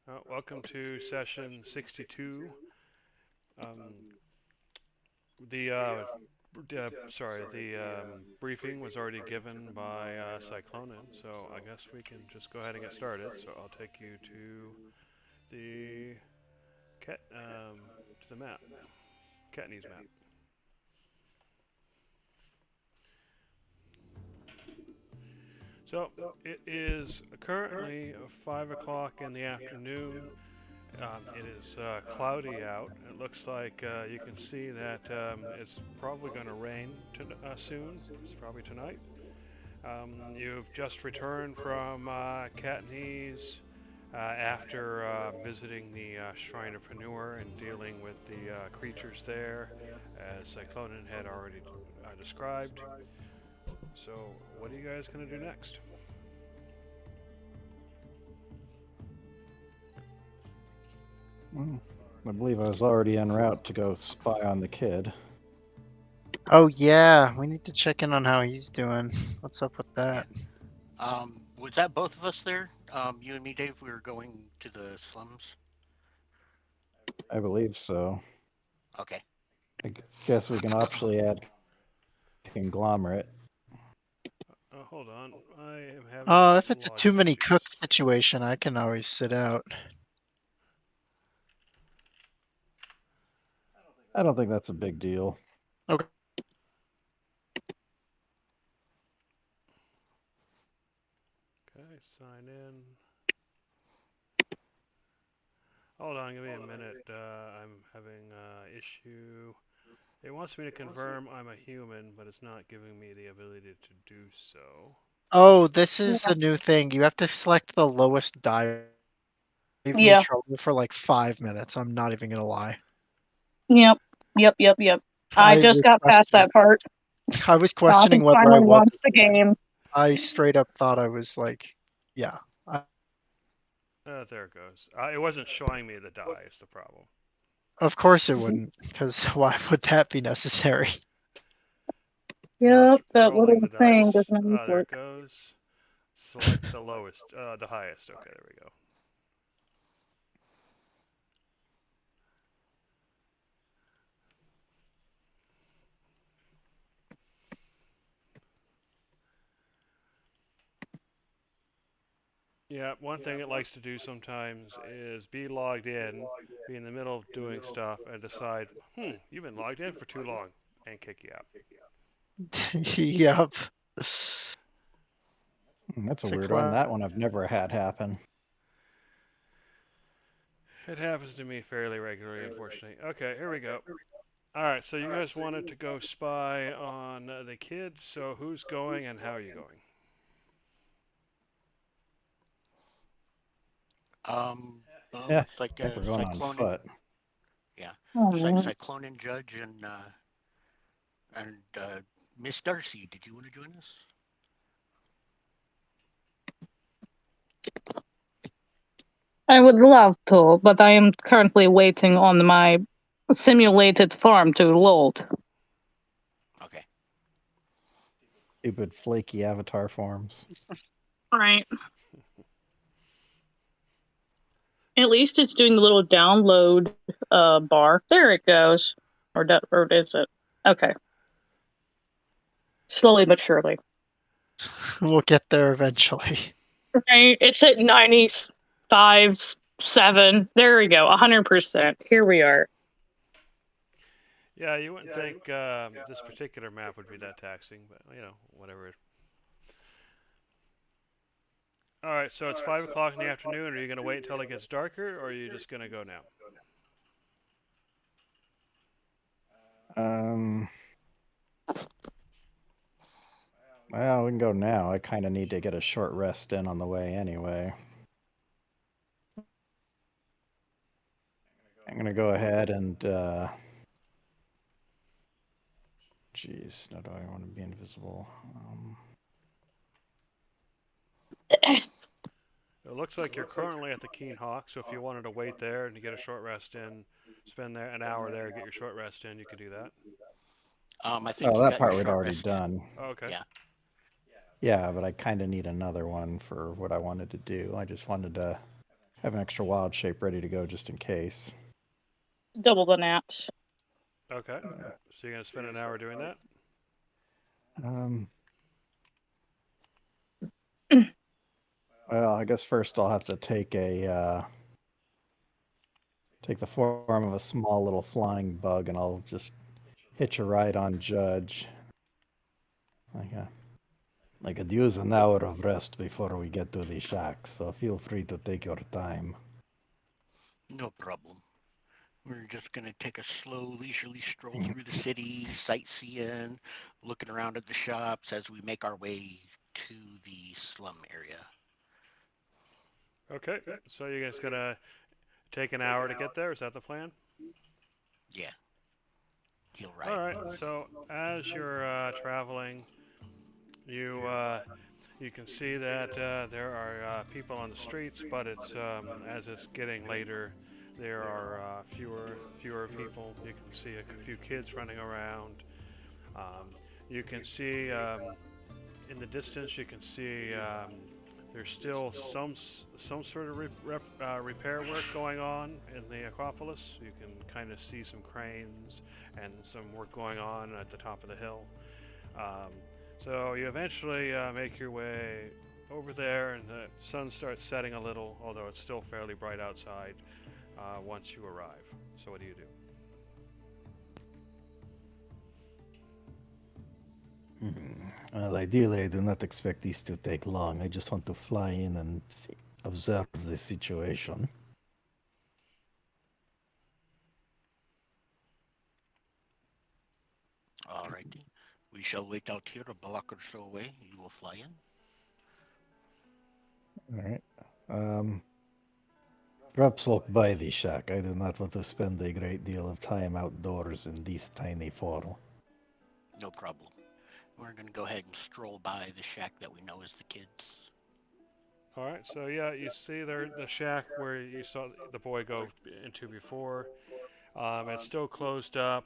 Welcome to session 62. Um, the briefing was already given by Cyclonin, so I guess we can just go ahead and get started. So I'll take you to the cat to the map, Katniss map. So it is currently 5 o'clock in the afternoon. It is cloudy out. It looks like you can see that it's probably going to rain soon. It's probably tonight. You've just returned from Katniss after visiting the Shrine of Panur and dealing with the creatures there, as Cyclonin had already described. So, what are you guys going to do next? Mm, I believe I was already en route to go spy on the kid. Oh yeah, we need to check in on how he's doing. What's up with Yeah. that? Was that both of us there? You and me, Dave. We were going to the slums. I believe so. Okay. Guess we can optionally add conglomerate. Hold on, I am having If it's a too logic many issues. cooks situation, I can always sit out. I don't think that's a big deal. Okay. Okay, sign in. Hold on, give me a minute. I'm having issue. It wants me to confirm I'm a human, but it's not giving me the ability to do so. Oh, this is Yeah. a new thing. You have to select the lowest die. Gave me Yeah. trouble for like 5 minutes. I'm not even gonna lie. Yep. Yep. I I just was got past questioning. that part. I was Jonathan questioning whether I finally was. launched the game. I straight up thought I was like, yeah. There it goes. It wasn't showing me the die, is the problem. Of course it wouldn't, because why would that be necessary? Now it's Yep, that rolling little the thing dice. does not There it work. goes. Select the lowest, the highest. Okay, there we go. Yeah, one thing it likes to do sometimes is be logged in, be in the middle of doing stuff, and decide, you've been logged in for too long, and kick you out. Yep. That's a It's a weird one. class. That one I've never had happen. It happens to me fairly regularly, unfortunately. Okay, here we go. All right, so you guys wanted to go spy on the kids, so who's going and how are you going? Well, Yeah, looks like I think we're going on Cyclonin. foot. Yeah. Oh Looks like man. Cyclonin Judge and Miss Darcy. Did you want to join us? I would love to, but I am currently waiting on my simulated farm to load. Okay. Stupid flaky avatar forms. Right. At least it's doing the little download bar. There it goes. Or is it? Okay. Slowly but surely. We'll get there eventually. Right. It's at 95, 7. There we go. 100%. Here we are. Yeah, you wouldn't think this particular map would be that taxing, but whatever. All right, so it's 5 o'clock in the afternoon. Are you going to wait until it gets darker, or are you just going to go now? Um, well, we can go now. I kind of need to get a short rest in on the way anyway. I'm gonna go ahead and. Jeez, no, do I want to be invisible? It looks like you're currently at the Keen Hawk, so if you wanted to wait there and to get a short rest in, spend there an hour there, get your short rest in, you could do that. I think Oh, you that got your part we'd short already rest in. done. Oh, okay. Yeah. Yeah, but I kind of need another one for what I wanted to do. I just wanted to have an extra wild shape ready to go just in case. Double the naps. Okay. So you're gonna spend an hour doing that? Um, well, I guess first I'll have to take the form of a small little flying bug, and I'll just hitch a ride on Judge. I could use an hour of rest before we get to the shack, so feel free to take your time. No problem. We're just gonna take a slow, leisurely stroll through the city, sightseeing, looking around at the shops as we make our way to the slum area. Okay. So you guys gonna take an hour to get there? Is that the plan? Yeah. He'll All ride. right. So as you're traveling, you you can see that there are people on the streets, but it's as it's getting later, there are fewer people. You can see a few kids running around. You can see in the distance. You can see there's still some sort of repair work going on in the Acropolis. You can kind of see some cranes and some work going on at the top of the hill. So you eventually make your way over there, and the sun starts setting a little, although it's still fairly bright outside once you arrive. So what do you do? Well, ideally, I do not expect these to take long. I just want to fly in and observe the situation. Alrighty. We shall wait out here a block or so away. You will fly in. All right. Perhaps walk by the shack. I do not want to spend a great deal of time outdoors in this tiny form. No problem. We're gonna go ahead and stroll by the shack that we know is the kids. All right. So yeah, you see there the shack where you saw the boy go into before. It's still closed up,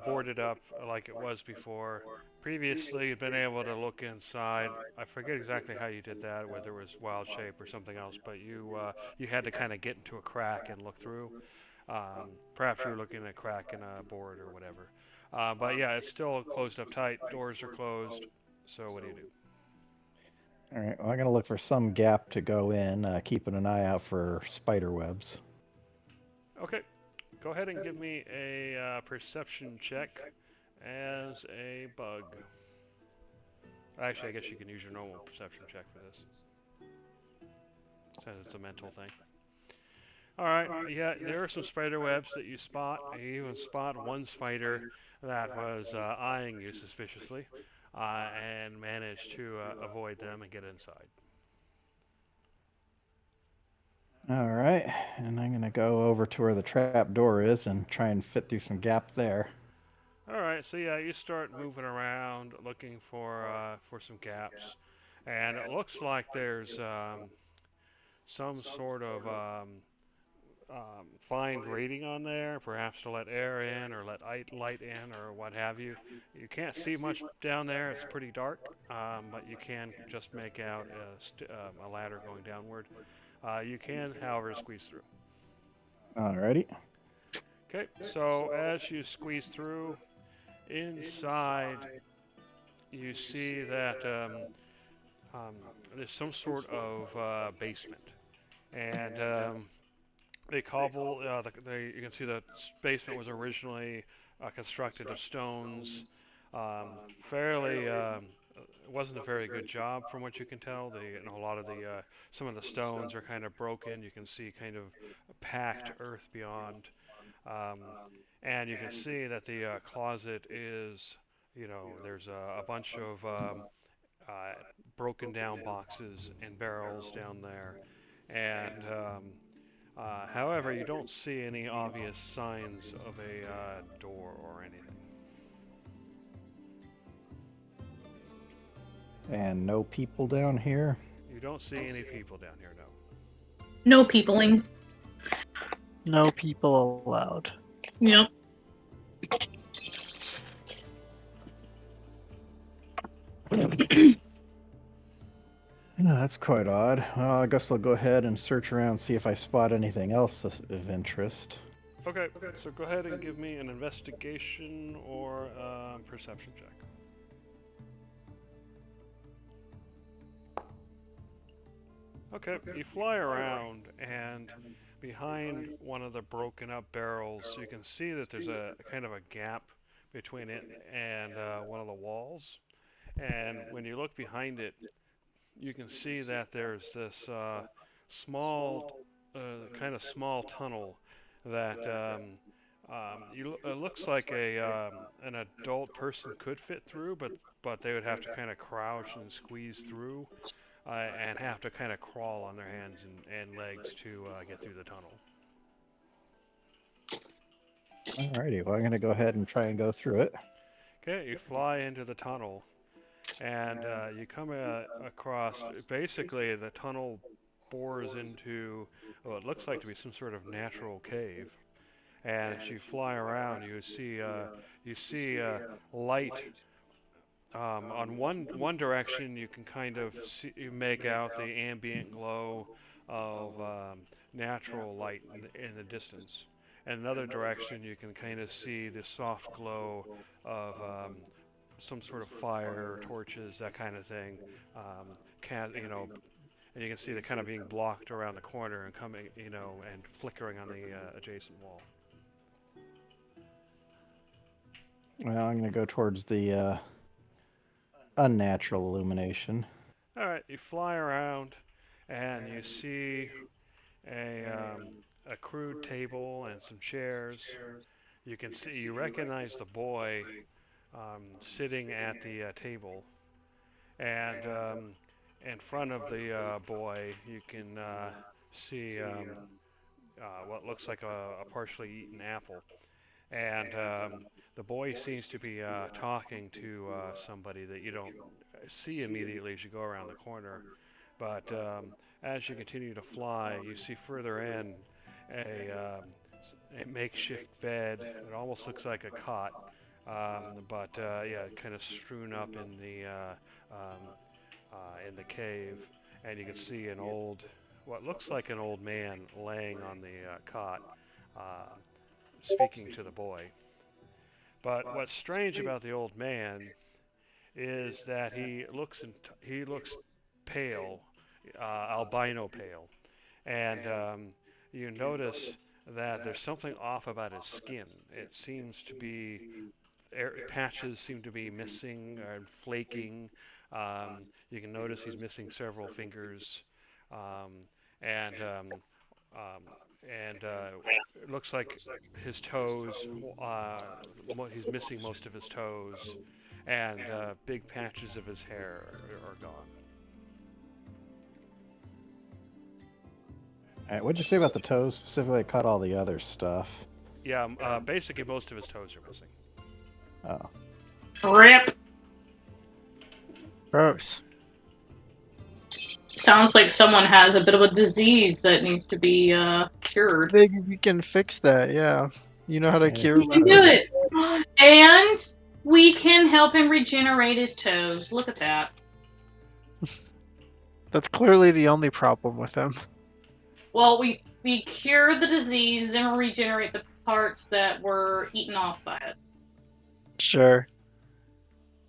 boarded up like it was before. Previously, you'd been able to look inside. I forget exactly how you did that, whether it was wild shape or something else, but you had to kind of get into a crack and look through. Perhaps you were looking at a crack in a board or whatever. But yeah, it's still closed up tight. Doors are closed. So what do you do? All right. Well, I'm going to look for some gap to go in, keeping an eye out for spider webs. Okay, go ahead and give me a perception check as a bug. Actually, I guess you can use your normal perception check for this, since it's a mental thing. All right, yeah, there are some spider webs that you spot. You even spot one spider that was eyeing you suspiciously, and managed to avoid them and get inside. All right. And I'm going to go over to where the trap door is and try and fit through some gap there. All right, so yeah, you start moving around looking for some gaps, and it looks like there's some sort of fine grating on there, perhaps to let air in or let light in or what have you. You can't see much down there; it's pretty dark, but you can just make out a ladder going downward. You can, however, squeeze through. Alrighty. Okay, so as you squeeze through, inside you see that there's some sort of basement, and they cobble. You can see the basement was originally constructed of stones. Fairly, it wasn't a very good job from what you can tell. A lot of the some of the stones are kind of broken. You can see kind of packed earth beyond, and you can see that the closet is, there's a bunch of broken down boxes and barrels down there, and however, you don't see any obvious signs of a door or anything. And no people down here. You don't see any people down here, no. No peopling. No people allowed. Yep. That's quite odd. Well, I guess I'll go ahead and search around, see if I spot anything else of interest. Okay, so go ahead and give me an investigation or perception check. Okay, you fly around, and behind one of the broken up barrels, you can see that there's a kind of a gap between it and one of the walls. And when you look behind it, you can see that there's this small, kind of small tunnel that it looks like an adult person could fit through, but they would have to kind of crouch and squeeze through, and have to kind of crawl on their hands and legs to get through the tunnel. Alrighty, well, I'm going to go ahead and try and go through it. Okay, you fly into the tunnel, and you come across, basically the tunnel bores into what looks like to be some sort of natural cave. And as you fly around, you see light. On one direction, you can kind of you make out the ambient glow of natural light in the distance. And another direction, you can kind of see the soft glow of some sort of fire, torches, that kind of thing. And you can see the kind of being blocked around the corner and coming, and flickering on the adjacent wall. Well, I'm going to go towards the unnatural illumination. All right, you fly around, and you see a crude table and some chairs. You recognize the boy sitting at the table, and in front of the boy, you can see what looks like a partially eaten apple, and the boy seems to be talking to somebody that you don't see immediately as you go around the corner, but as you continue to fly, you see further in a makeshift bed. It almost looks like a cot, but yeah, kind of strewn up in the cave, and you can see what looks like an old man laying on the cot, speaking to the boy. But what's strange about the old man is that he looks pale, albino pale, and you notice that there's something off about his skin. It seems to be patches seem to be missing and flaking. You can notice he's missing several fingers, and it looks like his toes. He's missing most of his toes, and big patches of his hair are gone. All right, what'd you say about the toes? Specifically, I cut all the other stuff. Yeah, basically most of his toes are missing. Oh. Rip. Gross. Sounds like someone has a bit of a disease that needs to be cured. Maybe we can fix that, yeah. You know how to Yeah. cure We can do leprosy. it, and we can help him regenerate his toes. Look at that. That's clearly the only problem with him. Well, we cure the disease, then we regenerate the parts that were eaten off by it. Sure.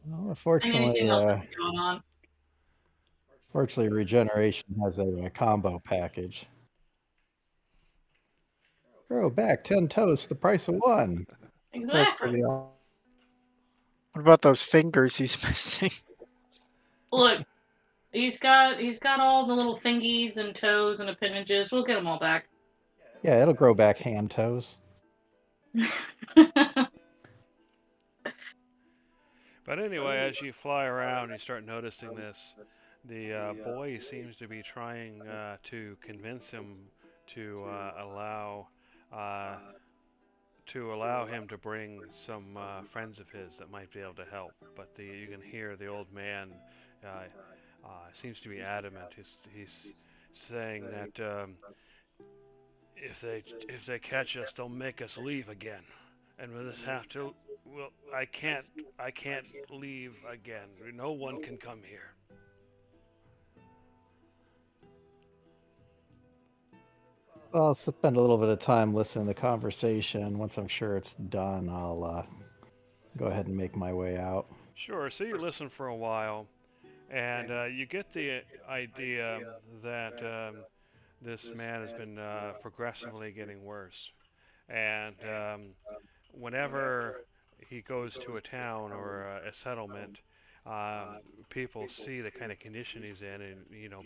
Well, And unfortunately, anything else that's going on. fortunately, regeneration has a combo package. Grow back 10 toes for the price of one. That's Exactly. pretty awesome. What about those fingers he's missing? Look, he's got all the little fingies and toes and appendages. We'll get them all back. Yeah, it'll grow back hand toes. But anyway, as you fly around, you start noticing this. The boy seems to be trying to convince him to allow him to bring some friends of his that might be able to help. But you can hear the old man seems to be adamant. He's saying that if they catch us, they'll make us leave again, and we'll just have to. Well, I can't leave again. No one can come here. I'll spend a little bit of time listening to the conversation. Once I'm sure it's done, I'll go ahead and make my way out. Sure. So you listen for a while, and you get the idea that this man has been progressively getting worse. And whenever he goes to a town or a settlement, um, people see the kind of condition he's in, and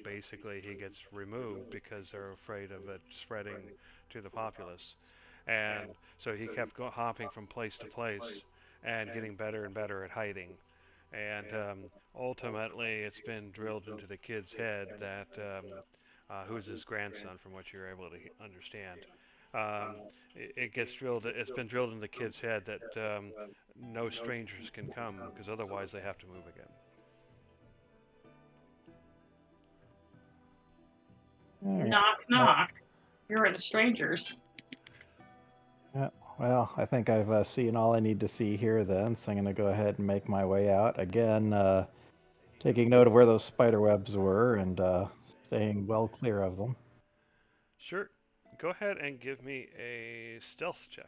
basically he gets removed because they're afraid of it spreading to the populace. And so he kept hopping from place to place and getting better and better at hiding. And ultimately, it's been drilled into the kid's head that who's his grandson, from what you're able to understand. It gets drilled. It's been drilled into the kid's head that no strangers can come because otherwise they have to move again. All right. Knock, knock. You're the strangers. Well, I think I've seen all I need to see here then, so I'm going to go ahead and make my way out. Again, taking note of where those spider webs were and staying well clear of them. Sure. Go ahead and give me a stealth check.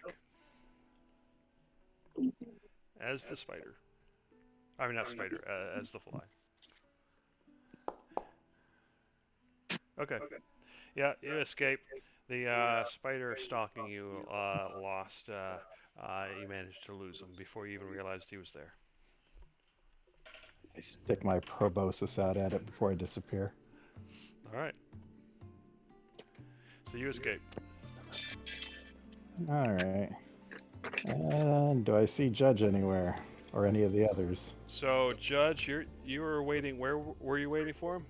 As the spider. I mean, not spider, as the fly. Okay. Yeah, you escape. The spider stalking you lost. You managed to lose him before you even realized he was there. I stick my proboscis out at it before I disappear. All right. So you escape. All right. And do I see Judge anywhere? Or any of the others? So, Judge, you were waiting. Where were you waiting for him?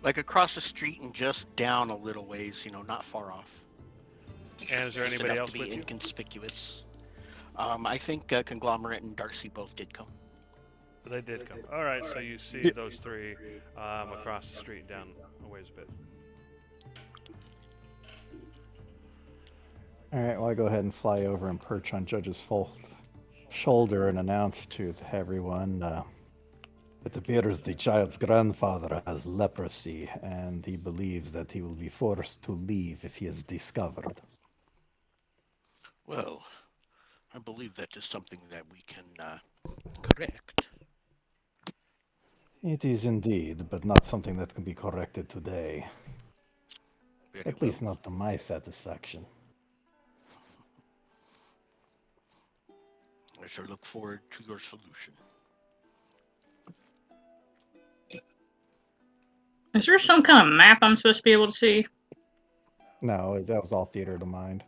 Like across the street and just down a little ways, not far off. And is there Just anybody enough else to with be you? inconspicuous. I think Conglomerate and Darcy both did come. They did come. All right. So you see those three across the street, down a ways a bit. All right, well, I go ahead and fly over and perch on Judge's full shoulder and announce to everyone it appears the child's grandfather has leprosy, and he believes that he will be forced to leave if he is discovered. Well, I believe that is something that we can correct. It is indeed, but not something that can be corrected today. Very At well. least not to my satisfaction. I shall look forward to your solution. Is there some kind of map I'm supposed to be able to see? No, that was all theater of the mind.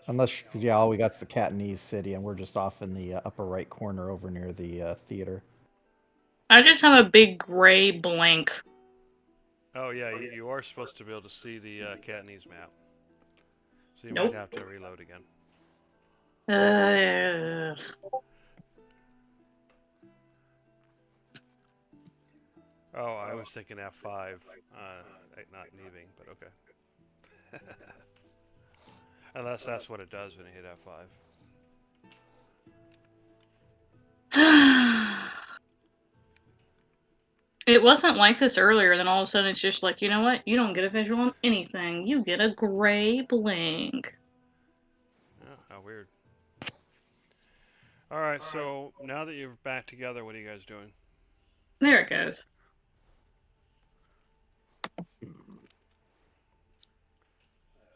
Unless, because yeah, all we got's the Catanese City, and we're just off in the upper right corner over near the theater. I just have a big gray blank. Oh yeah, you are supposed to be able to see the Catanese map. So you Nope. might have to reload again. Oh, I was thinking F5, not leaving, but okay. Unless that's what it does when you hit F5. It wasn't like this earlier, then all of a sudden it's just like, you know what? You don't get a visual on anything. You get a gray blank. Yeah, how weird. All right, so now that you're back together, what are you guys doing? There it goes.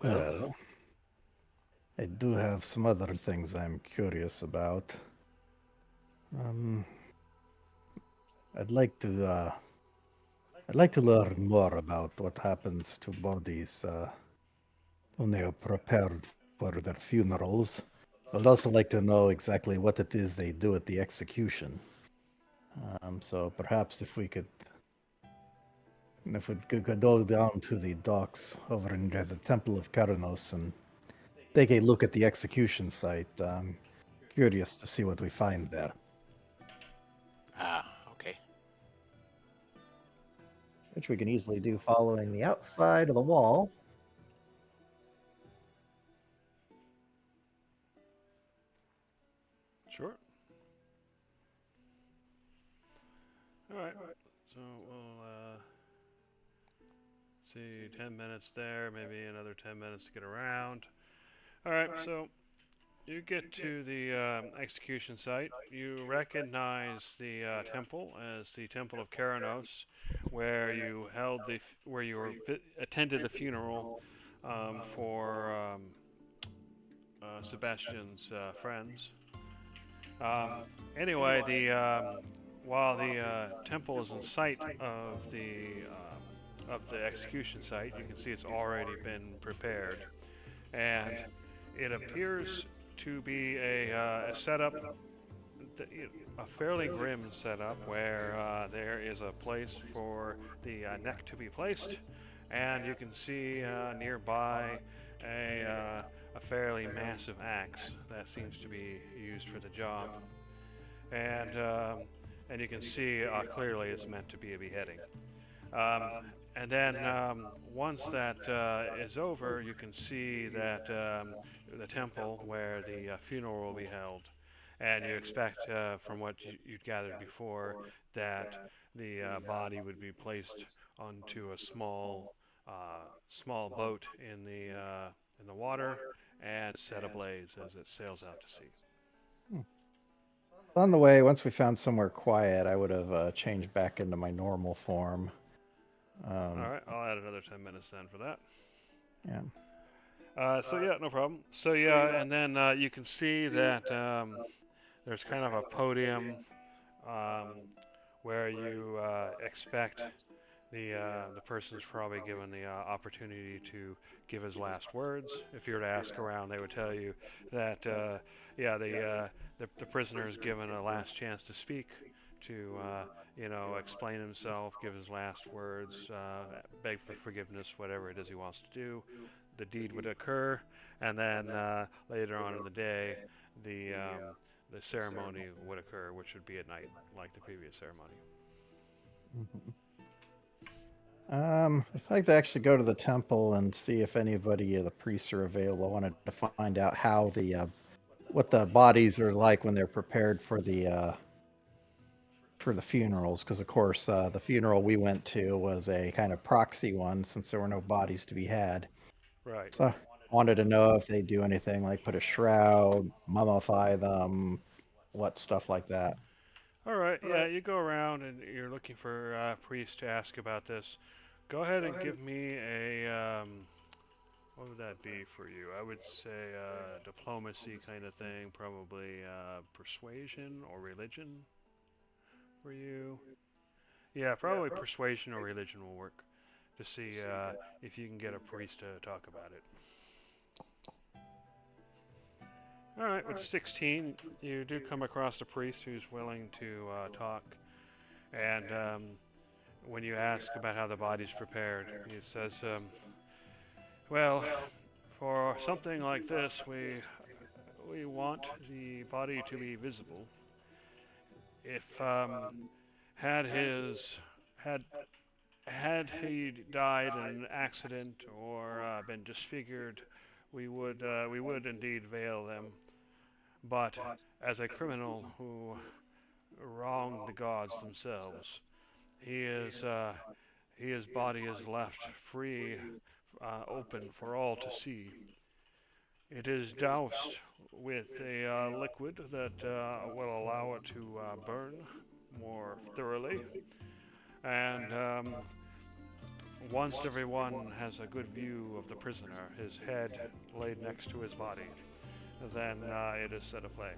Well, I do have some other things I'm curious about. I'd like to learn more about what happens to bodies when they are prepared for their funerals. I'd also like to know exactly what it is they do at the execution. So perhaps if we could go down to the docks over near the Temple of Keranos and take a look at the execution site. I'm curious to see what we find there. Okay. Which we can easily do following the outside of the wall. Sure. All right. So we'll see, 10 minutes there, maybe another 10 minutes to get around. All right, so you get to the execution site. You recognize the temple as the Temple of Keranos, where you where you attended the funeral for Sebastian's friends. Um, anyway, the while the temple is in sight of the execution site, you can see it's already been prepared, and it appears to be a setup, a fairly grim setup, where there is a place for the neck to be placed, and you can see nearby a fairly massive axe that seems to be used for the job, and you can see clearly it's meant to be a beheading. And then once that is over, you can see that the temple where the funeral will be held, and you expect, from what you'd gathered before, that the body would be placed onto a small boat in the water and set ablaze as it sails out to sea. On the way, once we found somewhere quiet, I would have changed back into my normal form. All right, I'll add another 10 minutes then for that. Yeah. So yeah, no problem. So yeah, and then you can see that there's kind of a podium where you expect the person's probably given the opportunity to give his last words. If you were to ask around, they would tell you that the prisoner is given a last chance to speak, to explain himself, give his last words, beg for forgiveness, whatever it is he wants to do. The deed would occur, and then later on in the day, the ceremony would occur, which would be at night, like the previous ceremony. Mm-hmm. I'd like to actually go to the temple and see if anybody of the priests are available. I wanted to find out how what the bodies are like when they're prepared for the funerals, because of course the funeral we went to was a kind of proxy one since there were no bodies to be had. Right. So I wanted to know if they do anything like put a shroud, mummify them, what stuff like that. All right. Yeah, you go around and you're looking for priests to ask about this. Go ahead and give me a what would that be for you? I would say diplomacy kind of thing, probably persuasion or religion for you. Yeah, probably persuasion or religion will work to see if you can get a priest to talk about it. All right, with 16, you do come across a priest who's willing to talk, and when you ask about how the body's prepared, he says, well, for something like this, we want the body to be visible. If had he died in an accident or been disfigured, we would indeed veil them. But as a criminal who wronged the gods themselves, his body is left free, open for all to see. It is doused with a liquid that will allow it to burn more thoroughly, and once everyone has a good view of the prisoner, his head laid next to his body, then it is set aflame.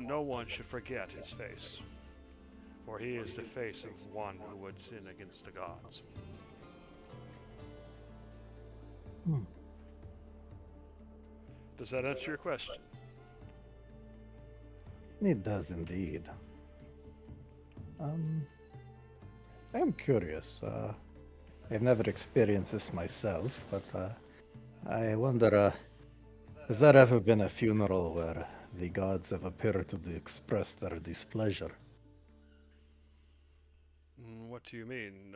No one should forget his face, for he is the face of one who would sin against the gods. Does that answer your question? It does indeed. I'm curious. I've never experienced this myself, but I wonder, has there ever been a funeral where the gods have appeared to express their displeasure? What do you mean?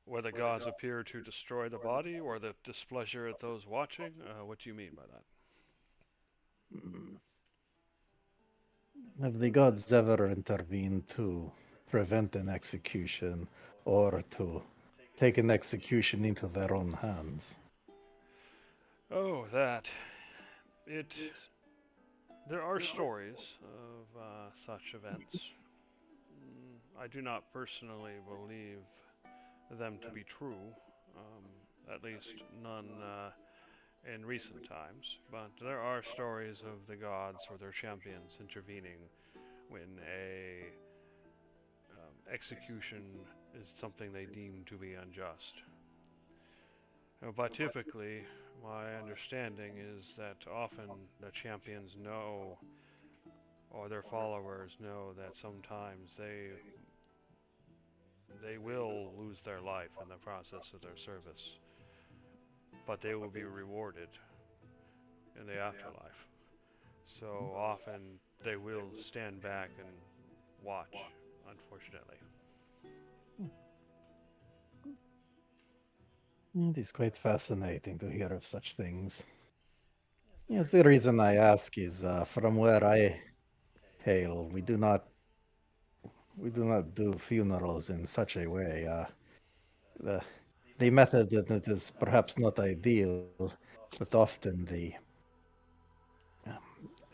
Where the gods appear to destroy the body, or the displeasure at those watching? What do you mean by that? Have the gods ever intervened to prevent an execution, or to take an execution into their own hands. Oh, that. It. There are stories of such events. I do not personally believe them to be true, at least none in recent times. But there are stories of the gods or their champions intervening when a execution is something they deem to be unjust. But typically, my understanding is that often the champions know, or their followers know, that sometimes they will lose their life in the process of their service, but they will be rewarded in the afterlife. So often they will stand back and watch, unfortunately. It is quite fascinating to hear of such things. Yes, the reason I ask is from where I hail, we do not do funerals in such a way. The the method that it is perhaps not ideal, but often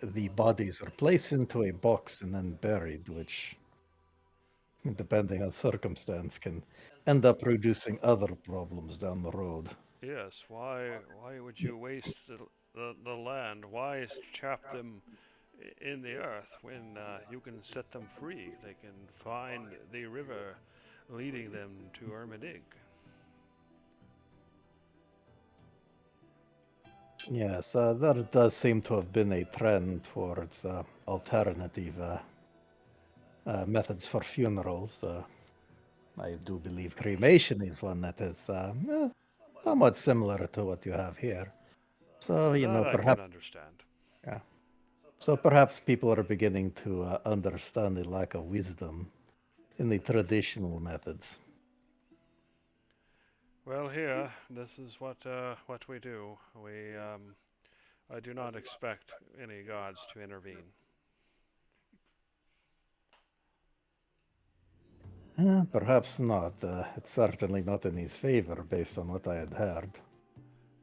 the bodies are placed into a box and then buried, which, depending on circumstance, can end up producing other problems down the road. Yes, why would you waste the land? Why chop them in the earth when you can set them free? They can find the river leading them to Ermidig. Yes, there does seem to have been a trend towards alternative methods for funerals. I do believe cremation is one that is somewhat similar to what you have here. So, That I can perhaps, understand. yeah. So perhaps people are beginning to understand the lack of wisdom in the traditional methods. Well, here, this is what we do. I do not expect any gods to intervene. Perhaps not. It's certainly not in his favor based on what I had heard.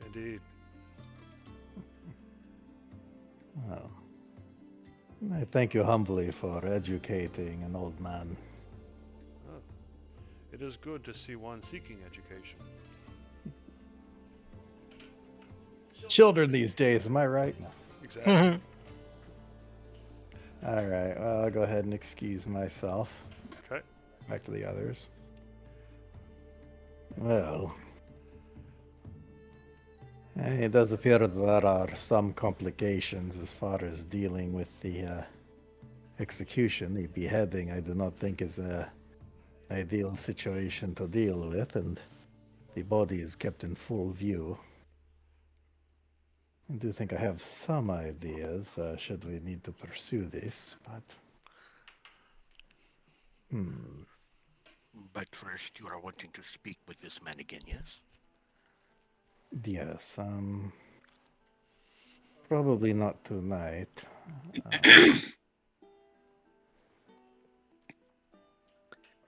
Indeed. Well, I thank you humbly for educating an old man. Oh, it is good to see one seeking education. Children these days, am I right? Exactly. All right, well, I'll go ahead and excuse myself. Okay. Back to the others. Well, it does appear that there are some complications as far as dealing with the execution. The beheading, I do not think, is a ideal situation to deal with, and the body is kept in full view. I do think I have some ideas should we need to pursue this, but. But first, you are wanting to speak with this man again, yes? Yes, probably not tonight.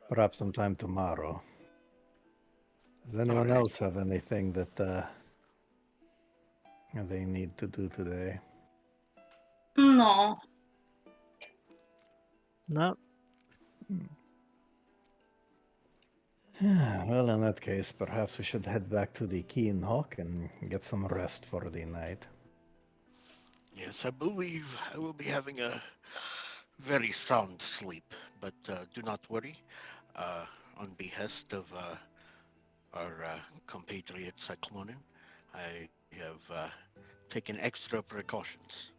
Perhaps sometime tomorrow. Does anyone Alright. else have anything that they need to do today? No. No. Well, in that case, perhaps we should head back to the Keen Hawk and get some rest for the night. Yes, I believe I will be having a very sound sleep, but do not worry. On behest of our compatriot Cyclonin, I have taken extra precautions.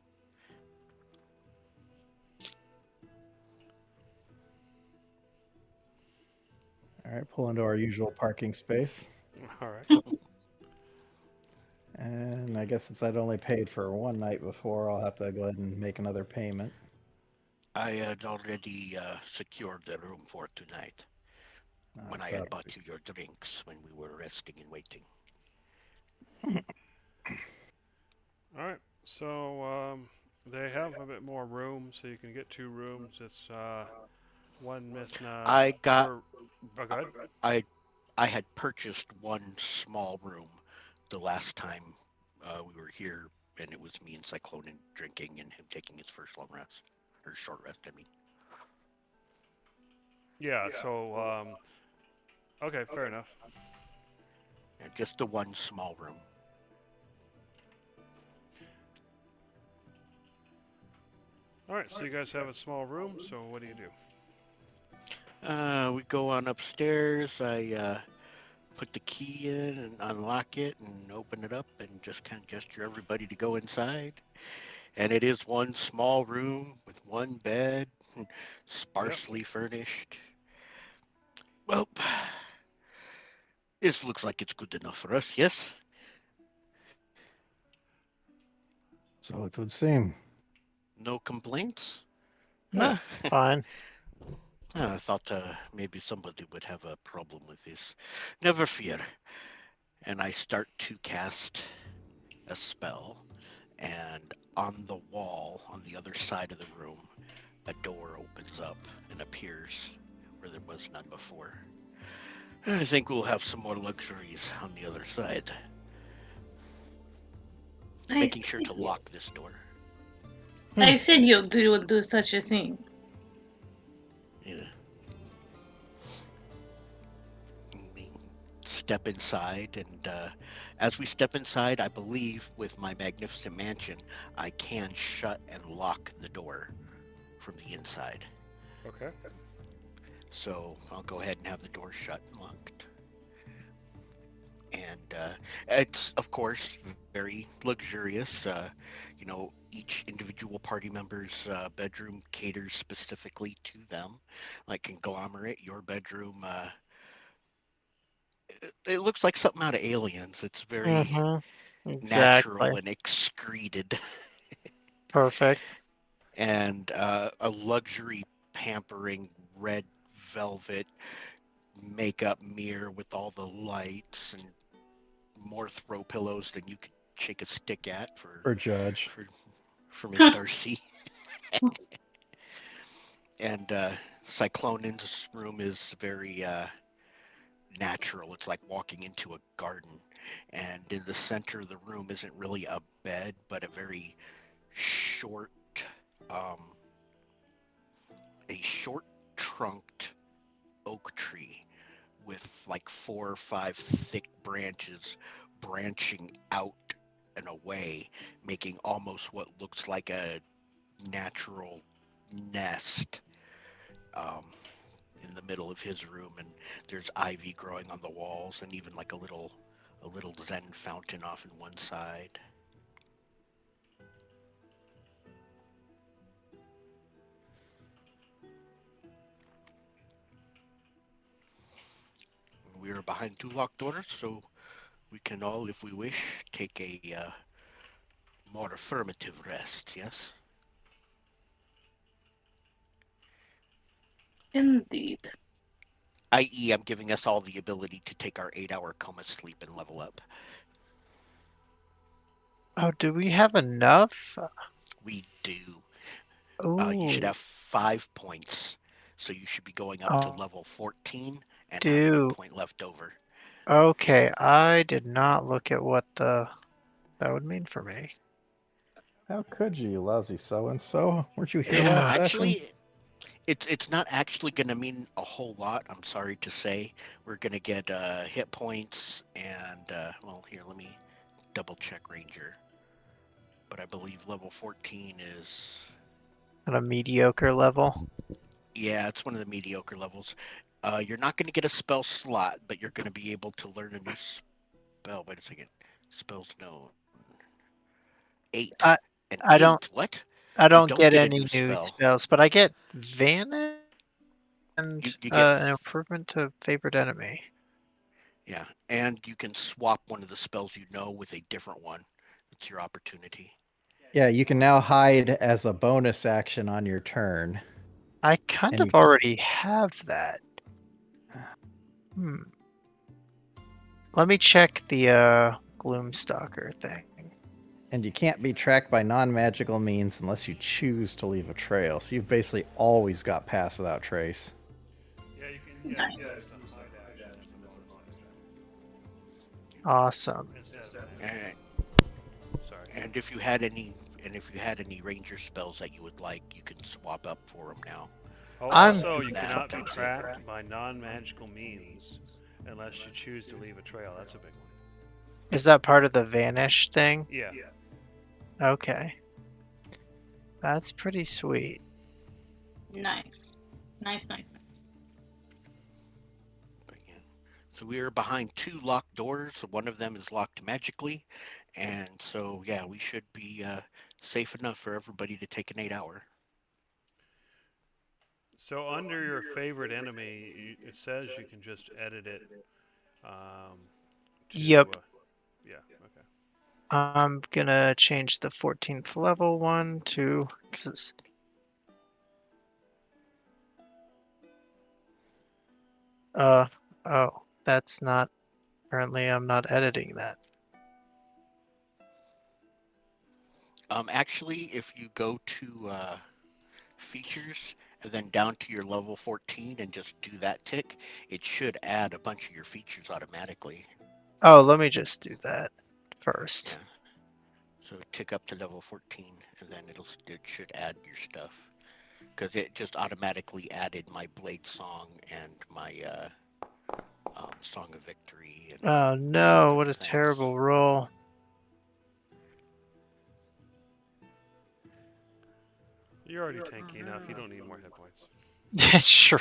All right, pull into our usual parking space. All right. And I guess since I'd only paid for one night before, I'll have to go ahead and make another payment. I had already secured the room for tonight when I had bought you your drinks when we were resting and waiting. All right. So they have a bit more room, so you can get two rooms. It's One Mithna. I got per- oh, go ahead. I had purchased one small room the last time we were here, and it was me and Cyclone drinking and him taking his first long rest or short rest. I mean, Yeah. So okay, fair enough. yeah, just the one small room. All right. So you guys have a small room. So what do you do? We go on upstairs. I put the key in and unlock it and open it up and just kind of gesture everybody to go inside. And it is one small room with one bed, sparsely furnished. Well, this looks like it's good enough for us, yes? So it would seem. No complaints? Nah, Huh. fine. I thought maybe somebody would have a problem with this. Never fear. And I start to cast a spell, and on the wall on the other side of the room, a door opens up and appears where there was none before. I think we'll have some more luxuries on the other side. Making sure to lock this door. I said you would do such a thing. Yeah. We step inside, and as we step inside, I believe with my magnificent mansion, I can shut and lock the door from the inside. Okay. So I'll go ahead and have the door shut and locked. And it's, of course, very luxurious. Each individual party member's bedroom caters specifically to them. Like Conglomerate, your bedroom, it looks like something out of Aliens. It's very natural Exactly. and excreted. Perfect. And a luxury pampering red velvet makeup mirror with all the lights and more throw pillows than you could shake a stick at For Judge. for Miss Darcy. And Cyclonan's room is very natural. It's like walking into a garden. And in the center of the room isn't really a bed, but a very short, um, a short trunked oak tree with like 4 or 5 thick branches branching out and away, making almost what looks like a natural nest in the middle of his room. And there's ivy growing on the walls, and even like a little Zen fountain off in one side. We are behind 2 locked doors, so we can all, if we wish, take a more affirmative rest, yes? Indeed. I.e., I'm giving us all the ability to take our 8-hour coma sleep and level up. Oh, do we have enough? We do. Ooh. You should have 5 points, so you should be going up to Oh, level 14 and have 1 do. point left over. Okay, I did not look at what that would mean for me. How could you lousy so-and-so? Weren't you here Yeah. last session? Actually, it's not actually going to mean a whole lot, I'm sorry to say. We're going to get hit points and, well, here, let me double check Ranger. But I believe level 14 is... At a mediocre level. Yeah, it's one of the mediocre levels. You're not going to get a spell slot, but you're going to be able to learn a new spell. Wait a second. Spells known. 8. I An I 8? don't What? I You don't don't get get a any new new spell. spells, but I get Vanish and You get... an improvement to favored enemy. Yeah, and you can swap one of the spells you know with a different one. It's your opportunity. Yeah, you can now hide as a bonus action on your turn. I kind And of already have that. Let me check the Gloomstalker thing. And you can't be tracked by non-magical means unless you choose to leave a trail. So you've basically always got pass without trace. Nice. it's on the side action. Awesome. Instead of an And, action. Sorry. and if you had any ranger spells that you would like, you can swap up for them now. Oh, I'm- also, you That- cannot be that's it. trapped by non-magical means unless you choose to leave a trail. That's a big one. Is that part of the vanish thing? Yeah. Okay. That's pretty sweet. Nice. Nice. But yeah. So we are behind 2 locked doors. One of them is locked magically, and so yeah, we should be safe enough for everybody to take an 8-hour. So under your favorite enemy, it says you can just edit it. To, Yep. Yeah. Okay. I'm gonna change the 14th level one to, cause oh, that's not, apparently I'm not editing that. Actually, if you go to features and then down to your level 14 and just do that tick, it should add a bunch of your features automatically. Oh, let me just do that first. Yeah. So tick up to level 14, and then it should add your stuff. Because it just automatically added my Blade Song and my Song of Victory. And Oh no, what a things. terrible roll. You're already tanky enough. You don't need more hit points. That's true.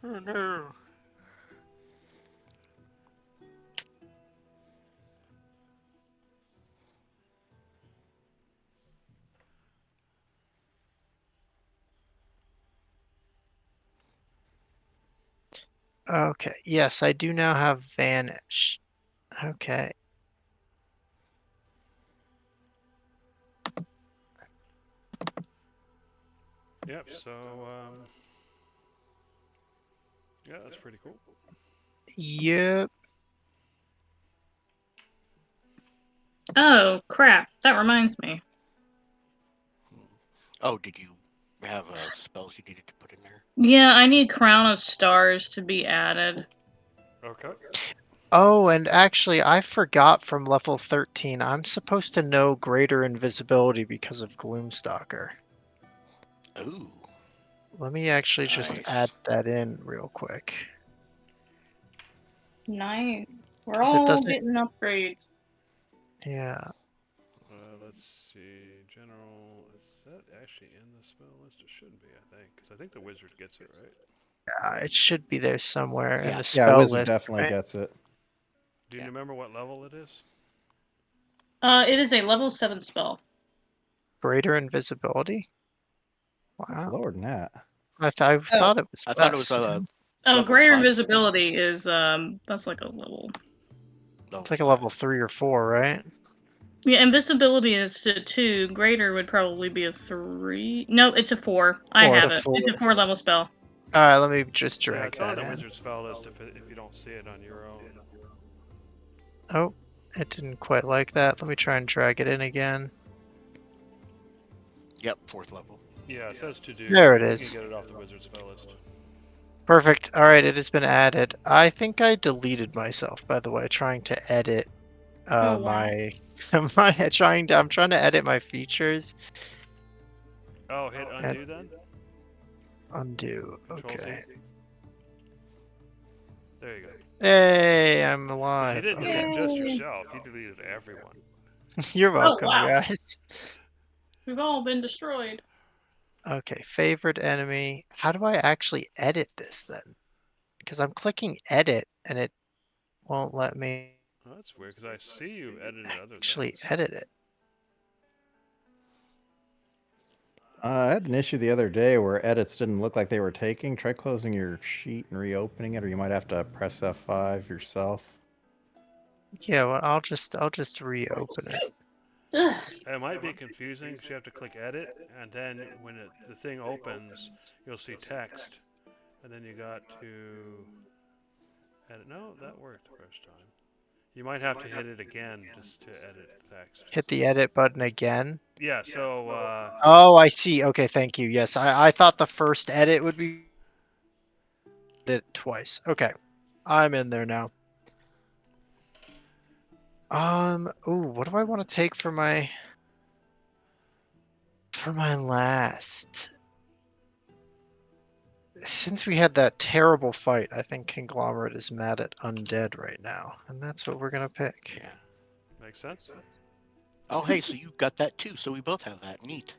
Oh no. Okay, yes, I do now have vanish. Okay. Yep. So yeah, that's pretty cool. Yep. Oh crap! That reminds me. Oh, did you have spells you needed to put in there? Yeah, I need Crown of Stars to be added. Okay. Oh, and actually, I forgot from level 13. I'm supposed to know greater invisibility because of Gloomstalker. Ooh. Let me actually just Nice. add that in real quick. Nice. We're 'Cause it all doesn't- getting upgrades. Yeah. Let's see. General. Is that actually in the spell list? It should be, I think, because I think the wizard gets it right. It should be there somewhere in Yeah. the Yeah, spell wizard list. definitely right? gets it. Do you Yeah. remember what level it is? It is a level 7 spell. Greater invisibility? It's Wow. lower than that. I thought it was I thought it was less. Oh, Level greater 5 spell. invisibility is that's like a level. It's like a level 3 or 4, right? Yeah, invisibility is a 2. Greater would probably be a 3. No, it's a 4. I 4. have The it. 4. It's a 4 level spell. Alright, let me just Yeah, drag it's on that the in. wizard spell list if you don't see it on your own. Oh, it didn't quite like that. Let me try and drag it in again. Yep, 4th level. Yeah, it says to do. There it You is. can get it off the wizard spell list. Perfect. Alright, it has been added. I think I deleted myself, by the way, trying to edit Oh, wow. I'm trying to edit my features. Oh, hit undo then. Undo. Control Okay. Z. There you go. Hey, I'm 'Cause alive. you didn't Okay. delete just Yay. yourself. You deleted everyone. You're welcome, wow. guys. We've all been destroyed. Okay, favorite enemy. How do I actually edit this then? Because I'm clicking edit and it won't let me Oh, that's weird because I see you edited other actually things. edit it. I had an issue the other day where edits didn't look like they were taking. Try closing your sheet and reopening it, or you might have to press F5 yourself. Yeah, well, I'll just reopen it. Ugh. It might be confusing because you have to click edit, and then when the thing opens, you'll see text, and then you got to edit. No, that worked the first time. You might have to hit it again just to edit the text. Hit the edit button again. Yeah, so Oh, I see. Okay, thank you. Yes, I thought the first edit would be it twice. Okay. I'm in there now. Ooh, what do I want to take for my last? Since we had that terrible fight, I think Conglomerate is mad at Undead right now, and that's what we're gonna pick. Yeah. Makes sense. Oh, hey, so you've got that too. So we both have that. Neat.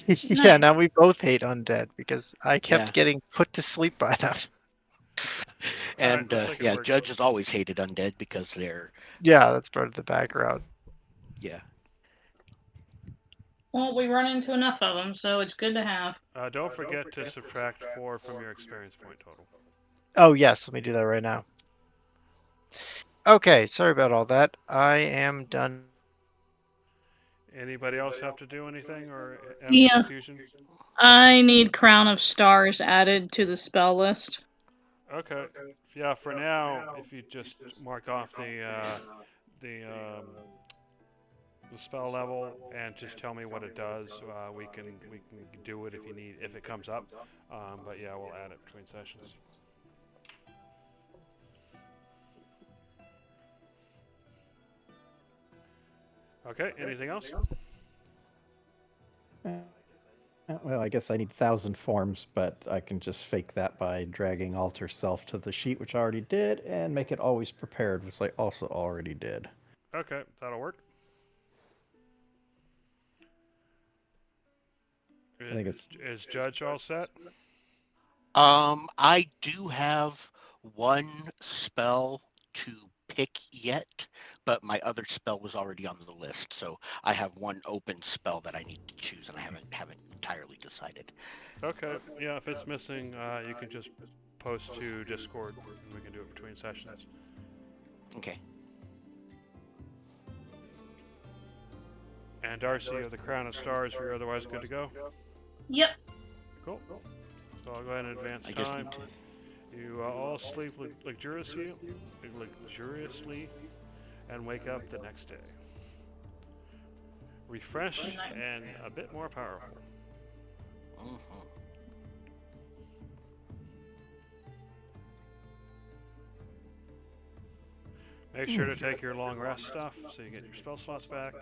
Yeah, now we both hate Undead because I kept Yeah. getting put to sleep by them. And looks like it yeah, worked. Judge has always hated undead because they're Yeah, that's part of the background. yeah. Well, we run into enough of them, so it's good to have. Don't forget to subtract 4 from your experience point total. Oh, yes, let me do that right now. Okay, sorry about all that. I am done. Anybody else have to do anything or have any Yeah. confusion? I need Crown of Stars added to the spell list. Okay. Yeah, for now, if you just mark off the spell level and just tell me what it does, we can do it if it comes up. But yeah, we'll add it between sessions. Okay. Anything else? Well, I guess I need 1,000 forms, but I can just fake that by dragging alter self to the sheet, which I already did, and make it always prepared, which I also already did. Okay, that'll work. I think it's Is Judge all set? I do have one spell to pick yet, but my other spell was already on the list, so I have one open spell that I need to choose, and I haven't entirely decided. Okay. Yeah, if it's missing, you can just post to Discord, and we can do it between sessions. Okay. And Darcy of the Crown of Stars, we're otherwise good to go. Yep. Cool. So I'll go ahead and advance I just time. need to. You all sleep luxuriously, and wake up the next day, refreshed and a bit more powerful. Mhm. Make sure to take your long rest stuff so you get your spell slots back.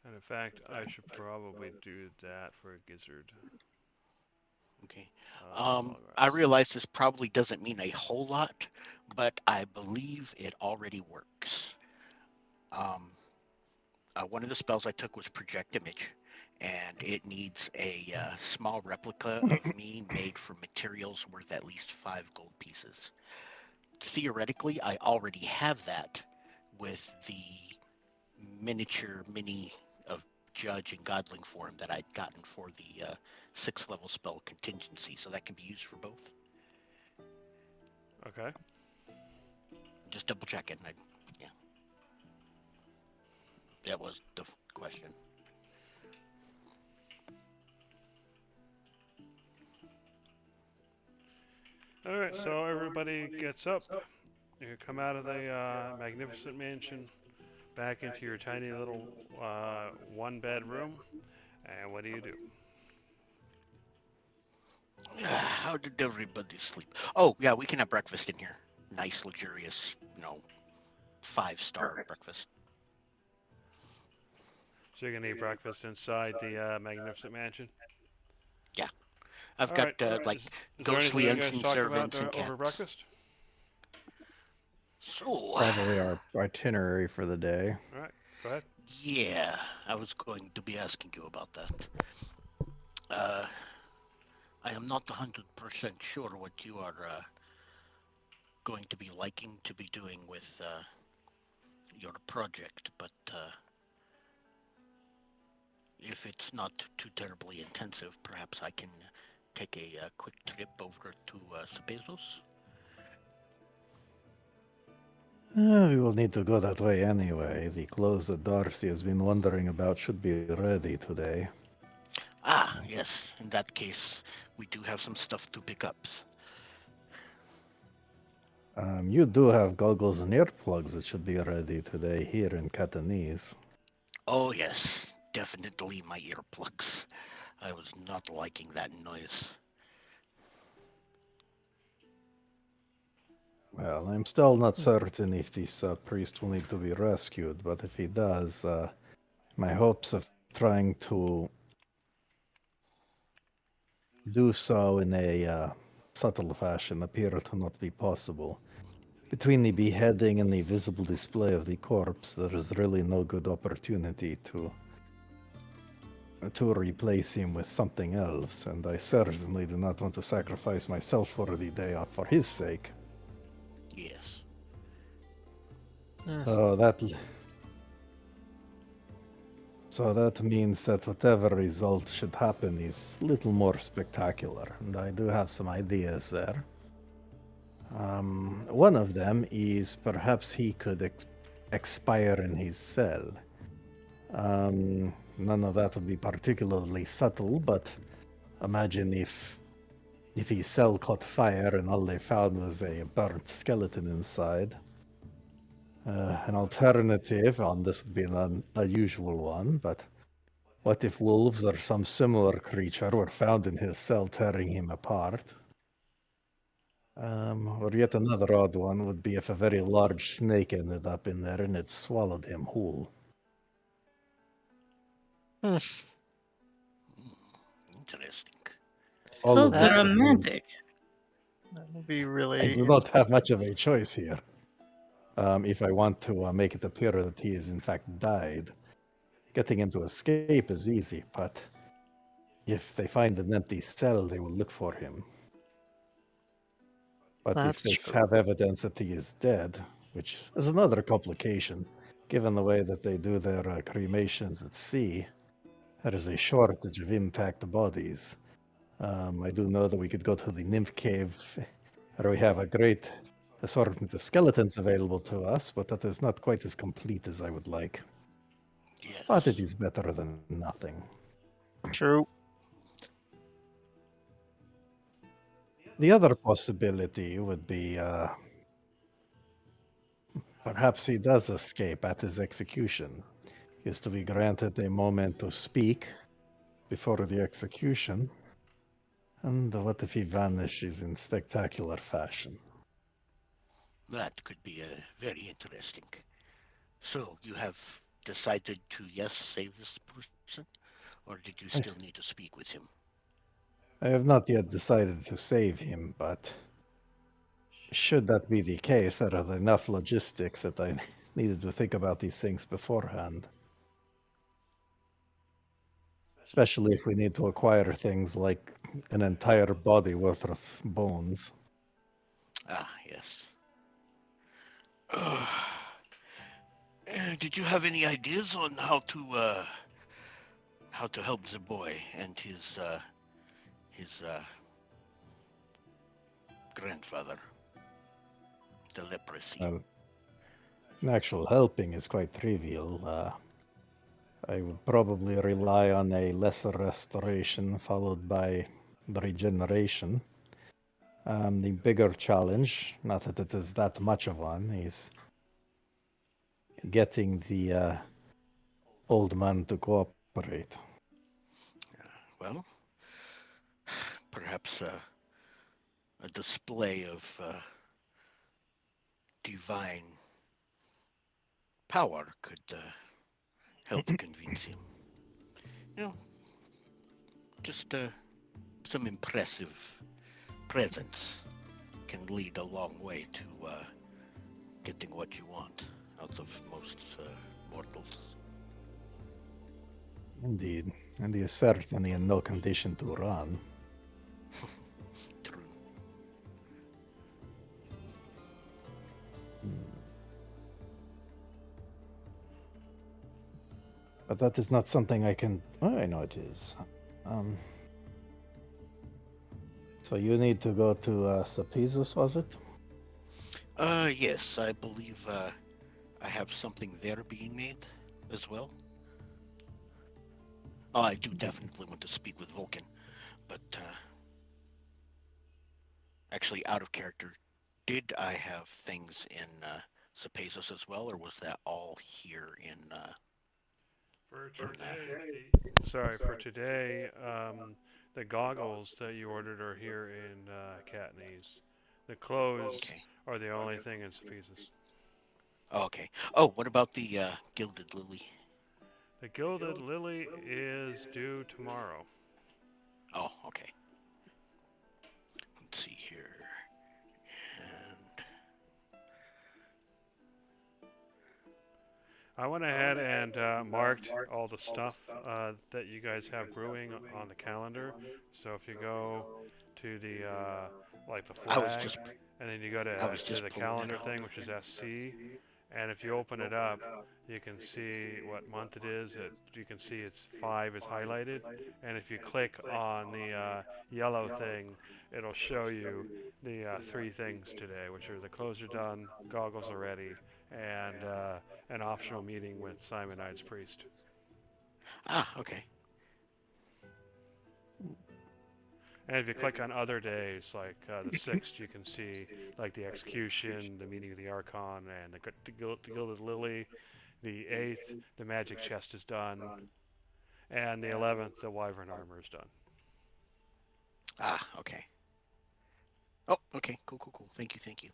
And in fact, I should probably do that for a gizzard. Okay. Long I rest. realize this probably doesn't mean a whole lot, but I believe it already works. One of the spells I took was Project Image, and it needs a small replica of me made from materials worth at least 5 gold pieces. Theoretically, I already have that with the miniature mini of Judge and Godling form that I'd gotten for the 6th level spell Contingency, so that can be used for both. Okay. Just double checking. Yeah. That was the question. All right. So everybody gets up. You come out of the magnificent mansion, back into your tiny little one-bed room, and what do you do? How did everybody sleep? Oh, yeah, we can have breakfast in here. Nice, luxurious, 5-star breakfast. So you're gonna eat breakfast inside the magnificent mansion. Yeah, I've All got right. like Is there ghostly anything you guys unseen talked about servants and over cats. breakfast? So, probably our itinerary for the day. All right. Go ahead. yeah, I was going to be asking you about that. I am not 100% sure what you are going to be liking to be doing with your project, but if it's not too terribly intensive, perhaps I can take a quick trip over to Cepezos. We will need to go that way anyway. The clothes that Darcy has been wondering about should be ready today. Ah, yes. In that case, we do have some stuff to pick up. You do have goggles and earplugs that should be ready today here in Catanese. Oh, yes. Definitely my earplugs. I was not liking that noise. Well, I'm still not certain if this priest will need to be rescued, but if he does, my hopes of trying to do so in a subtle fashion appear to not be possible. Between the beheading and the visible display of the corpse, there is really no good opportunity to replace him with something else, and I certainly do not want to sacrifice myself for the day off for his sake. Yes. So that means that whatever result should happen is little more spectacular, and I do have some ideas there. One of them is perhaps he could expire in his cell. None of that would be particularly subtle, but imagine if his cell caught fire and all they found was a burnt skeleton inside. An alternative, and this would be an unusual one, but what if wolves or some similar creature were found in his cell tearing him apart? Or yet another odd one would be if a very large snake ended up in there and it swallowed him whole. Interesting. All So of this would mean dramatic. That would be I really do not have much of a choice here. If I want to make it appear that he is in fact died, getting him to escape is easy, but if they find an empty cell, they will look for him. But if That's they true. have evidence that he is dead, which is another complication, given the way that they do their cremations at sea, there is a shortage of intact bodies. I do know that we could go to the Nymph Cave, where we have a great assortment of skeletons available to us, but that is not quite as complete as I would like. Yes. But it is better than nothing. True. The other possibility would be perhaps he does escape at his execution. He is to be granted a moment to speak before the execution. And what if he vanishes in spectacular fashion? That could be very interesting. So you have decided to, yes, save this person? Or did you still need to speak with him? I have not yet decided to save him, but should that be the case, there are enough logistics that I needed to think about these things beforehand. Especially if we need to acquire things like an entire body worth of bones. Ah, yes. Did you have any ideas on how to help the boy and his grandfather? The leprosy. An actual helping is quite trivial. I would probably rely on a lesser restoration followed by the regeneration. The bigger challenge, not that it is that much of one, is getting the old man to cooperate. Well, perhaps a display of divine power could help convince him. You know, just some impressive presence can lead a long way to getting what you want out of most mortals. Indeed, and he is certainly in no condition to run. True. But that is not something I can. Oh, I know it is. So you need to go to Sapizus, was it? Yes, I believe I have something there being made as well. Oh, I do definitely want to speak with Vulcan, but actually out of character, did I have things in Cepazos as well, or was that all here in? For In today, for today, the goggles that you ordered are here in Katniss. The clothes Okay. are the only thing in Cephesus. Oh, okay. Oh, what about the Gilded Lily? The Gilded Lily is due tomorrow. Oh, okay. Let's see here. And I went ahead and marked all the stuff that you guys have brewing on the calendar. So if you go to the like the I was flag, just and then you go I was to just the pulling that calendar up. thing, which is SC, and if you open it up, you can see what month it is. You can see it's 5 is highlighted, and if you click on the yellow thing, it'll show you the 3 things today, which are the clothes are done, goggles are ready, and an optional meeting with Simon Knight's priest. Ah, okay. And if you click on other days, like the 6th, you can see like the execution, the meeting of the Archon, and the Gilded Lily. The 8th, the magic chest is done, and the 11th, the Wyvern armor is done. Ah, okay. Oh, okay. Cool, cool, cool. Thank you, thank you.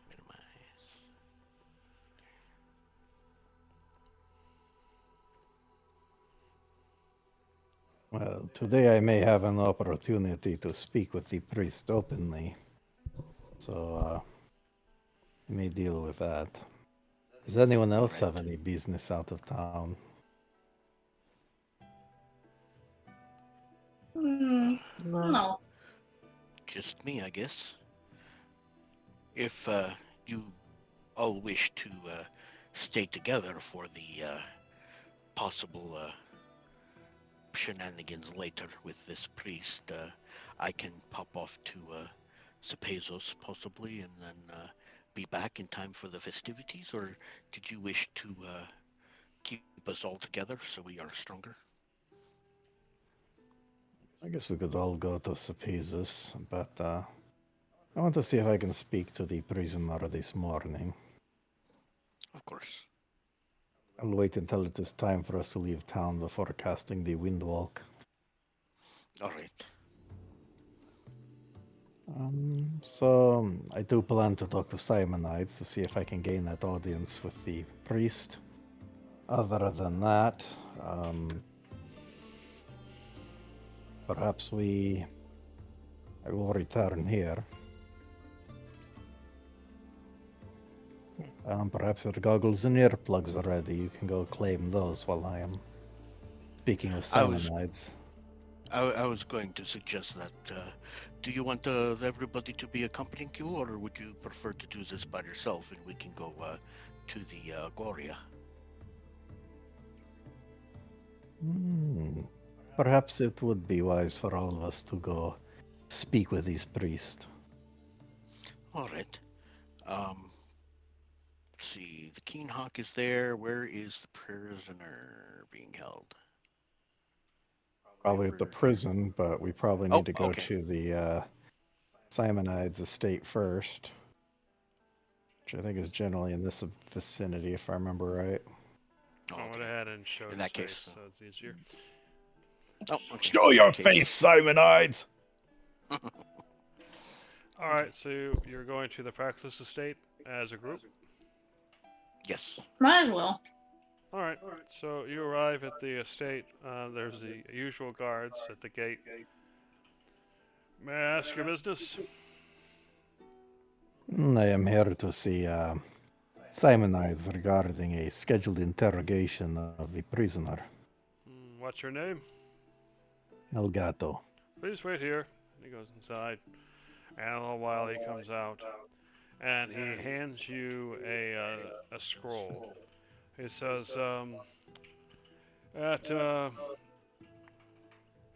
Minimize. Well, today I may have an opportunity to speak with the priest openly, so I may deal with that. Does anyone else Alright. have any business out of town? Hmm. No. No. Just me, I guess. If you all wish to stay together for the possible shenanigans later with this priest, I can pop off to Cepazos possibly and then be back in time for the festivities, or did you wish to keep us all together so we are stronger? I guess we could all go to Cephesus, but I want to see if I can speak to the prisoner this morning. Of course. I'll wait until it is time for us to leave town before casting the Windwalk. All right. So I do plan to talk to Simonides to see if I can gain that audience with the priest. Other than that, perhaps I will return here. Perhaps your goggles and earplugs are ready. You can go claim those while I am speaking with I was Simonides. I was going to suggest that. Do you want everybody to be accompanying you, or would you prefer to do this by yourself and we can go to the Goria? Perhaps it would be wise for all of us to go speak with this priest. All right. Let's see. The Keen Hawk is there. Where is the prisoner being held? Probably at the prison, but we probably Oh, need to go okay. to the Simonides estate first, which I think is generally in this vicinity, if I remember right. Oh, I went okay. ahead and showed In his that case, face, so it's easier. Oh, okay. Show In your that case- face, Simonides! All right, so you're going to the Praxis Estate as a group. Yes. Might as well. All right, so you arrive at the estate. There's the usual guards at the gate. May I ask your business? I am here to see Simonides regarding a scheduled interrogation of the prisoner, What's your name? Elgato. Please wait here. He goes inside, and a little while he comes out, and he hands you a scroll. He says,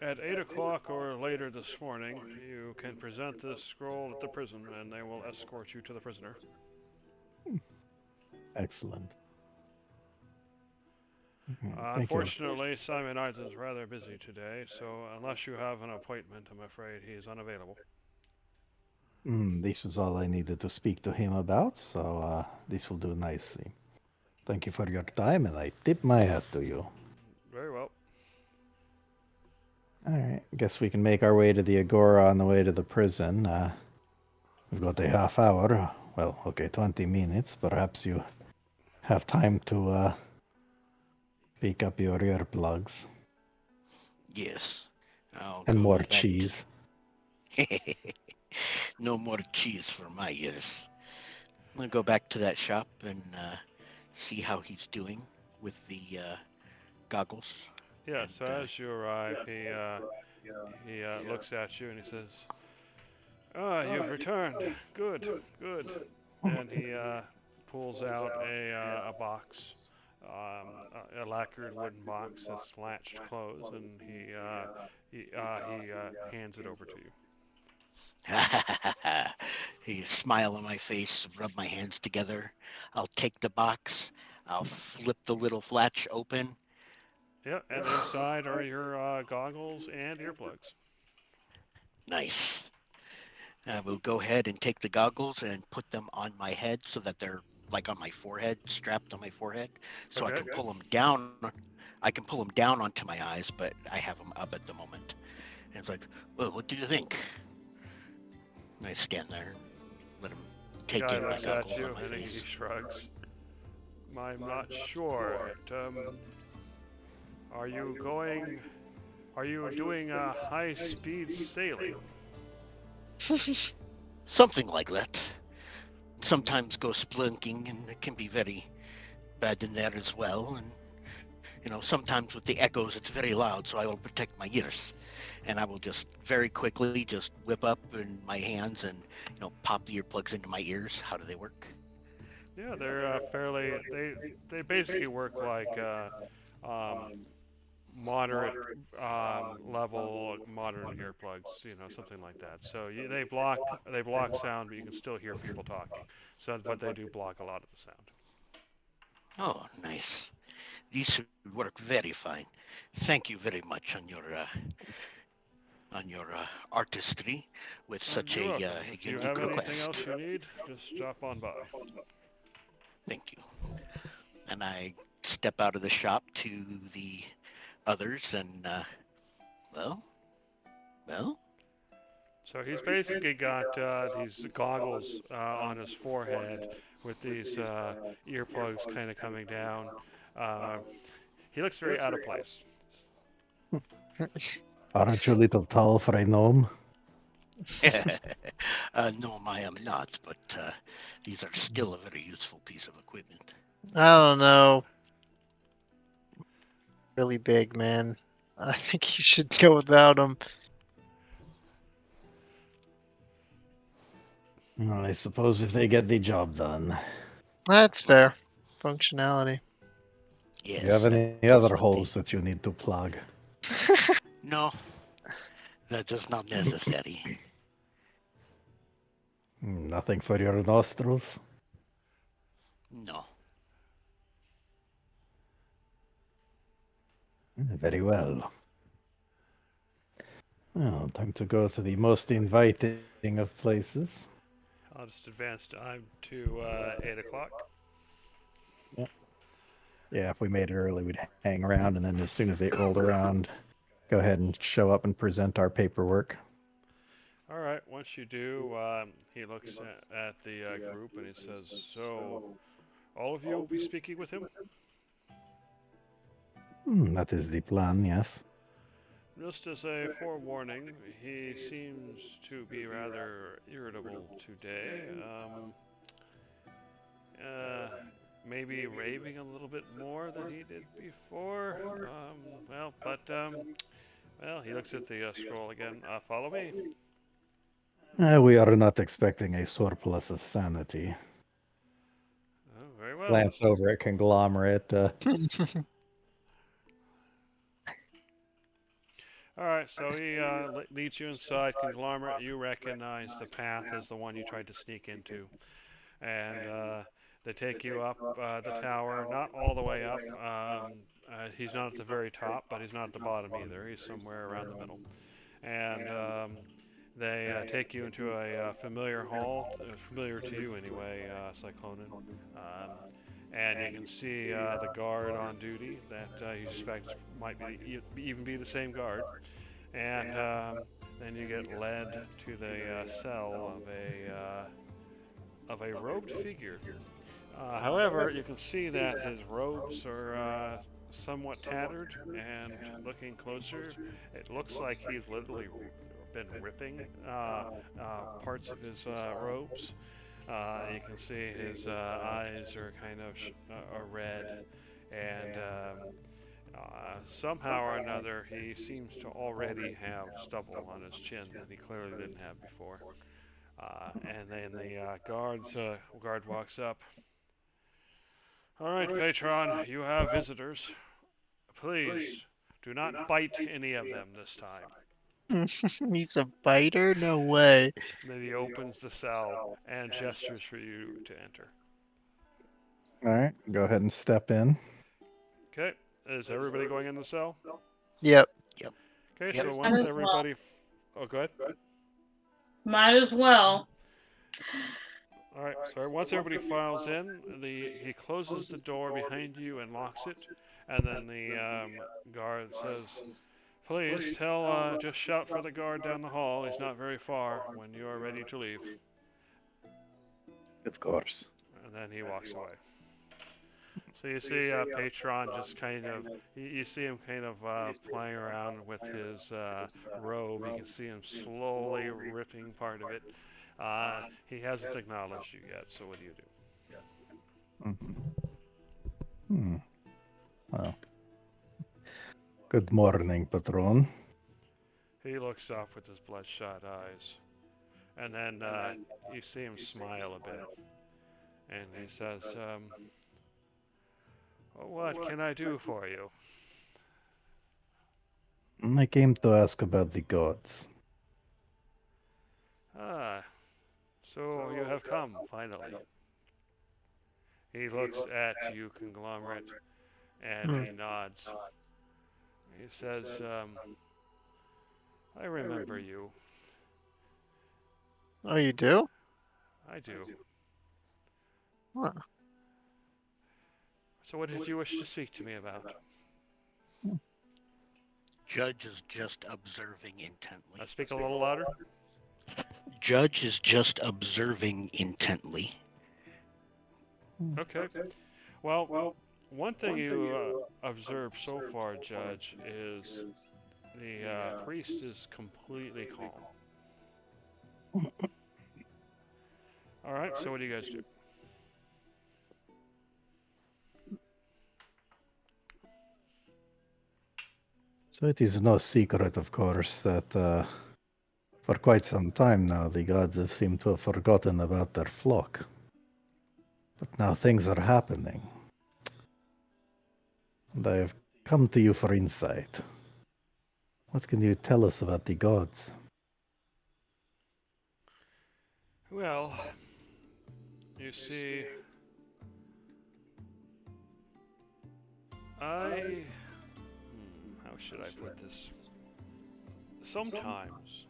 at 8 o'clock or later this morning, you can present this scroll at the prison, and they will escort you to the prisoner. Excellent. Thank you. Unfortunately, Simon Knight is rather busy today, so unless you have an appointment, I'm afraid he is unavailable. This was all I needed to speak to him about, so this will do nicely. Thank you for your time, and I tip my hat to you. Very well. All right, guess we can make our way to the Agora on the way to the prison. We've got a half hour. Well, okay, 20 minutes. Perhaps you have time to pick up your earplugs Yes. I'll and go more back cheese. No more cheese for my ears. I'm gonna go back to that shop and see how he's doing with the goggles. Yeah, And, so as you arrive, he looks at you and he says, "Ah, you've returned. Good, good." And he pulls out a box, a lacquered wooden box that's latched closed, and he hands it over to you. he smile on my face, rub my hands together. I'll take the box. I'll flip the little latch open. Yeah, and inside are your goggles and earplugs. Nice. I will go ahead and take the goggles and put them on my head so that they're like on my forehead, strapped on my forehead, so I Okay. can pull them down. I can pull them down onto my eyes, but I have them up at the moment. And it's like, well, what do you think? And I stand there, let him The take guy in my looks at goggles you on my and he face. shrugs. I'm not sure. Are you going? Are you doing high-speed sailing? Something like that. Sometimes go spelunking, and it can be very bad in there as well. And sometimes with the echoes, it's very loud, so I will protect my ears. And I will just very quickly just whip up in my hands and pop the earplugs into my ears. How do they work? Yeah, they're fairly. They basically work like um, moderate level modern earplugs, something like that. So they block sound, but you can still hear people talking. So, but they do block a lot of the sound. Oh, nice. These should work very fine. Thank you very much on your artistry with such You're welcome. a If you have unique anything else request. you need, just drop on by. Thank you. And I step out of the shop to the others, and well, well, So he's basically got these goggles on his forehead with these earplugs kind of coming down. Uh, he looks very out of place. Aren't you a little tall for a gnome? no, I am not, but these are still a very useful piece of equipment. I don't know. Really big, man. I think you should go without them. Well, I suppose if they get the job done. That's fair. Functionality. Yes, Do you have any that is other what holes that you need to plug? No, that is not necessary. Nothing for your nostrils? No. Very well. Well, time to go to the most inviting of places. I'll just advance time to 8 o'clock. Yeah, if we made it early, we'd hang around, and then as soon as it rolled around, go ahead and show up and present our paperwork. All right, once you do, he looks at the group and he says, "So, all of you will be speaking with him? That is the plan, yes. Just as a forewarning, he seems to be rather irritable today. Maybe raving a little bit more than he did before. Well, he looks at the scroll again. Follow me." We are not expecting a surplus of sanity. Oh, very well. Glance over at Conglomerate. All right, so he leads you inside Conglomerate. You recognize the path as the one you tried to sneak into. And they take you up the tower, not all the way up. He's not at the very top, but he's not at the bottom either. He's somewhere around the middle. And They take you into a familiar hall, familiar to you anyway, Cyclonin. And you can see the guard on duty that you suspect might even be the same guard. And then you get led to the cell of a robed figure. However, you can see that his robes are somewhat tattered, and looking closer, it looks like he's literally been ripping parts of his robes. You can see his eyes are kind of are red, and somehow or another he seems to already have stubble on his chin that he clearly didn't have before. And then the guard walks up. All right, Patron, you have visitors. Please do not bite any of them this time. He's a biter? No way. Then he opens the cell and gestures for you to enter. All right, go ahead and step in. Okay, is everybody going in the cell? Yep. Okay, Yep. so Might once as well. everybody. Oh, go ahead. Might as well. All right, so once everybody files in, he closes the door behind you and locks it, and then the guard says, "Please just shout for the guard down the hall. He's not very far when you are ready to leave." Of course. And then he walks away. So you see Patron just kind of, you see him kind of playing around with his robe. You can see him slowly ripping part of it. He hasn't acknowledged you yet, so what do you do? Well, good morning, Patron. He looks up with his bloodshot eyes. And then you see him smile a bit. And he says, "What can I do for you?" I came to ask about the gods. "Ah, so you have come, finally." He looks at you, Conglomerate, and he nods. He says, "I remember you. Oh, you do? I do. Huh. So what did you wish to speak to me about?" Judge is just observing intently. Speak a little louder. Judge is just observing intently. Okay. Well, one thing you observed so far, Judge, is the priest is completely calm. All right, so what do you guys do? So it is no secret, of course, that for quite some time now the gods have seemed to have forgotten about their flock. But now things are happening. And I have come to you for insight. What can you tell us about the gods? Well, you see, how should I put this? Sometimes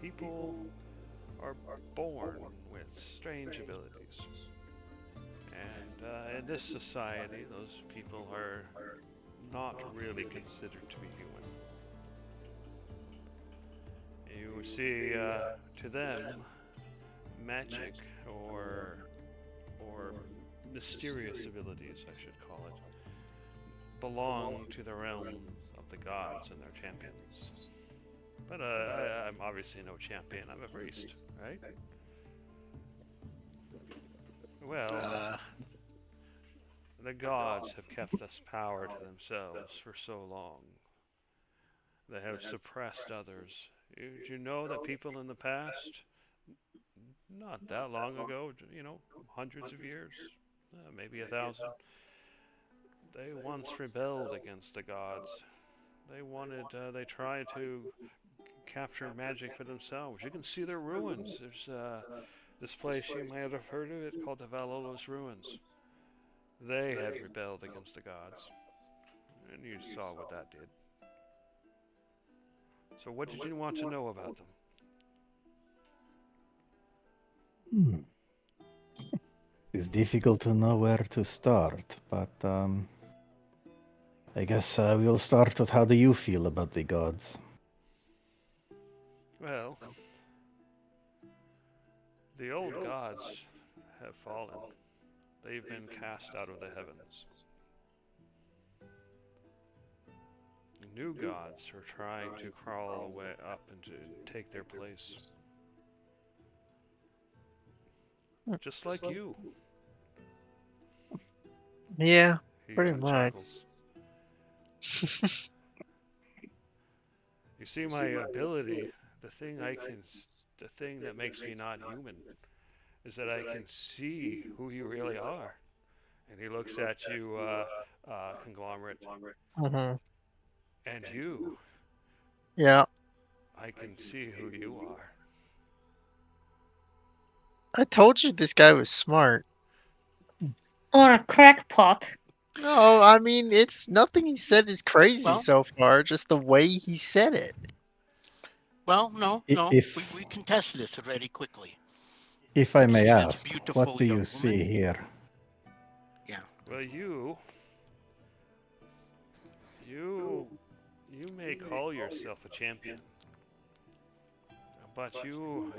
people are born with strange abilities. And in this society, those people are not really considered to be human. You see, to them, magic or mysterious abilities, I should call it, belong to the realm of the gods and their champions. But I'm obviously no champion. I'm a priest, right? Well, the gods have kept this power to themselves for so long. They have suppressed others. Did you know that people in the past, not that long ago, hundreds of years, maybe 1,000, they once rebelled against the gods. They tried to capture magic for themselves. You can see their ruins. There's this place, you might have heard of it, called the Valolos Ruins. They had rebelled against the gods. And you saw what that did. So what did you want to know about them? Hmm. It's difficult to know where to start, but I guess we'll start with how do you feel about the gods? Well, the old gods have fallen. They've been cast out of the heavens. New gods are trying to crawl away up and to take their place. Just like you. Yeah, He pretty much. chuckles. You see, my ability, the thing the thing that makes me not human, is that I can see who you really are. And he looks at you, conglomerate, Hmm. and you. Yeah, I can see who you are. I told you this guy was smart. Or a crackpot. No, I mean, it's nothing he said is crazy Well, so far, just the way he said it. well, no, I- no. If We can test this very quickly. if I You may see this ask, beautiful what do you young see woman? here? Yeah. Well, you may call yourself a champion, but you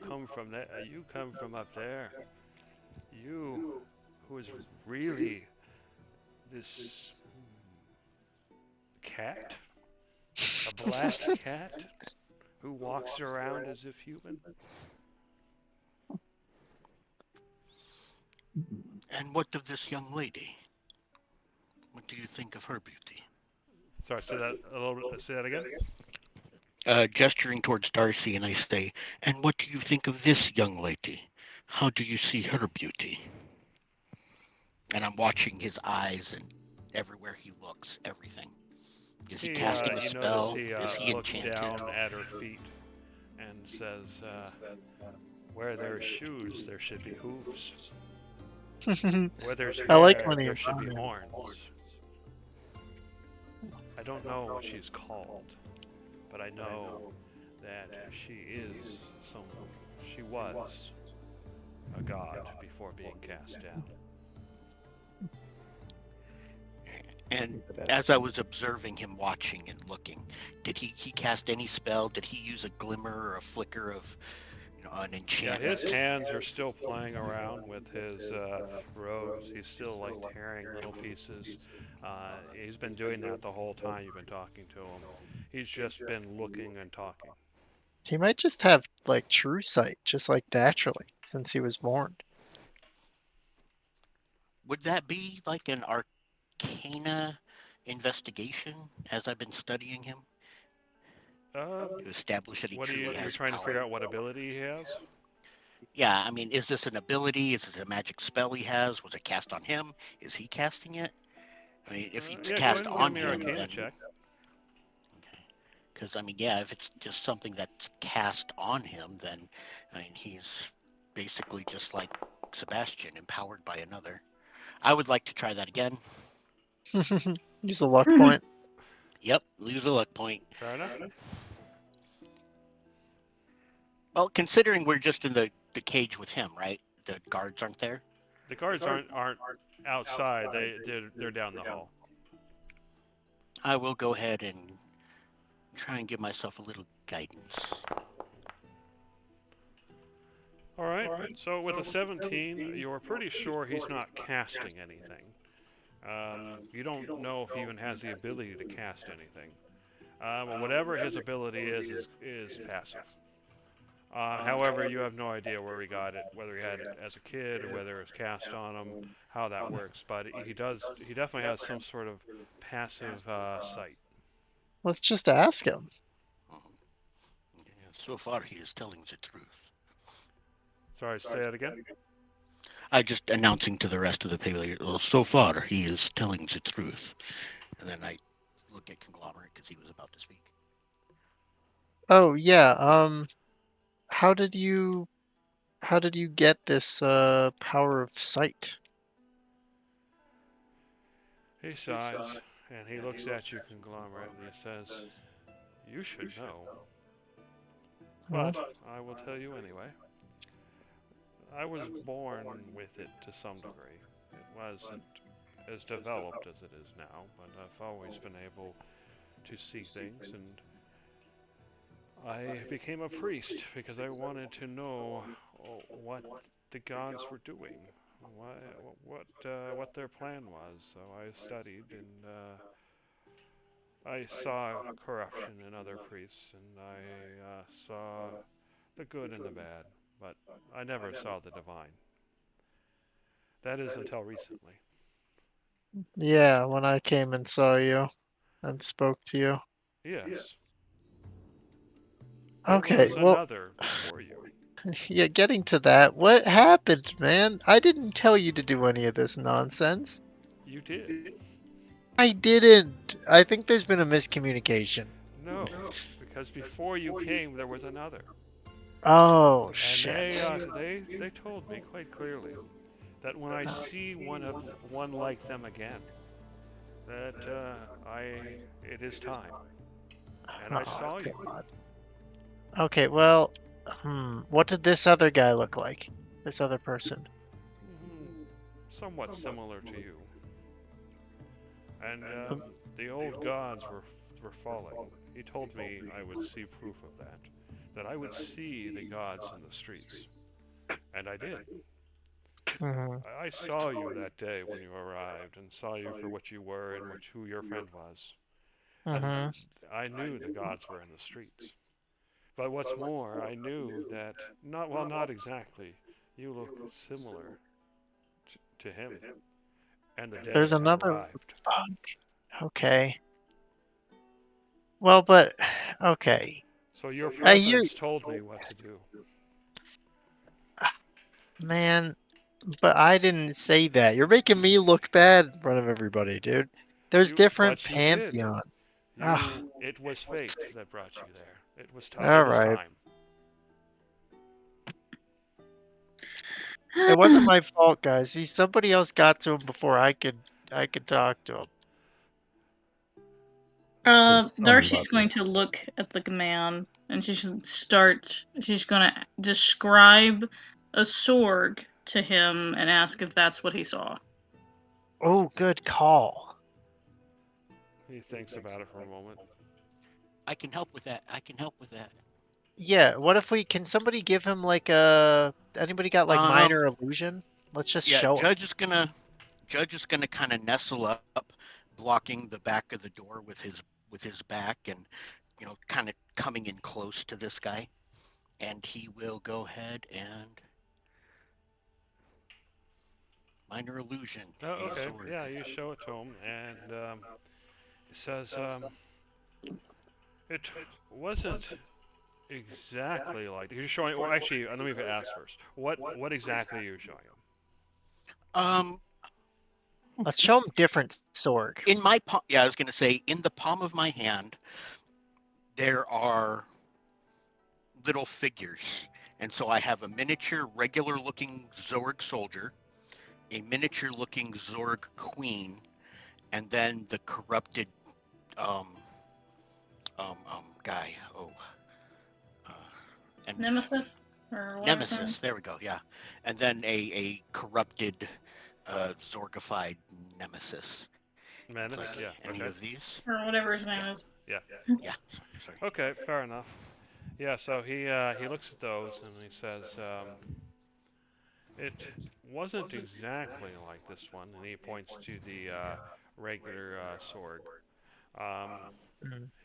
come from that. You come from up there. You, who is really this cat, a black cat, who walks around as if human. And what of this young lady? What do you think of her beauty? Sorry, say that a little bit. Say that again. Gesturing towards Darcy, and I say, and what do you think of this young lady? How do you see her beauty? And I'm watching his eyes and everywhere he looks, everything. Is he casting a You notice spell? he Is he looks enchanted? down at her feet and says, "Where there's shoes, there should be hooves. Where there's I like hair, when he there should be reminds horns." I don't know what she's called, but I know that she was a god before being cast down. And That's- as I was observing him watching and looking, did he cast any spell? Did he use a glimmer or a flicker of an Yeah, enchantment? his hands are still playing around with his robes. He's still like tearing little pieces. He's been doing that the whole time you've been talking to him. He's just been looking and talking. He might just have like true sight, just like naturally, since he was born. Would that be like an arcana investigation as I've been studying him Uh, to establish that he what are truly you're has trying to power? figure out what ability he has? Yeah, I mean, is this an ability? Is it a magic spell he has? Was it cast on him? Is he casting it? I mean, if it's Yeah, go cast ahead and give on me an him, Arcana then check. because I mean, yeah, if it's just something that's cast on him, then I mean, he's basically just like Sebastian, empowered by another. I would like to try that again. Use a luck point. Yep, lose a luck point. Fair enough. Well, considering we're just in the cage with him, right? The guards aren't there. The guards aren't outside. They're down the hall. I will go ahead and try and give myself a little guidance. All right. So with a 17, you're pretty sure he's not casting anything. You don't know if he even has the ability to cast anything. Whatever his ability is passive. However, you have no idea where he got it, whether he had it as a kid or whether it was cast on him, how that works. But he definitely has some sort of passive sight. Let's just ask him. So far, he is telling the truth. Sorry, say that again. I just announcing to the rest of the people. Well, so far, he is telling the truth. And then I look at Conglomerate because he was about to speak. Oh yeah. How did you get this power of sight? He sighs and he looks at you, Conglomerate, and he says, You should know. But I will tell you anyway. I was born with it to some degree. It wasn't as developed as it is now, but I've always been able to see things, and I became a priest because I wanted to know what the gods were doing, what their plan was. So I studied, and I saw corruption in other priests, and I saw the good and the bad, but I never saw the divine. That is until recently. Yeah, when I came and saw you and spoke to you. Yes. Okay, There was well, another before you. yeah, getting to that, what happened, man? I didn't tell you to do any of this nonsense. You did. I didn't. I think there's been a miscommunication. No, because before you came, there was another. Oh, And shit. they told me quite clearly that when I see one like them again, that it is time. And I Oh, saw you. God. Okay, well, what did this other guy look like? This other person? Somewhat similar to you. And Um, the old gods were falling. He told me I would see proof of that. That I would see the gods in the streets. And I did. mhm, I saw you that day when you arrived, and saw you for what you were and who your friend was. And mhm. I knew the gods were in the streets. But what's more, I knew that, not exactly, you look similar to him. And the There's day had another arrived. bug. Okay. Well, but okay. So your I hear, presence told me what to do. man, but I didn't say that. You're making me look bad in front of everybody, dude. There's different But you did. pantheons. Ugh. It was fate that brought you there. It was time. All It was right. time. It wasn't my fault, guys. See, somebody else got to him before I could talk to him. Darcy's going to look at the man and she's going to describe a sword to him and ask if that's what he saw. Oh, good call. He thinks about it for a moment. I can help with that. I can help with that. Yeah, what if can somebody give him like anybody got like minor illusion? Let's just Yeah, show him. Judge is gonna kind of nestle up, blocking the back of the door with his back, and kind of coming in close to this guy, and he will go ahead and minor illusion. Oh, a okay. sword. Yeah, you show it to him, and he says, it wasn't exactly like you're showing. Well, actually, let me ask first. What exactly are you showing him? Let's show him different sword. In my palm, yeah, I was gonna say, in the palm of my hand, there are little figures, and so I have a miniature, regular-looking Zorg soldier, a miniature-looking Zorg queen, and then the corrupted guy. And Nemesis? Or whatever. Nemesis. There we go. Yeah, and then a corrupted, Zorgified Nemesis. Menace? Yeah. Any Okay. of these? Or whatever his name is. Yeah. Yeah. Sorry. Okay. Fair enough. Yeah. So he looks at those and he says, it wasn't exactly like this one, and he points to the regular sword.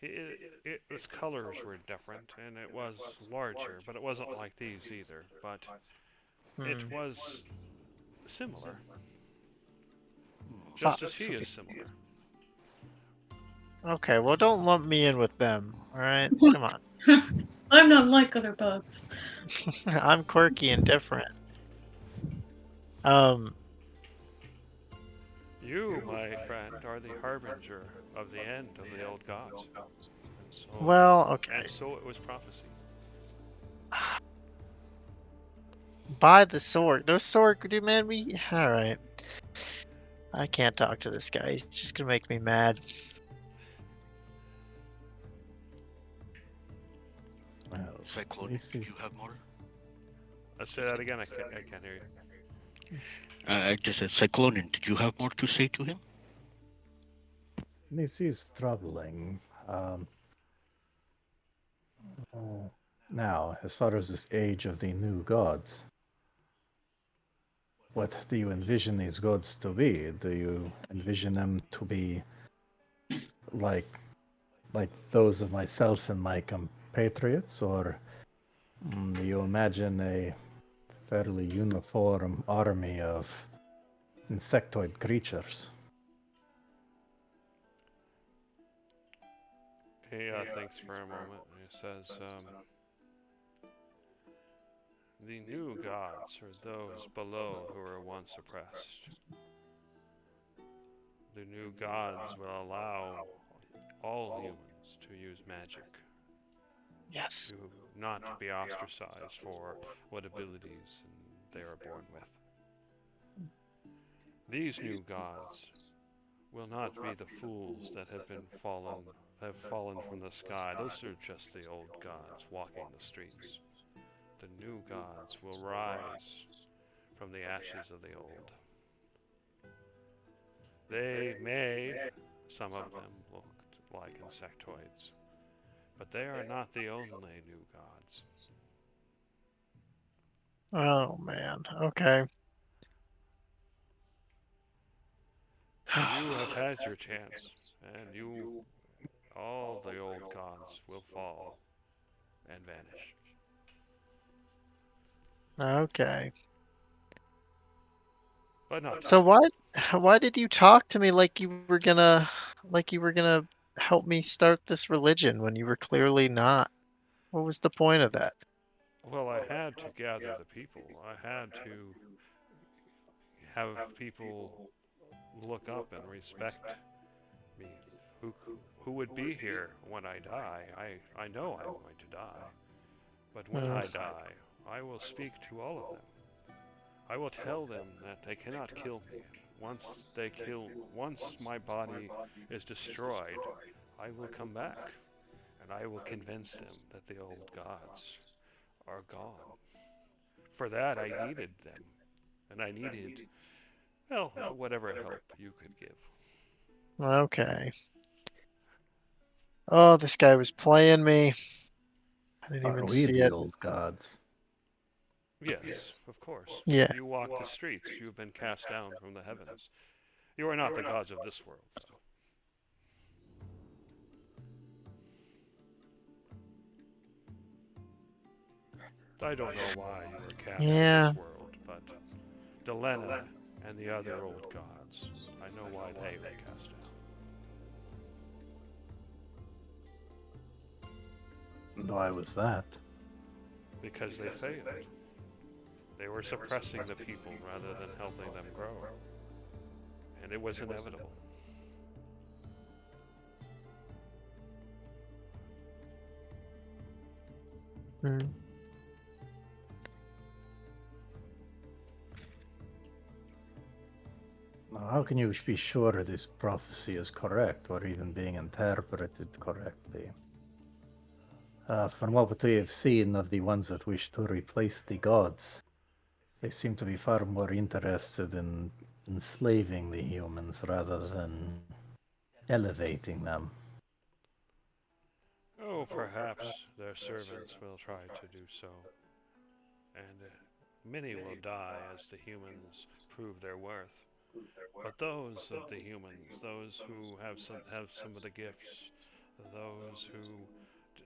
Its colors were different, and it was larger, but it wasn't like these either. But it was similar, just as he is similar. Okay, well, don't lump me in with them. All right, come on. I'm not like other bugs. I'm quirky and different. You, my friend, are the harbinger of the end of the old gods. And so, well, okay. And so it was prophecy. Buy the sword. Those sword demand me. All right. I can't talk to this guy. He's just gonna make me mad. Cyclone, This did is- you have more? Let's say that again. I can't hear you. I just said, Cyclone, did you have more to say to him? This is troubling. Now, as far as this age of the new gods, what do you envision these gods to be? Do you envision them to be like those of myself and my compatriots, or do you imagine a fairly uniform army of insectoid creatures? He thinks for a moment and he says, the new gods are those below who were once oppressed. The new gods will allow all humans to use magic, Yes. to not to be ostracized for what abilities they are born with. These new gods will not be the fools that have fallen from the sky. Those are just the old gods walking the streets. The new gods will rise from the ashes of the old. They may, some of them, look like insectoids, but they are not the only new gods. Oh man. Okay. You have had your chance, and all the old gods will fall and vanish. Okay. But not So today. why did you talk to me like you were gonna help me start this religion when you were clearly not? What was the point of that? Well, I had to gather the people. I had to have people look up and respect me. Who would be here when I die? I know I'm going to die. But when I die, I will speak to all of them. I will tell them that they cannot kill me. Once my body is destroyed, I will come back, and I will convince them that the old gods are gone. For that, I needed them, and I needed, well, whatever help you could give. Okay. Oh, this guy was playing me. I didn't Are even we see the it. old gods? Yes, of course. Yeah. You walk the streets. You have been cast down from the heavens. You are not the gods of this world, though. I don't know why you were cast to Yeah. this world, but Delena and the other old gods, I know why they were cast down. Why was that? Because they failed. They were suppressing the people rather than helping them grow. And it was inevitable. Hmm. Now, how can you be sure this prophecy is correct or even being interpreted correctly? From what we have seen of the ones that wish to replace the gods, they seem to be far more interested in enslaving the humans rather than elevating them. Oh, perhaps their servants will try to do so. And many will die as the humans prove their worth. But those of the humans, those who have some of the gifts, those who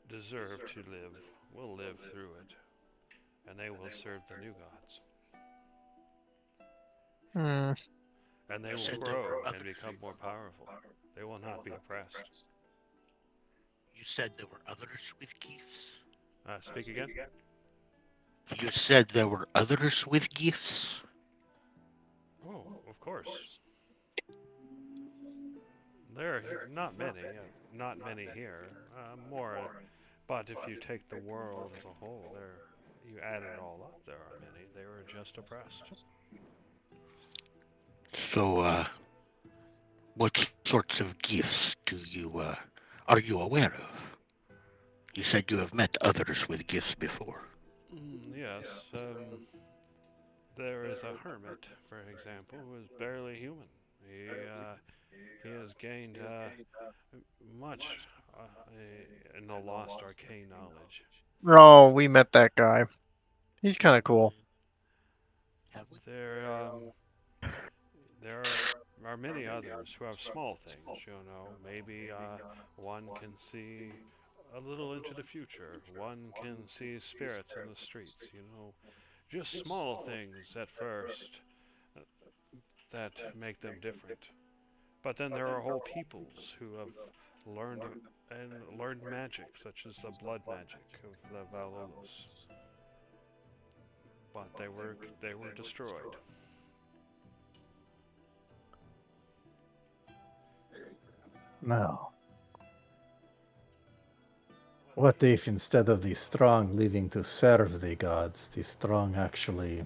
deserve to live, will live through it, and they will serve the new gods. Hmm. And they will grow and become more powerful. They will not be oppressed. You said there were others with gifts? Speak again? You said there were others with gifts? Oh, of course. There are not many here. More, but if you take the world as a whole, you add it all up, there are many. They were just oppressed. So, what sorts of gifts are you aware of? You said you have met others with gifts before. Yes. There is a hermit, for example, who is barely human. He has gained much in the lost arcane knowledge. Oh, we met that guy. He's kind of cool. Have we? There are many others who have small things. Maybe one can see a little into the future. One can see spirits in the streets. Just small things at first that make them different. But then there are whole peoples who have learned learned magic, such as the blood magic of the Valolus. But they were destroyed. Now, what if instead of the strong living to serve the gods, the strong actually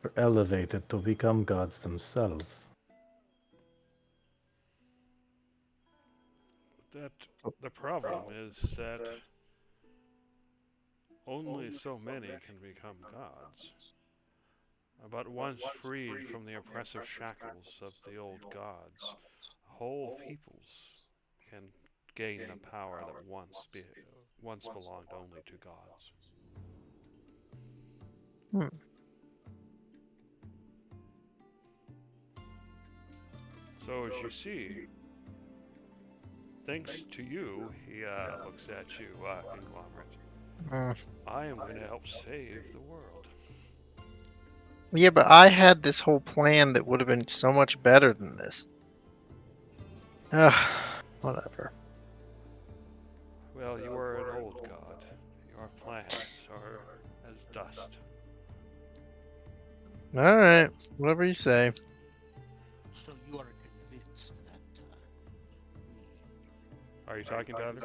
were elevated to become gods themselves? The problem is that only so many can become gods. But once freed from the oppressive shackles of the old gods, whole peoples can gain the power that once belonged only to gods. Hmm. So as you see, thanks to you, he looks at you, conglomerate. Mm. I am going to help save the world. Yeah, but I had this whole plan that would have been so much better than this. Ugh, whatever. Well, you are an old god. Your plans are as dust. All right, whatever you say. So you are convinced that Are you talking to others?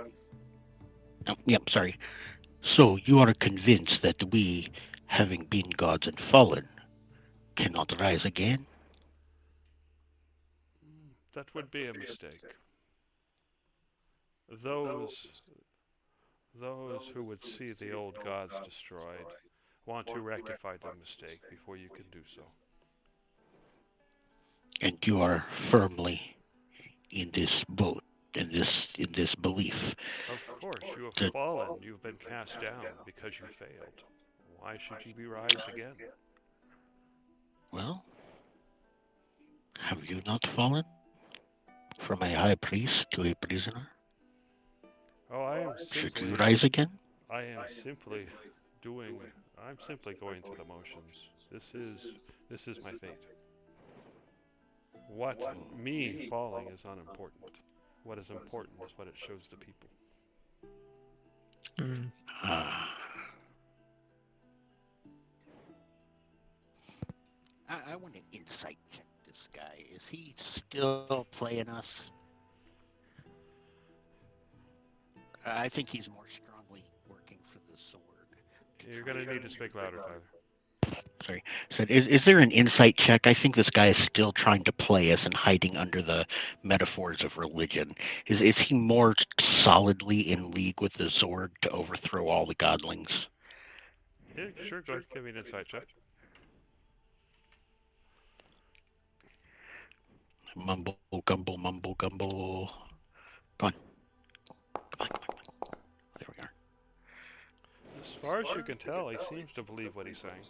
Yep, sorry. So you are convinced that we, having been gods and fallen, cannot rise again? That would be a mistake. Those who would see the old gods destroyed want to rectify the mistake before you can do so. And you are firmly in this boat, in this belief. Of course, you have that- fallen. You've been cast down because you failed. Why should you be rise again? Well, have you not fallen? From a high priest to a prisoner? Oh, I am Should you simply. rise again? I am simply doing. I'm simply going through the motions. This is my fate. What me falling is unimportant. What is important is what it shows the people. Mm. I want to insight check this guy. Is he still playing us? I think he's more strongly working for the Zorg. You're gonna need to speak louder, Tyler. Sorry. So is there an insight check? I think this guy is still trying to play us and hiding under the metaphors of religion. Is he more solidly in league with the Zorg to overthrow all the godlings? Yeah, sure. Go ahead. Give me an insight check. Mumble, gumble, mumble, gumble. Come on. Come on. There we are. As far as you can tell, he seems to believe what he's saying.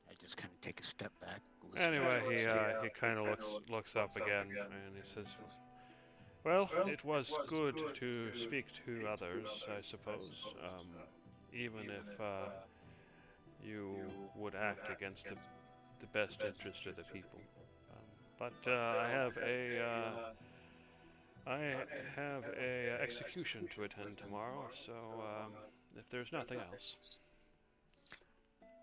I just kind of take a step back. Anyway, he kind of looks up again and he says, "Well, it was good to speak to others, I suppose. Even if you would act against the best interest of the people. But I have a execution to attend tomorrow. So if there's nothing else,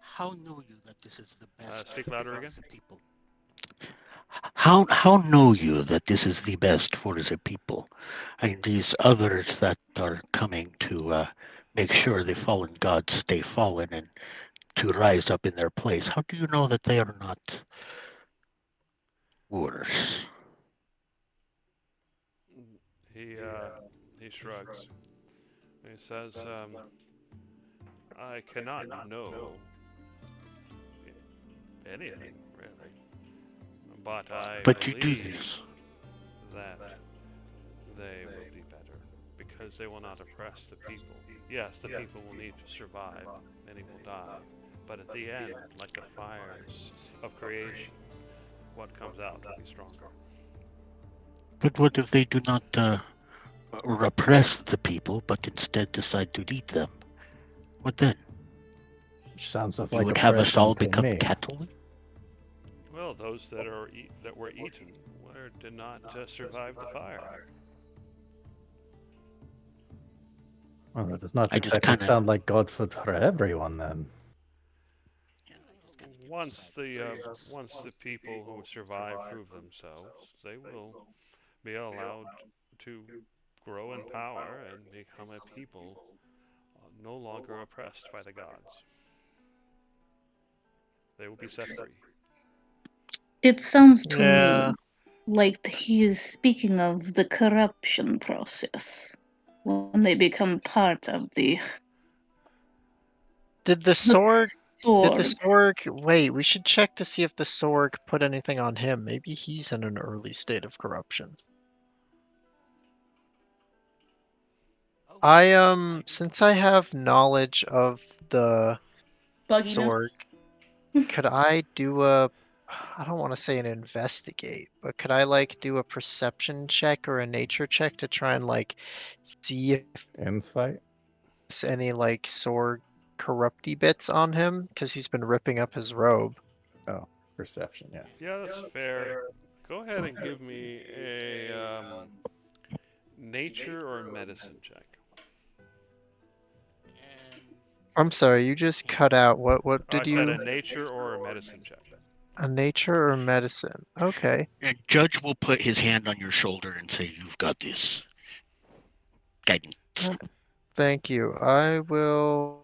How know you that this is the best speak louder for again. the people? How know you that this is the best for the people? I mean, these others that are coming to make sure the fallen gods stay fallen and to rise up in their place. How do you know that they are not worse? He shrugs. He says, I cannot know anything, really. But I But you do believe this. that they will be better because they will not oppress the people. Yes, the people will need to survive, many will die. But at the end, like the fires of creation, what comes out will be stronger. But what if they do not repress the people, but instead decide to eat them? What then? Which sounds You like would have us all oppression to become me. cattle? Well, those that were eaten did not survive the fire. Well, that does not I just exactly kinda- sound like God food for everyone, then. Once the people who survive prove themselves, they will be allowed to grow in power and become a people no longer oppressed by the gods. They will be set free. It sounds to Yeah. me like he is speaking of the corruption process when they become part of the Did the Sorg? Did the Sorg. Sorg? Wait, we should check to see if the Sorg put anything on him. Maybe he's in an early state of corruption. Since I have knowledge of the Bugginess. Sorg, could I do a? I don't want to say an investigate, but could I like do a perception check or a nature check to try and like see if Insight? there's any like Sorg corrupty bits on him? Because he's been ripping up his robe. Oh, perception, yeah. Yeah, that's fair. Go ahead and give me a nature or medicine check. I'm sorry, you just cut out. What I did said you? a nature or a medicine check. A nature or medicine? Okay. And Judge will put his hand on your shoulder and say, "You've got this." Guidance. Thank you. I will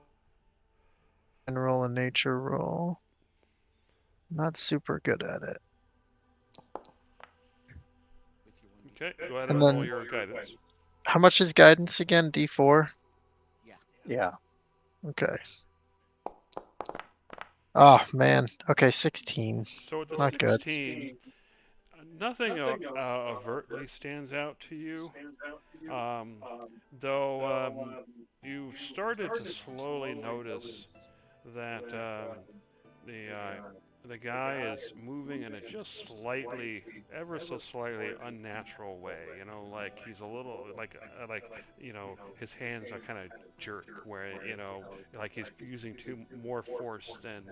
and roll a nature roll. Not super good at it. Okay, go ahead And and roll then- your guidance. How much is guidance again? D4? Yeah. Okay. Oh man. Okay, 16. So with the Not good. 16, nothing overtly stands out to you. Though you've started to slowly notice that the guy is moving in a just slightly, ever so slightly unnatural way. You know, like he's a little like his hands are kind of jerk, where like he's using more force than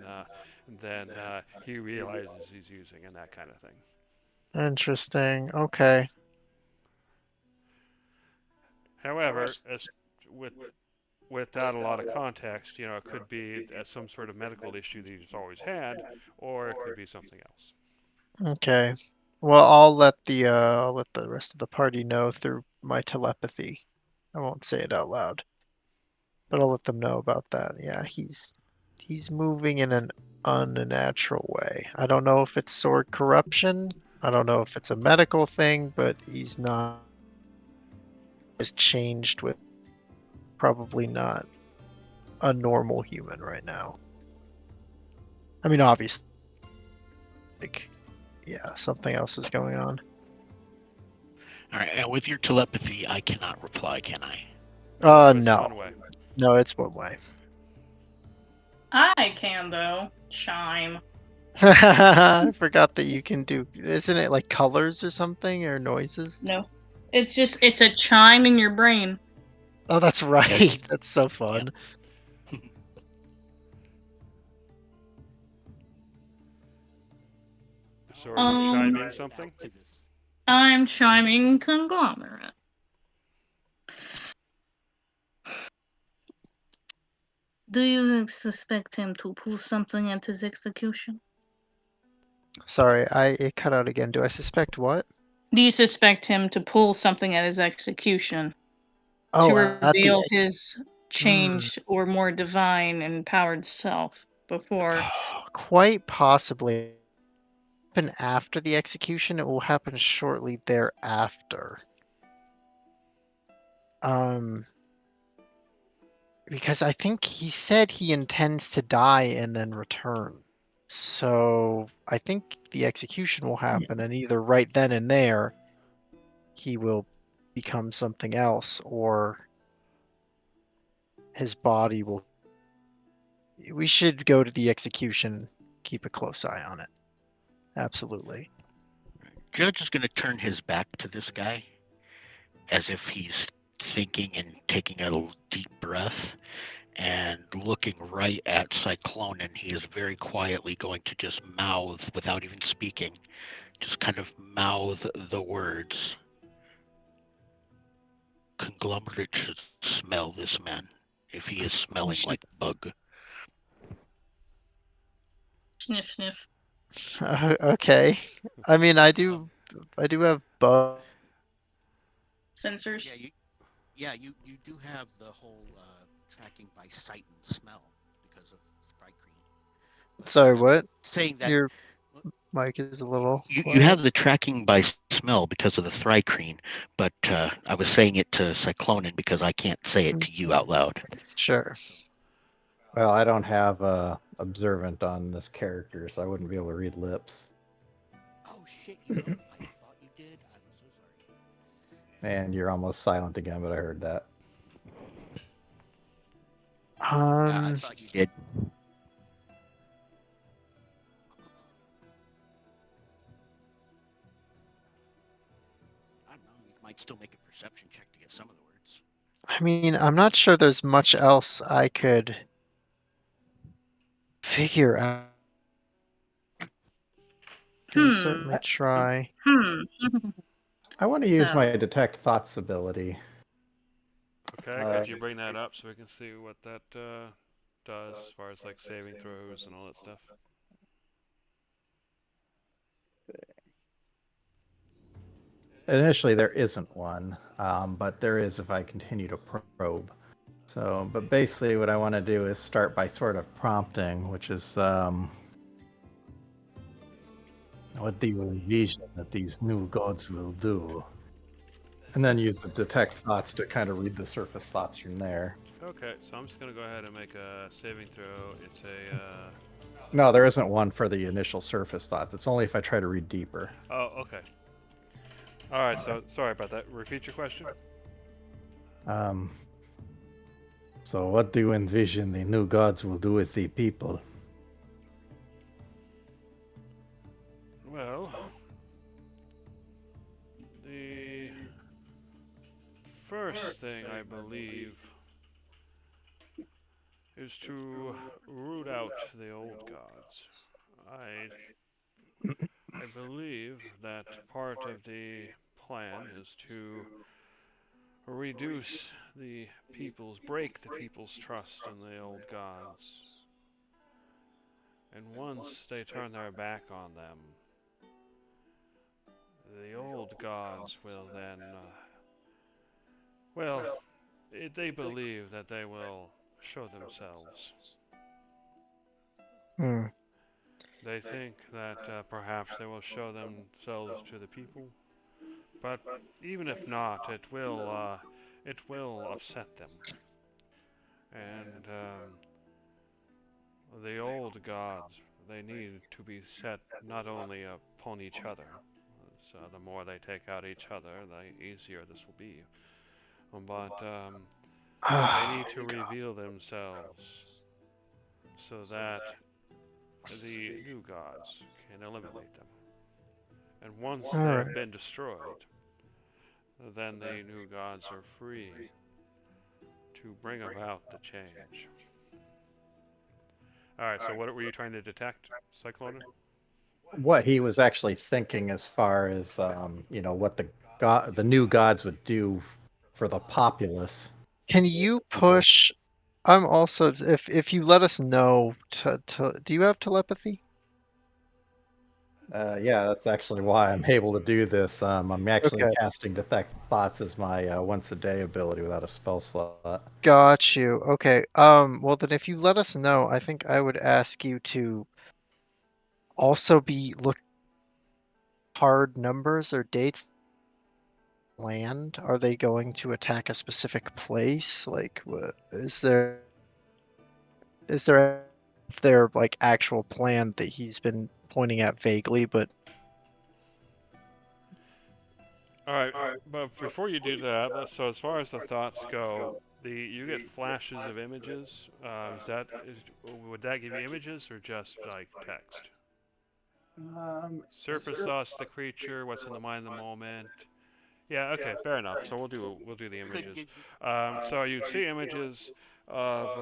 he realizes he's using, and that kind of thing. Interesting. Okay. However, as without a lot of context, it could be some sort of medical issue that he's always had, or it could be something else. Okay. Well, I'll let the rest of the party know through my telepathy. I won't say it out loud. But I'll let them know about that. Yeah, he's moving in an unnatural way. I don't know if it's Sorg corruption. I don't know if it's a medical thing, but he's not has changed with probably not a normal human right now. I mean, obviously, like, yeah, something else is going on. All right, and with your telepathy, I cannot reply, can I? So it's No. one way. No, it's one way. I can though. Chime. I forgot that you can do. Isn't it like colors or something or noises? No. It's a chime in your brain. Oh, that's right. That's so fun. So are you chiming something? I'm chiming conglomerate. Do you suspect him to pull something at his execution? Sorry, it cut out again. Do I suspect what? Do you suspect him to pull something at his execution Oh, to at the reveal his changed or more divine and empowered self before. Quite possibly. Happen after the execution, it will happen shortly thereafter. Because I think he said he intends to die and then return. So I think the execution will happen, and either right then and there he will become something else, or his body will. We should go to the execution, keep a close eye on it. Absolutely. Judge is going to turn his back to this guy as if he's thinking and taking a little deep breath and looking right at Cyclonen. He is very quietly going to just mouth, without even speaking, just kind of mouth the words. Conglomerate should smell this man if he is smelling should- like bug. Sniff, sniff. Okay. I mean, I do have bug. Sensors. You do have the whole tracking by sight and smell because of Thri-kreen. But Sorry, I was what? saying that Your mic is a little. You have the tracking by smell because of the Thri-kreen, but I was saying it to Cyclonen because I can't say it to you out loud. Sure. Well, I don't have observant on this character, so I wouldn't be able to read lips. oh shit, you don't. I thought you did. I'm so sorry. And you're almost silent again, but I heard that. I thought you did. I don't know. You might still make a perception check to get some of the words. I mean, I'm not sure there's much else I could figure out. Can certainly try. I want to use So- my detect thoughts ability. Okay, could you bring that up so we can see what that does as far as like saving throws and all that stuff? Initially, there isn't one, but there is if I continue to probe. So, but basically, what I want to do is start by sort of prompting, which is what do you envision that these new gods will do, and then use the detect thoughts to kind of read the surface thoughts from there. Okay, so I'm just gonna go ahead and make a saving throw. It's a No, there isn't one for the initial surface thoughts. It's only if I try to read deeper. oh, okay. All right, so sorry about that. Repeat your question. So what do you envision the new gods will do with the people? Well, the first thing I believe is to root out the old gods. I believe that part of the plan is to break the people's trust in the old gods. And once they turn their back on them, the old gods will then, they believe that they will show themselves. Hmm. They think that perhaps they will show themselves to the people, but even if not, it will upset them. And the old gods, they need to be set not only upon each other. So the more they take out each other, the easier this will be. But they need to reveal themselves so that the new gods can eliminate them. And once they have been destroyed, then the new gods are free to bring about the change. Alright, so what were you trying to detect, Cyclone? What he was actually thinking as far as what the new gods would do for the populace. Can you push? I'm also if you let us know do you have telepathy? Yeah, that's actually why I'm able to do this. I'm actually Okay. casting Detect Thoughts as my once a day ability without a spell slot. Got you. Okay. Well then if you let us know, I think I would ask you to also be look hard numbers or dates land. Are they going to attack a specific place? Like what is there their like actual plan that he's been pointing at vaguely, but All right, but before you do that, so as far as the thoughts go, you get flashes of images. Would that give you images or just like text? Surface thoughts, the creature, what's in the mind of the moment. Yeah, okay, fair enough. So we'll do the Could images. give So you see images of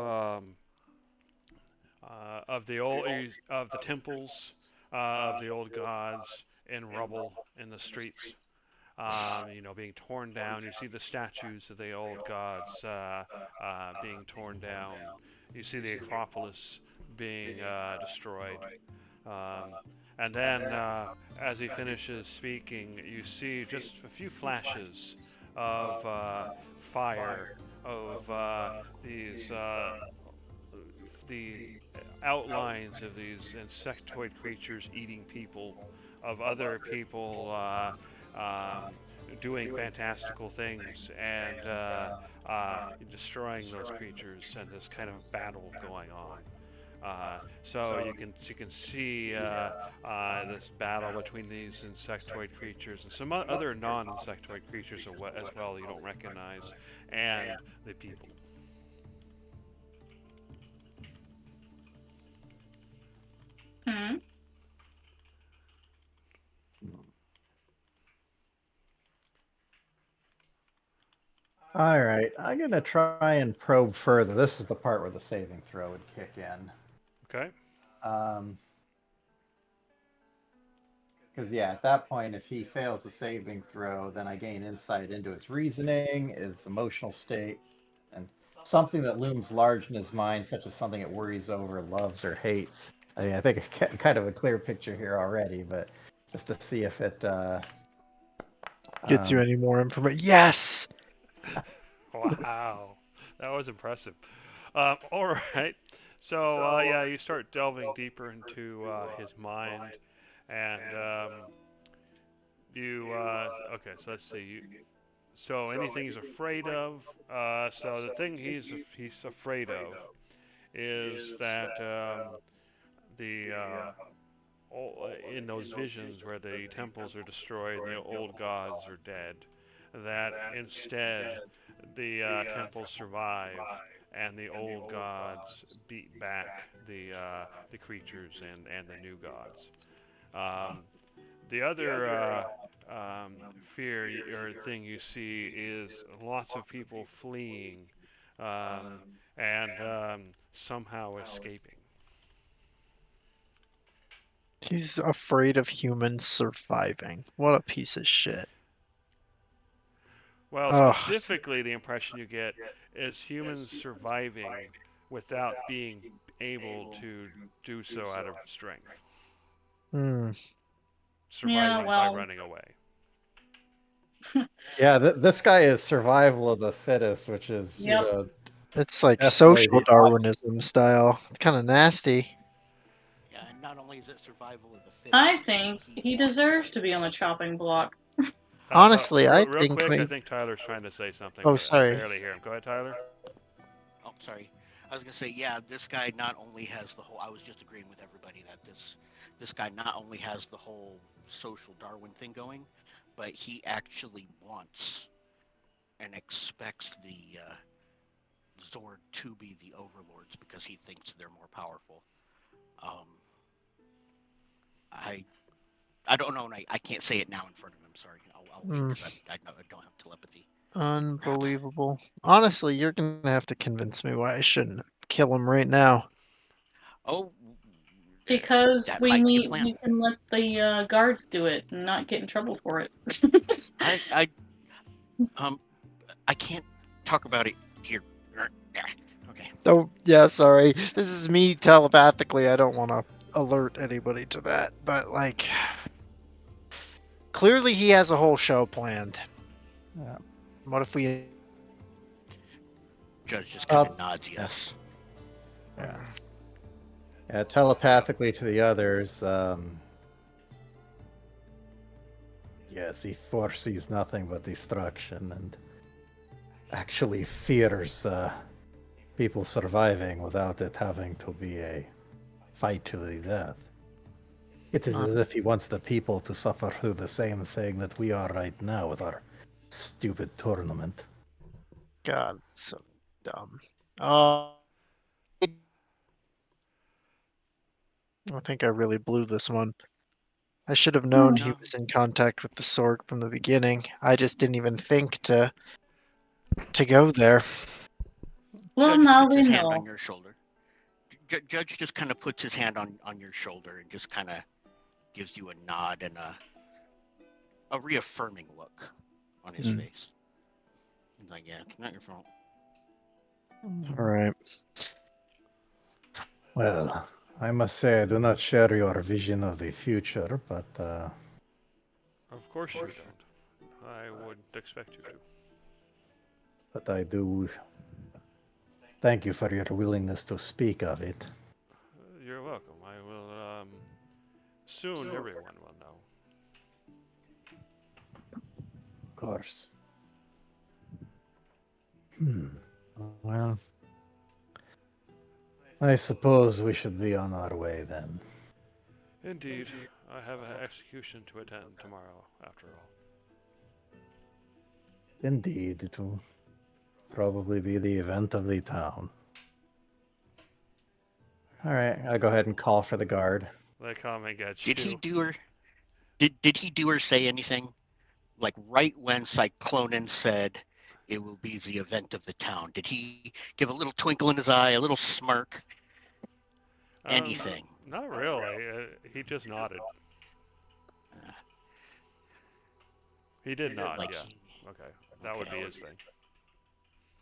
of the temples of the old gods in rubble in the streets. Being torn down. You see the statues of the old gods being torn down. You see the Acropolis being destroyed. Um, and then, as he finishes speaking, you see just a few flashes of fire, of the outlines of these insectoid creatures eating people, of other people doing fantastical things and destroying those creatures, and this kind of battle going on. So you can see this battle between these insectoid creatures and some other non-insectoid creatures as well you don't recognize, and the people. Hmm. All right, I'm gonna try and probe further. This is the part where the saving throw would kick in. Okay. Because yeah, at that point, if he fails the saving throw, then I gain insight into his reasoning, his emotional state, and something that looms large in his mind, such as something it worries over, loves, or hates. I mean, I think I get kind of a clear picture here already, but just to see if it gets you any more information. Yes. Wow, that was impressive. All right. So yeah, you start delving deeper into his mind, and okay. So let's see. So anything he's afraid of. So the thing he's afraid of is that the in those visions where the temples are destroyed and the old gods are dead, that instead the temples survive and the old gods beat back the creatures and the new gods. Um, the other fear or thing you see is lots of people fleeing and somehow escaping. He's afraid of humans surviving. What a piece of shit. Well, Ugh. specifically, the impression you get is humans surviving without being able to do so out of strength, Hmm. surviving by well, running away. Yeah, this guy is survival of the fittest, which is Yep. It's like definitely social the Darwinism style. It's kind of nasty. Yeah, and not only is it survival of the I fittest, think he wants deserves to be on the vengeance. chopping block. Honestly, I Real think quick, I think Tyler's trying to say something, Oh, but I sorry. barely hear him. Go ahead, Tyler. Oh, sorry. I was gonna say, yeah, this guy not only has the whole. I was just agreeing with everybody that this guy not only has the whole social Darwin thing going, but he actually wants and expects the Zord to be the overlords because he thinks they're more powerful. Um, I I don't know, and I can't say it now in front of him. Sorry, I'll wait because I don't have telepathy. Crap. Unbelievable. Honestly, you're gonna have to convince me why I shouldn't kill him right now. Oh, Because that we might be a need, plan. we can let the guards do it and not get in trouble for it. I I can't talk about it here. Okay. Oh, yeah, sorry. This is me telepathically. I don't want to alert anybody to that, but like, clearly he has a whole show planned. Yeah. What if we? Judge just kind Well, of nods yes. Yeah. Yeah, telepathically to the others, yes, he foresees nothing but destruction and actually fears people surviving without it having to be a fight to the death. It is as if he wants the people to suffer through the same thing that we are right now with our stupid tournament. God, so dumb. I think I really blew this one. I should have known he No. was in contact with the Sorg from the beginning. I just didn't even think to go there. Well, Judge now puts we his hand on know. your shoulder. Judge just kind of puts his hand on your shoulder and just kind of gives you a nod and a reaffirming look on his Hmm. face. He's like, yeah, it's not your fault. All right. Well, I must say I do not share your vision of the future, but Of course you don't. I wouldn't expect you to. I do thank you for your willingness to speak of it. You're welcome. I will, soon everyone will know. Of course. Well, I suppose we should be on our way then. Indeed, I have an execution to attend tomorrow, after all. Indeed, it will probably be the event of the town. All right, I'll go ahead and call for the guard. They come and get Did you. he do her? Did he do or say anything? Like right when Cyclonin said it will be the event of the town, did he give a little twinkle in his eye, a little smirk, anything? Not really. He just nodded. Uh, He did nod, like, yeah. Okay, that would be his thing.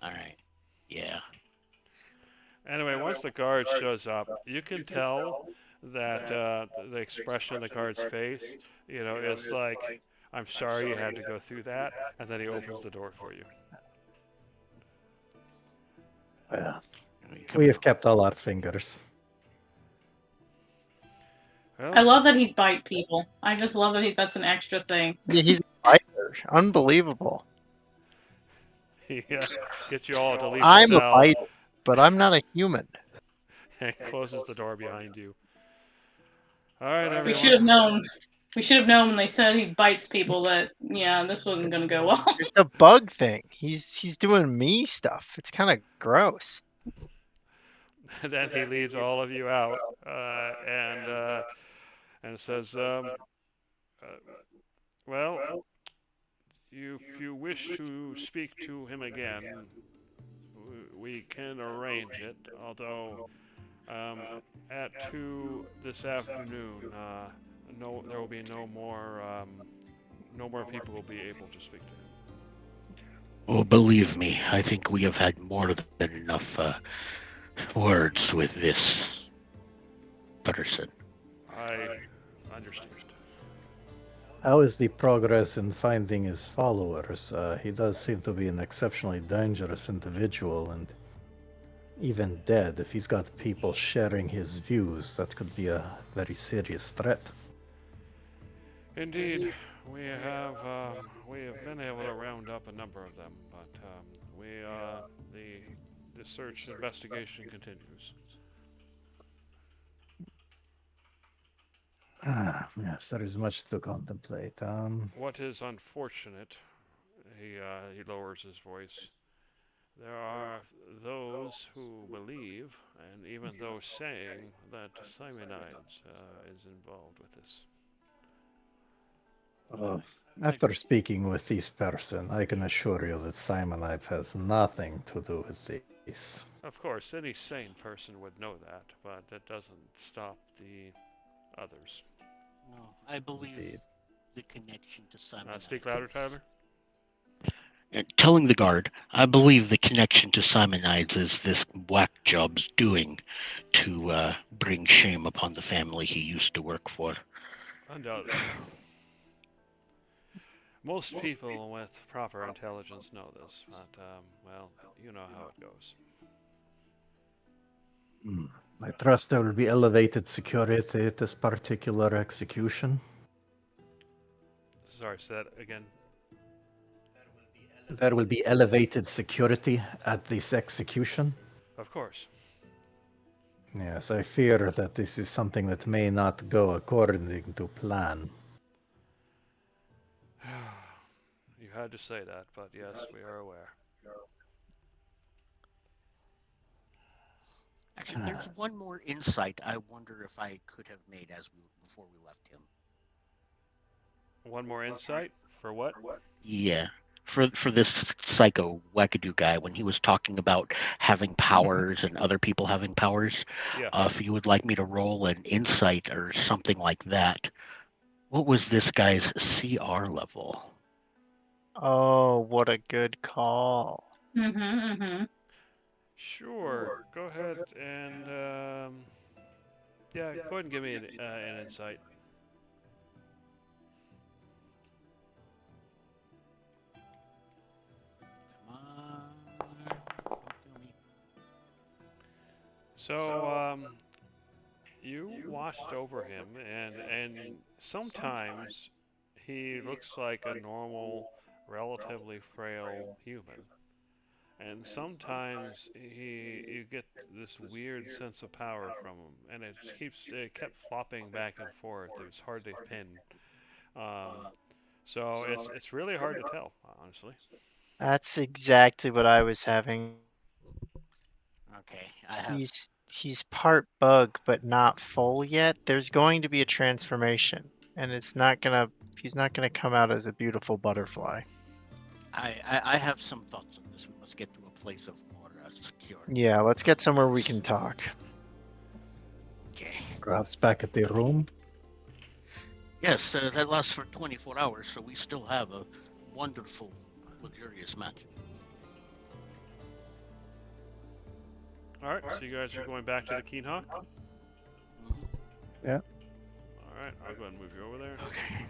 all right, yeah. Anyway, once the guard shows up, you can tell that the expression on the guard's face, is like, I'm sorry you had to go through that, and then he opens the door for you. Well, I mean, come we have on. kept all our fingers. I Well, love that he's bite people. I just love that that's an extra thing. Yeah, he's a fighter. Unbelievable. he gets you all to leave I'm the a cell fighter, but I'm not a human. and closes the door behind you. All right, everyone. We should have known. We should have known when they said he bites people that, yeah, this wasn't going to go well. It's a bug thing. He's doing me stuff. It's kind of gross. Then he leads all of you out and says, well, if you wish to speak to him again, we can arrange it. Although at 2 this afternoon, no, there will be no more people will be able to speak to him. Well, believe me, I think we have had more than enough words with this person. I understand. How is the progress in finding his followers? He does seem to be an exceptionally dangerous individual, and even dead, if he's got people sharing his views, that could be a very serious threat. Indeed, we have been able to round up a number of them, but the search investigation continues. Yes, there is much to contemplate. What is unfortunate, he lowers his voice. There are those who believe, and even those saying that Simonides is involved with this. After speaking with this person, I can assure you that Simonides has nothing to do with this. Of course, any sane person would know that, but that doesn't stop the others. No, I believe Indeed. the connection to Simon. Speak louder, Tyler. Telling the guard, I believe the connection to Simonides is this whack job's doing to bring shame upon the family he used to work for. Undoubtedly. Most people with proper intelligence know this, but, well, you know how it goes. I trust there will be elevated security at this particular execution. Sorry, say that again. There will be elevated security at this execution. Of course. Yes, I fear that this is something that may not go according to plan. You had to say that, but yes, we are aware. Actually, there's one more insight I wonder if I could have made before we left him. One more insight for what? Yeah. For this psycho wackadoo guy, when he was talking about having powers and other people having powers, Yeah. if you would like me to roll an insight or something like that, what was this guy's CR level? Oh, what a good call. Sure. Go ahead and yeah, go ahead and give me an insight. Come on. Don't kill me. So you watched over him, and sometimes he looks like a normal, relatively frail human. And sometimes you get this weird sense of power from him, and it kept flopping back and forth. It was hard to pin. So it's really hard to tell, honestly. That's exactly what I was having. Okay, I have. He's part bug, but not full yet. There's going to be a transformation, and he's not gonna come out as a beautiful butterfly. I have some thoughts on this. We must get to a place of more security. Yeah, let's get somewhere we can talk. Okay. Perhaps back at the room. Yes, that lasts for 24 hours, so we still have a wonderful, luxurious match. All right, so you guys are going back to the Keen Hawk? Mhm. All right, I'll go ahead and move you over there. Okay.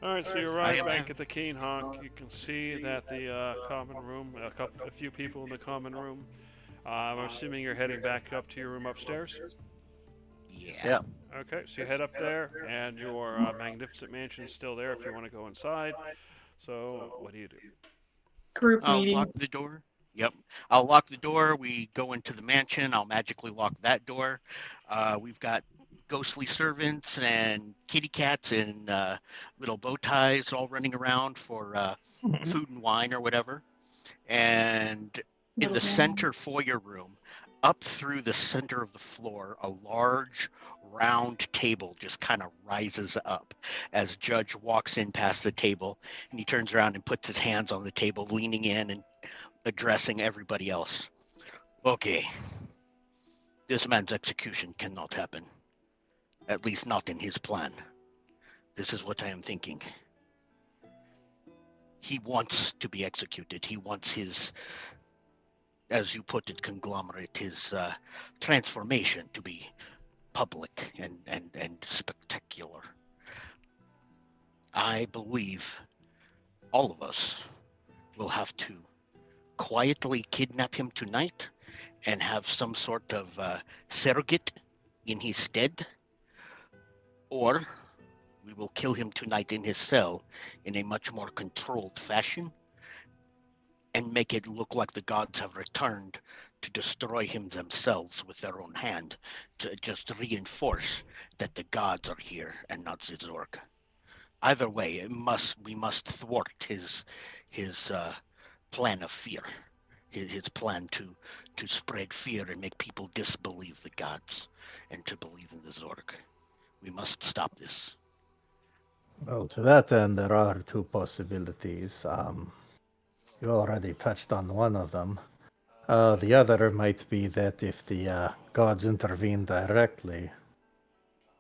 All right, so you arrive am- back at the Keen Hawk. You can see that the common room, a few people in the common room. I'm assuming you're heading back up to your room upstairs. Yeah. Okay, so you head up there, and your magnificent mansion is still there if you want to go inside. So, what do you do? Group I'll meeting. lock the door. Yep. I'll lock the door. We go into the mansion. I'll magically lock that door. We've got ghostly servants and kitty cats in little bow ties all running around for food and wine or whatever. And in the Little center foyer room, up through the center of the floor, a large round table just kind of rises up as Judge walks in past the table, and he turns around and puts his hands on the table, leaning in and addressing everybody else. Okay, this man's execution cannot happen, at least not in his plan. This is what I am thinking. He wants to be executed. He wants his, as you put it, conglomerate, his transformation to be public and spectacular. I believe all of us will have to quietly kidnap him tonight and have some sort of surrogate in his stead, or we will kill him tonight in his cell in a much more controlled fashion and make it look like the gods have returned to destroy him themselves with their own hand, to just reinforce that the gods are here and not Zizorg. Either way, we must thwart his plan of fear, his plan to spread fear and make people disbelieve the gods and to believe in the Zorg. We must stop this. Well, to that end, there are two possibilities. You already touched on one of them. The other might be that if the gods intervene directly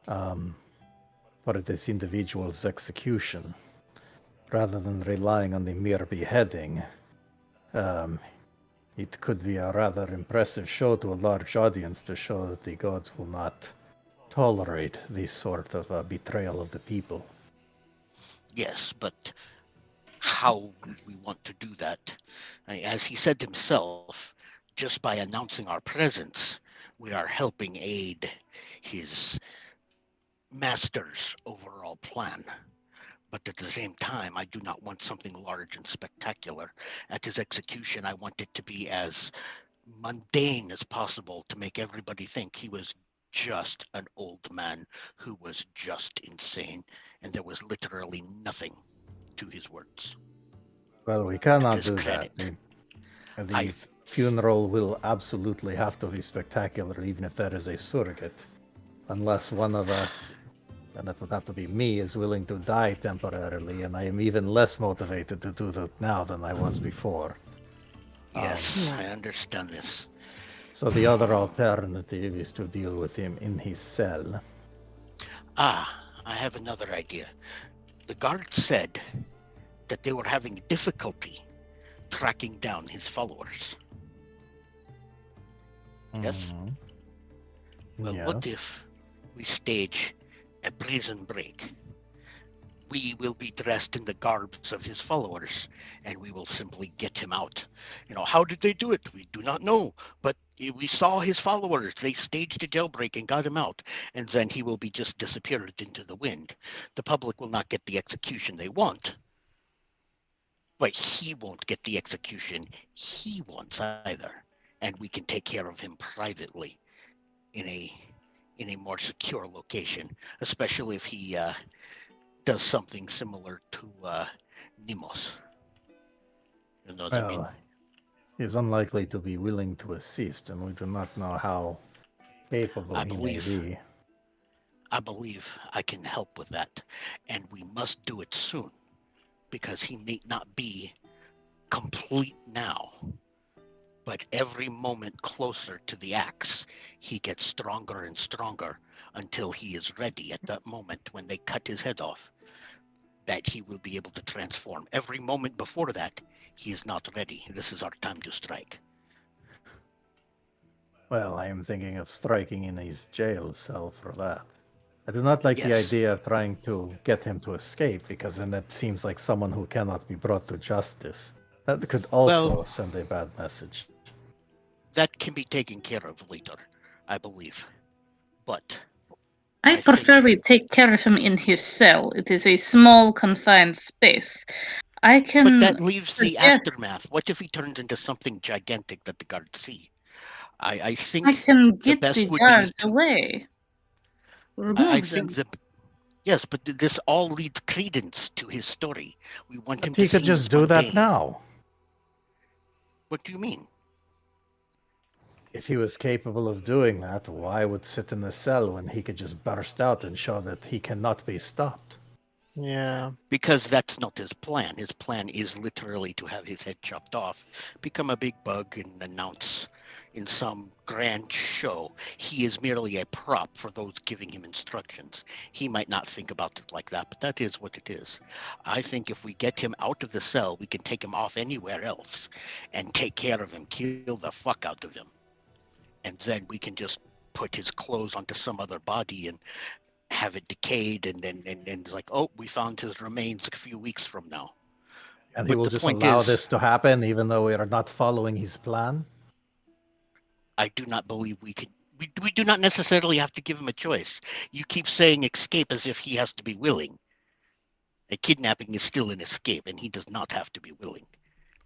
for this individual's execution, rather than relying on the mere beheading, it could be a rather impressive show to a large audience to show that the gods will not tolerate this sort of betrayal of the people. Yes, but how would we want to do that? As he said himself, just by announcing our presence, we are helping aid his master's overall plan. But at the same time, I do not want something large and spectacular. At his execution, I want it to be as mundane as possible to make everybody think he was just an old man who was just insane, and there was literally nothing to his words. Well, we cannot To do his that. credit. The funeral will absolutely have to be spectacular, even if that is a surrogate. Unless one of us, and that would have to be me, is willing to die temporarily, and I am even less motivated to do that now than I was before. Yes, I understand this. So the other alternative is to deal with him in his cell. I have another idea. The guards said that they were having difficulty tracking down his followers. Yes? Mhm. Well, Yes. what if we stage a prison break? We will be dressed in the garbs of his followers, and we will simply get him out. How did they do it? We do not know, but we saw his followers. They staged a jailbreak and got him out, and then he will be just disappeared into the wind. The public will not get the execution they want, but he won't get the execution he wants either, and we can take care of him privately in a more secure location, especially if he does something similar to Nimos. You know what I mean? Well, he's unlikely to be willing to assist, and we do not know how capable he may be. I believe I can help with that, and we must do it soon, because he may not be complete now, but every moment closer to the axe, he gets stronger and stronger until he is ready at that moment when they cut his head off, that he will be able to transform. Every moment before that, he is not ready. This is our time to strike. Well, I am thinking of striking in his jail cell for that. I do not like the Yes. idea of trying to get him to escape, because then that seems like someone who cannot be brought to justice. That could also send a bad message. That can be taken care of later, I believe. But I prefer we take care of him in his cell. It is a small, confined space. I can. But that leaves the suggest- aftermath. What if he turns into something gigantic that the guards see? I think I can get best the would be guards to- away. Remove I them. think yes, but this all leads credence to his story. We want him But to he could seem just as do that mundane. now. What do you mean? If he was capable of doing that, why would sit in the cell when he could just burst out and show that he cannot be stopped? Yeah. Because that's not his plan. His plan is literally to have his head chopped off, become a big bug, and announce in some grand show. He is merely a prop for those giving him instructions. He might not think about it like that, but that is what it is. I think if we get him out of the cell, we can take him off anywhere else and take care of him, kill the fuck out of him. And then we can just put his clothes onto some other body and have it decayed, and it's like, oh, we found his remains a few weeks from now. And he But will the just point allow is- this to happen even though we are not following his plan? I do not believe we could. We do not necessarily have to give him a choice. You keep saying escape as if he has to be willing. A kidnapping is still an escape, and he does not have to be willing.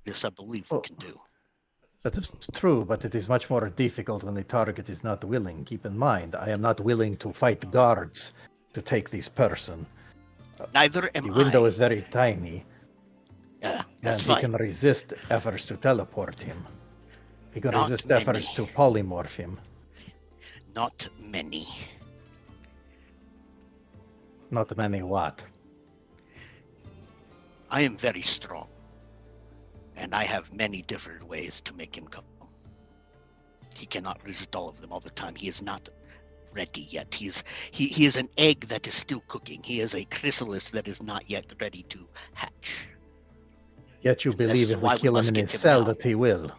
This I believe we Oh. can do. That is true, but it is much more difficult when the target is not willing. Keep in mind, I am not willing to fight guards to take this person. Neither am The window I. is very tiny, Yeah, and that's he fine. can resist efforts to teleport him. He can Not resist many. efforts to polymorph him. Not many. Not many what? I am very strong, and I have many different ways to make him come. He cannot resist all of them all the time. He is not ready yet. He is an egg that is still cooking. He is a chrysalis that is not yet ready to hatch. Yet you And this believe is if we why we kill him must in get his him cell now. that he will.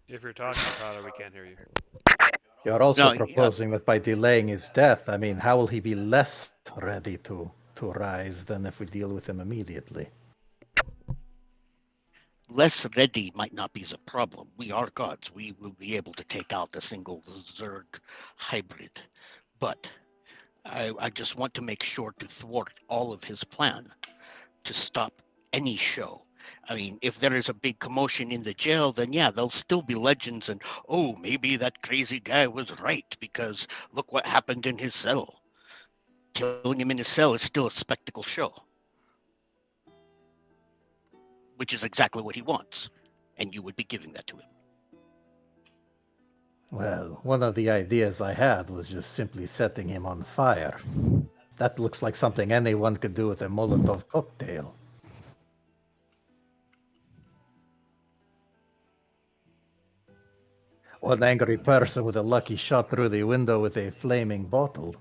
If you're talking, Tyler, we can't hear you. You're also No, proposing that by delaying his death, I mean, how will he be less ready to rise than if we deal with him immediately? less ready might not be the problem. We are gods. We will be able to take out a single Zerg hybrid. But I just want to make sure to thwart all of his plan to stop any show. I mean, if there is a big commotion in the jail, then yeah, there'll still be legends and, oh, maybe that crazy guy was right because look what happened in his cell. Killing him in his cell is still a spectacle show, which is exactly what he wants. And you would be giving that to him. Well, one of the ideas I had was just simply setting him on fire. That looks like something anyone could do with a Molotov cocktail. One angry person with a lucky shot through the window with a flaming bottle.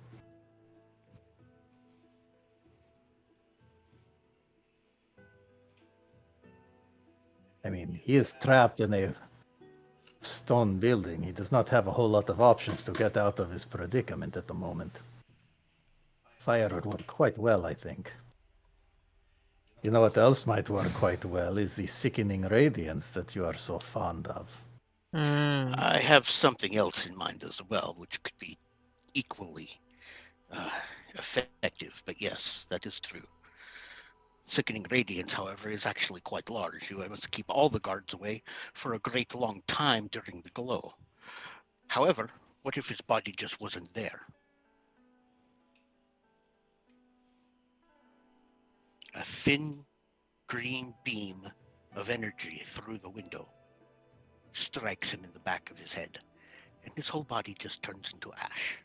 I mean, he is trapped in a stone building. He does not have a whole lot of options to get out of his predicament at the moment. Fire would work quite well, I think. You know what else might work quite well is the sickening radiance that you are so fond of. I have something else in mind as well, which could be equally effective. But yes, that is true. Sickening radiance, however, is actually quite large. You must keep all the guards away for a great long time during the glow. However, what if his body just wasn't there? A thin green beam of energy through the window strikes him in the back of his head, and his whole body just turns into ash.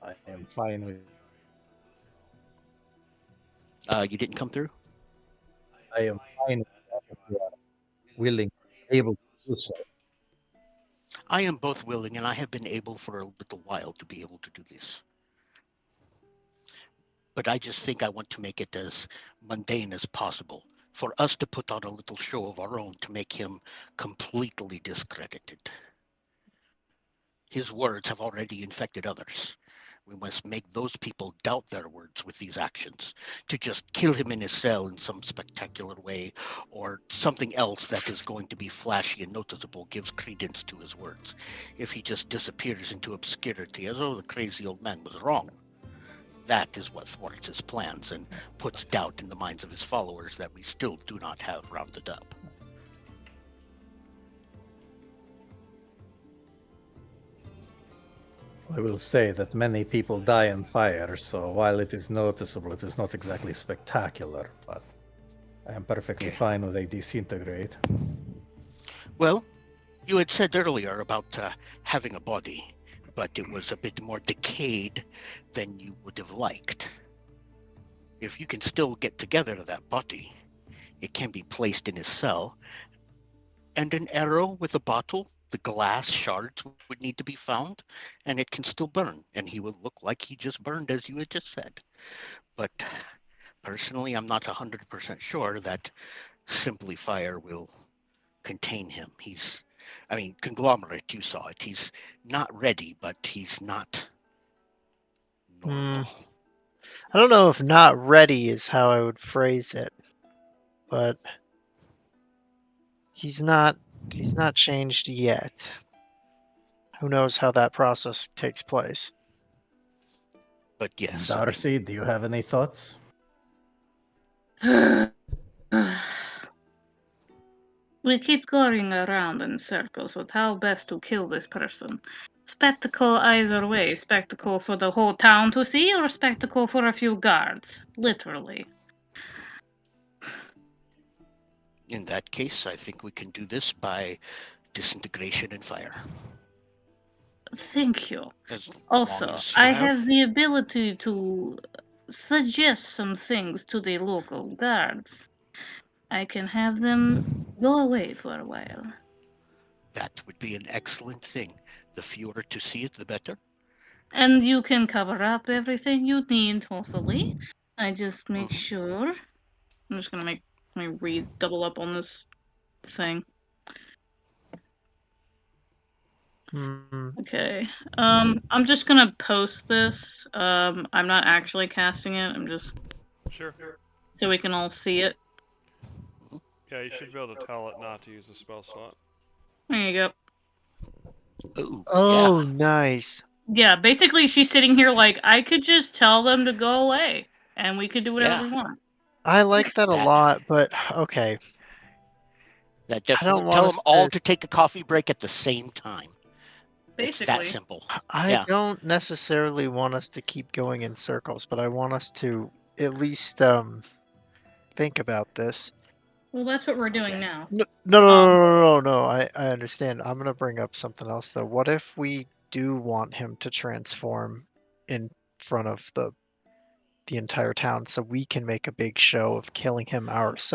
I am fine with. You didn't come through? I am fine with that if you are willing, able to do so. I am both willing, and I have been able for a little while to be able to do this. But I just think I want to make it as mundane as possible, for us to put on a little show of our own to make him completely discredited. His words have already infected others. We must make those people doubt their words with these actions. To just kill him in his cell in some spectacular way, or something else that is going to be flashy and noticeable gives credence to his words. If he just disappears into obscurity as though the crazy old man was wrong, that is what thwarts his plans and puts doubt in the minds of his followers that we still do not have rounded up. I will say that many people die in fire, so while it is noticeable, it is not exactly spectacular, but I am perfectly Okay. fine with a disintegrate. Well, you had said earlier about having a body, but it was a bit more decayed than you would have liked. If you can still get together that body, it can be placed in his cell, and an arrow with a bottle, the glass shards would need to be found, and it can still burn, and he would look like he just burned as you had just said. But personally, I'm not 100% sure that simply fire will contain him. Conglomerate, you saw it. He's not ready, but he's not normal. I don't know if not ready is how I would phrase it, but he's not changed yet. Who knows how that process takes place? But yes, Darcy, do you have any thoughts? We keep going around in circles with how best to kill this person. Spectacle either way. Spectacle for the whole town to see, or spectacle for a few guards. Literally. in that case, I think we can do this by disintegration and fire. Thank you. As long Also, as you I have. have the ability to suggest some things to the local guards. I can have them go away for a while. That would be an excellent thing. The fewer to see it, the better. And you can cover up everything you need, hopefully. I just make Mhm. sure. I'm just gonna let me read double up on this thing. Hmm. Okay. I'm just gonna post this. I'm not actually casting it. I'm just Sure. so we can all see it. Yeah, you should be able to tell it not to use a spell slot. There you go. Oh, yeah. Oh, nice. Yeah, basically she's sitting here like I could just tell them to go away and we could do whatever Yeah. we want. I like that a That lot, but okay. that I don't definitely want tell us them all to. to take a coffee break at the same time. It's that Basically. simple. I Yeah. don't necessarily want us to keep going in circles, but I want us to at least think about this. Well, that's what we're doing Okay. now. No. I understand. I'm gonna bring up something else though. What if we do want him to transform in front of the entire town so we can make a big show of killing him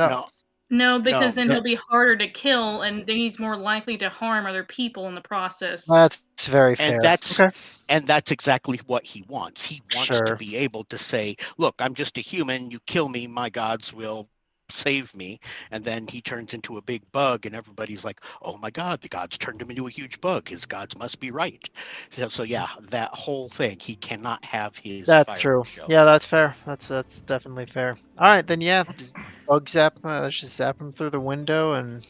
No, ourselves? No, because no, then No, he'll be harder to kill and then he's more likely to harm other people in the process. that's very and fair. that's Okay, and that's exactly what he wants. He wants to sure. be able to say, "Look, I'm just a human. You kill me, my gods will save me." And then he turns into a big bug, and everybody's like, "Oh my God, the gods turned him into a huge bug. His gods must be right." So yeah, that whole thing. He cannot have his That's true. fireworks show. Yeah, that's fair. That's definitely fair. All right, then yeah, bug zap. Let's just zap him through the window, and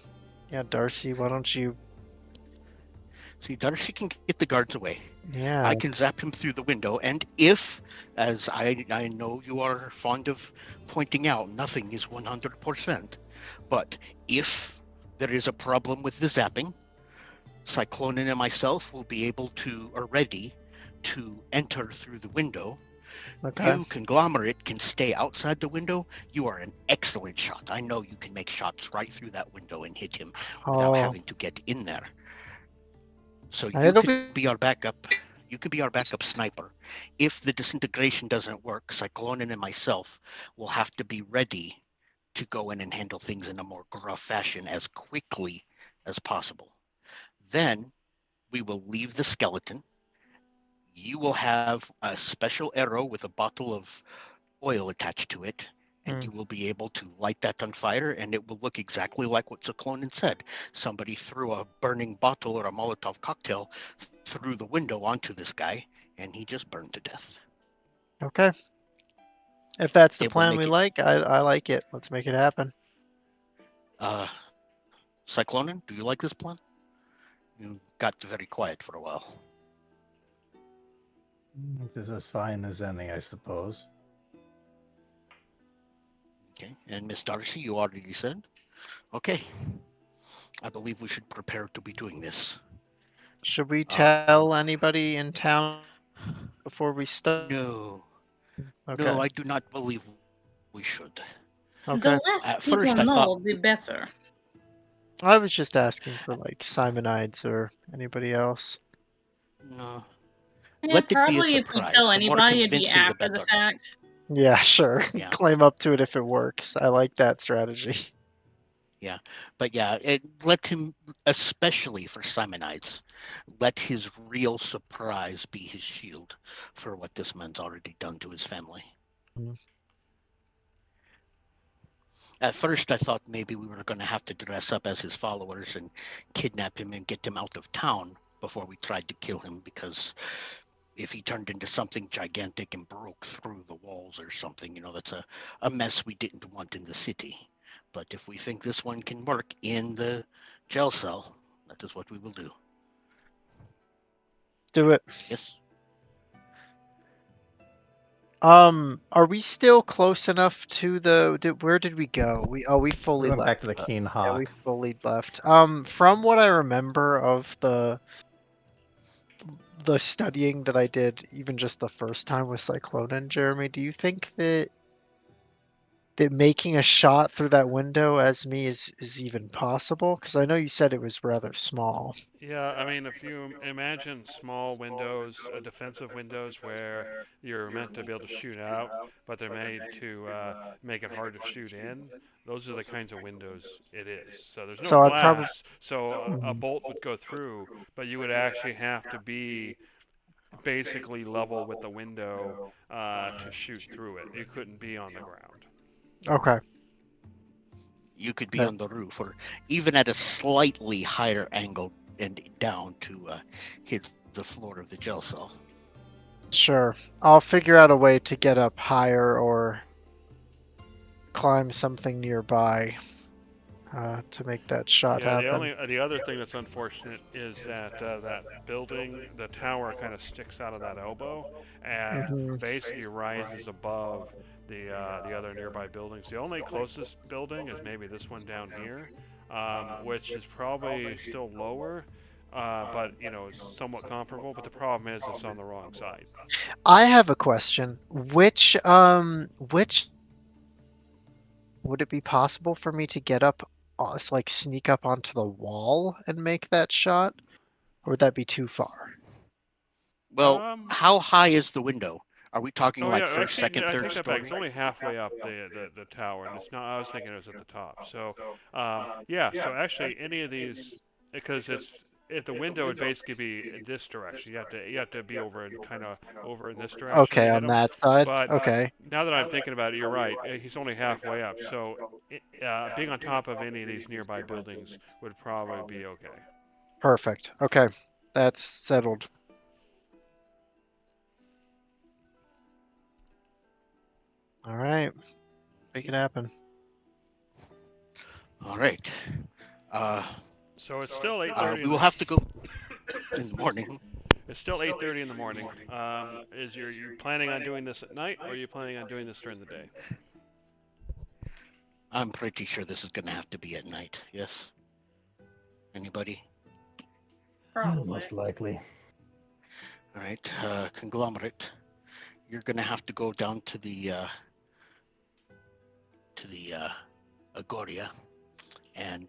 yeah, Darcy, why don't you? See, Darcy can get the guards away. Yeah, I can zap him through the window, and if, as I know you are fond of pointing out, nothing is 100%, but if there is a problem with the zapping, Cyclonin and myself will be able to, or ready, to enter through the window. okay. You, Conglomerate, can stay outside the window. You are an excellent shot. I know you can make shots right through that window and hit him without Oh, having to get in there. So you it'll could be. be our backup. You could be our backup sniper. If the disintegration doesn't work, Cyclonin and myself will have to be ready to go in and handle things in a more gruff fashion as quickly as possible. Then we will leave the skeleton. You will have a special arrow with a bottle of oil attached to it, and Hmm, you will be able to light that on fire, and it will look exactly like what Cyclonin said. Somebody threw a burning bottle or a Molotov cocktail through the window onto this guy, and he just burned to death. okay. If that's the It will plan we make it. like, I like it. Let's make it happen. Uh, Cyclonin, do you like this plan? You got very quiet for a while. This is fine as any, I suppose. Okay, and Miss Darcy, you already said. Okay, I believe we should prepare to be doing this. Should we Um, tell anybody in town before we start? no, Okay. no, I do not believe we should. The Okay. less At people first, I thought, know, the better. I was just asking for like Simonides or anybody else. no, Yeah, let it be a probably if we surprise. tell The more anybody, it'd be convincing, the after the better. fact. Yeah, sure. Yeah, Claim up to it if it works. I like that strategy. yeah. But yeah, let him, especially for Simonides, let his real surprise be his shield for what this man's already done to his family. Mhm. At first, I thought maybe we were going to have to dress up as his followers and kidnap him and get him out of town before we tried to kill him, because if he turned into something gigantic and broke through the walls or something, that's a mess we didn't want in the city. But if we think this one can work in the jail cell, that is what we will do. Do it. Yes. Are we still close enough to where did we go? We We fully went left. back to the Keen Yeah, we Hawk. fully left. From what I remember of the studying that I did, even just the first time with Cyclone and Jeremy, do you think that that making a shot through that window as me is even possible? Because I know you said it was rather small. Yeah, I mean, if you imagine small windows, defensive windows where you're meant to be able to shoot out, but they're made to make it hard to shoot in, those are the kinds of windows it is. So there's no So I'd probably. glass, so a bolt would go through, but you would actually have to be basically level with the window to shoot through it. You couldn't be on the ground. Okay. You could be That- on the roof or even at a slightly higher angle and down to hit the floor of the jail cell. Sure. I'll figure out a way to get up higher or climb something nearby to make that shot Yeah, happen. the other thing that's unfortunate is that that building, the tower, kind of sticks out of that elbow and Mhm. basically rises above the other nearby buildings. The only closest building is maybe this one down here, which is probably still lower, but is somewhat comparable. But the problem is it's on the wrong side. I have a question. Which would it be possible for me to get up, like sneak up onto the wall and make that shot? Or would that be too far? Well, Um, how high is the window? Are we talking Oh like yeah, first, actually, second, I third take that back. story? It's only halfway up the tower, and it's not. I was thinking it was at the top. So, yeah. So actually, any of these, because it's if the window would basically be in this direction, you have to be over and kind of over in this direction to Okay, hit on him. that side. But Okay, now that I'm thinking about it, you're right. He's only halfway up. So, being on top of any of these nearby buildings would probably be okay. perfect. Okay, that's settled. All right, make it happen. All right. Uh, So it's still 8:30. we will have to go in the morning. It's still 8:30 in the morning. Is you planning on doing this at night, or are you planning on doing this during the day? I'm pretty sure this is going to have to be at night. Yes. Anybody? Most likely. All right. Conglomerate. You're going to have to go down to the Agoria and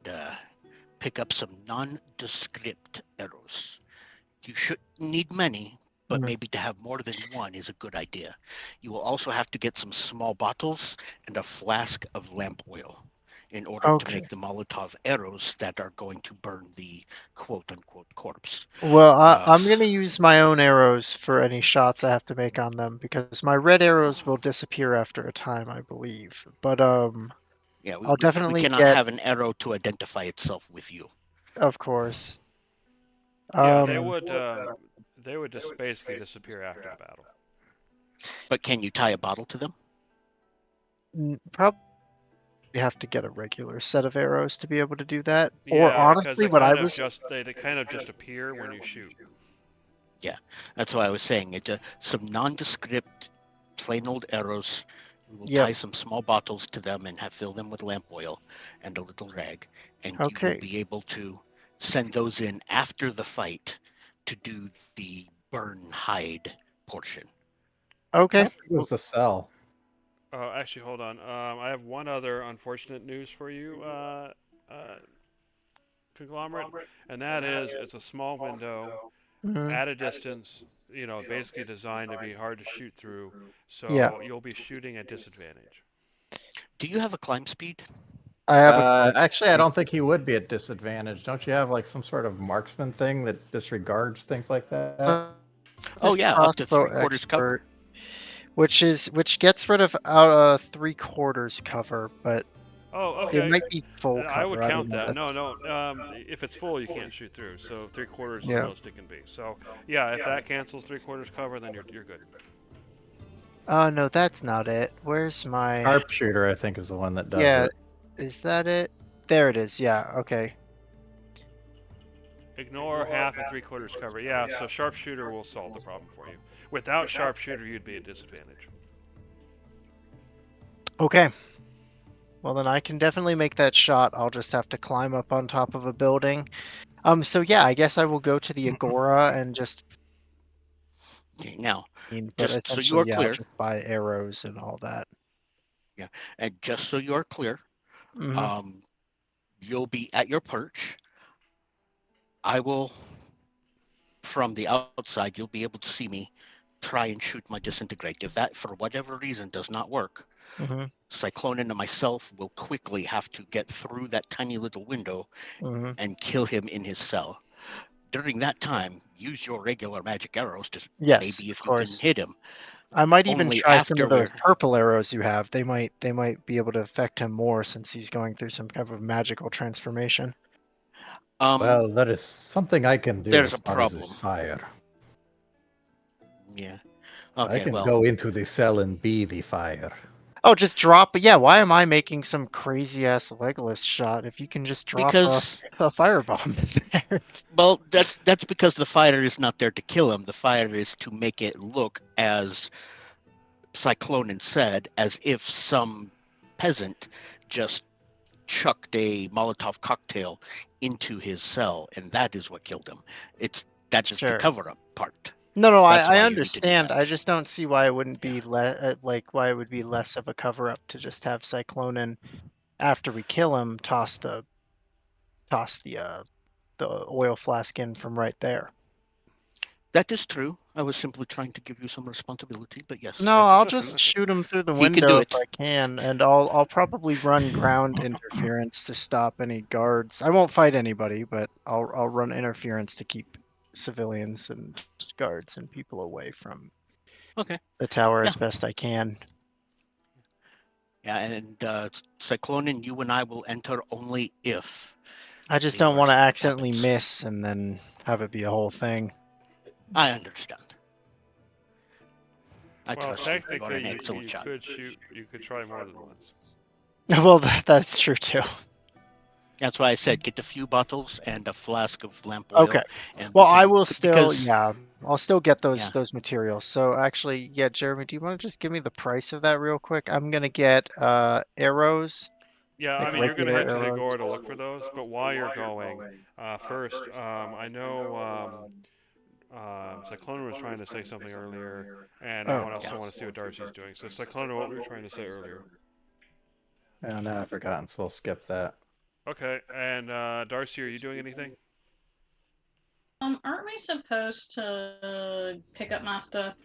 pick up some nondescript arrows. You shouldn't need many, but Mhm. maybe to have more than one is a good idea. You will also have to get some small bottles and a flask of lamp oil in order to Okay. make the Molotov arrows that are going to burn the quote-unquote corpse. Well, Uh, I'm gonna use my own arrows for any shots I have to make on them because my red arrows will disappear after a time, I believe. But Yeah, I'll we definitely cannot get, have an arrow to identify itself with you. of course. Yeah, Um, they would just basically disappear after the battle. But can you tie a bottle to them? probably have to get a regular set of arrows to be able to do that. Yeah, Or because honestly, they what I kind of was just they kind of just appear when you shoot. That's why I was saying it. Some nondescript, plain old arrows. We will Yep. tie some small bottles to them and fill them with lamp oil and a little rag, and you Okay. will be able to send those in after the fight to do the burn hide portion. Okay. How big was the cell? Actually, hold on. I have one other unfortunate news for you, Conglomerate, and that is it's a small window Mhm. at a distance. Basically designed to be hard to shoot through. So Yeah. you'll be shooting at disadvantage. Do you have a climb speed? I have a Actually, I don't think he would be at disadvantage. Don't you have like some sort of marksman thing that disregards things like that? Oh yeah, up to crossbow 3/4 cover. expert, which gets rid of 3/4 cover, but Oh, it okay. might be full I would cover. I count don't know. that. That's- No. If it's full, you can't shoot through. So 3/4 is Yeah. the most it can be. So yeah, if that cancels 3/4 cover, then you're good. Oh no, that's not it. Where's my? Sharpshooter, I think, is the one that does Yeah, it. is that it? There it is. Yeah. Okay. Ignore half and 3/4 cover. Yeah, so sharpshooter will solve the problem for you. Without sharpshooter, you'd be at disadvantage. Okay. Well, then I can definitely make that shot. I'll just have to climb up on top of a building. So yeah, I guess I will go to the Agora and just. Okay, now But just so you essentially, are yeah, I'll clear. just buy arrows and all that. And just so you're clear, Mhm. you'll be at your perch. I will, from the outside, you'll be able to see me try and shoot my disintegrate. If that, for whatever reason, does not work, Mhm. Cyclonin and myself will quickly have to get through that tiny little window Mhm. and kill him in his cell. During that time, use your regular magic arrows to Yes, maybe of if you can course. hit him. I might even Only try some after of those we're purple arrows you have. They might be able to affect him more since he's going through some kind of magical transformation. Well, there is something I can do there's as a far as this problem. fire. Yeah. I Okay, can well, go into the cell and be the fire. Oh, just drop. But yeah, why am I making some crazy ass Legolas shot if you can just drop because a firebomb in there? well, that's because the fire is not there to kill him. The fire is to make it look, as Cyclonin said, as if some peasant just chucked a Molotov cocktail into his cell, and that is what killed him. That is the Sure. cover-up part. No, That's I why you need to do understand. that. I just don't see why it wouldn't Yeah. be why it would be less of a cover up to just have Cyclonin after we kill him toss the oil flask in from right there. That is true. I was simply trying to give you some responsibility, but yes, No, that is I'll true. just shoot him through the He can do window if it. I can, and I'll probably run ground interference to stop any guards. I won't fight anybody, but I'll run interference to keep civilians and guards and people away from Okay. the tower Yeah. as best I can. Yeah, and Cyclonin, you and I will enter only if I just the don't want to worst accidentally happens. miss and then have it be a whole thing. I understand. I Well, trust you. You are technically, an excellent you shot. could shoot. You could try more than once. Well, that's true too. That's why I said get a few bottles and a flask of lamp oil, Okay. and Well, we I can will still, because yeah, I'll still get yeah, those materials. So actually, yeah, Jeremy, do you want to just give me the price of that real quick? I'm gonna get arrows, Yeah, I like mean, you're going to regular head to the arrows. Agora to look for those, but while you're going, first, I know Cyclona was trying to say something earlier, and I Oh, also yeah. want to see what Darcy's doing. So, Cyclona, what were you trying to say earlier? And now I've forgotten, so I'll skip that. Okay, and Darcy, are you doing anything? Aren't we supposed to pick up my stuff?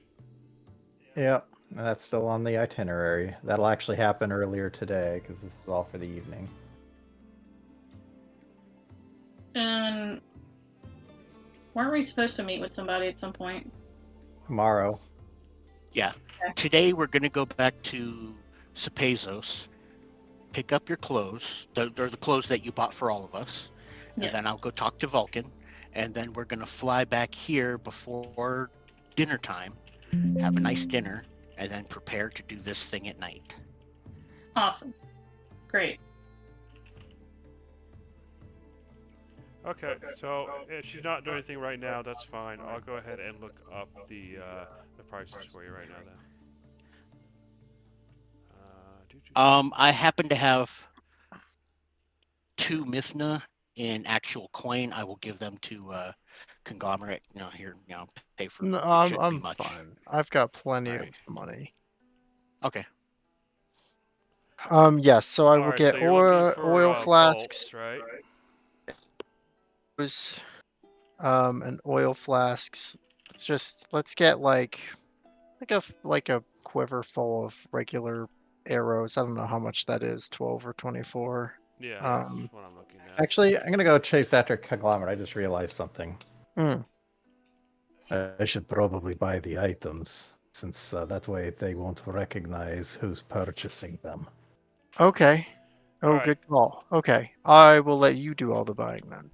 Yep, that's still on the itinerary. That'll actually happen earlier today because this is all for the evening. And weren't we supposed to meet with somebody at some point? Tomorrow. yeah. Today we're going to go back to Cepazos, pick up your clothes. They're the clothes that you bought for all of us, and Yes. then I'll go talk to Vulcan, and then we're going to fly back here before dinner time, have a nice dinner, and then prepare to do this thing at night. Awesome. Great. Okay, so if she's not doing anything right now, that's fine. I'll go ahead and look up the prices for you right now. Then. I happen to have 2 Mithna in actual coin. I will give them to Conglomerate. Here, pay for. No, It shouldn't be I'm much. fine. I've got plenty Alright. of money. Okay. Yes. So I will Alright, so get you're looking for oil flasks, bolts, right? and oil flasks. Let's get like a quiver full of regular arrows. I don't know how much that is, 12 or 24. Yeah, that's Um, what I'm looking at. Actually, I'm gonna go chase after Conglomerate. I just realized something. hmm. I should probably buy the items, since that way they won't recognize who's purchasing them. Okay. Oh, Alright. good call. Okay. I will let you do all the buying then.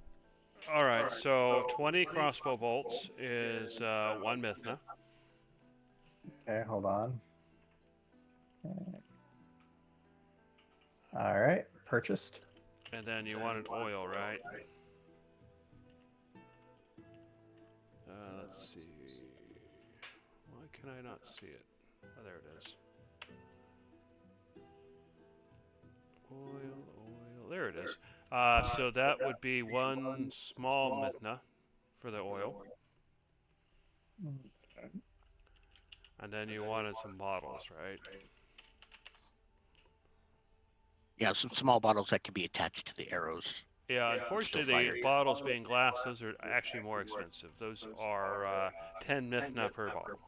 Alright, so 20 crossbow bolts is 1 Mithna. Okay, hold on. All right, purchased. And then you wanted oil, right? Let's see. Why can I not see it? Oh, there it is. Oil. There it is. So that would be 1 small Mithna for the oil. And then you wanted some bottles, right? Yeah, some small bottles that can be attached to the arrows. Yeah, Still unfortunately, fire. the bottles being glass, those are actually more expensive. Those are 10 mithna per bottle.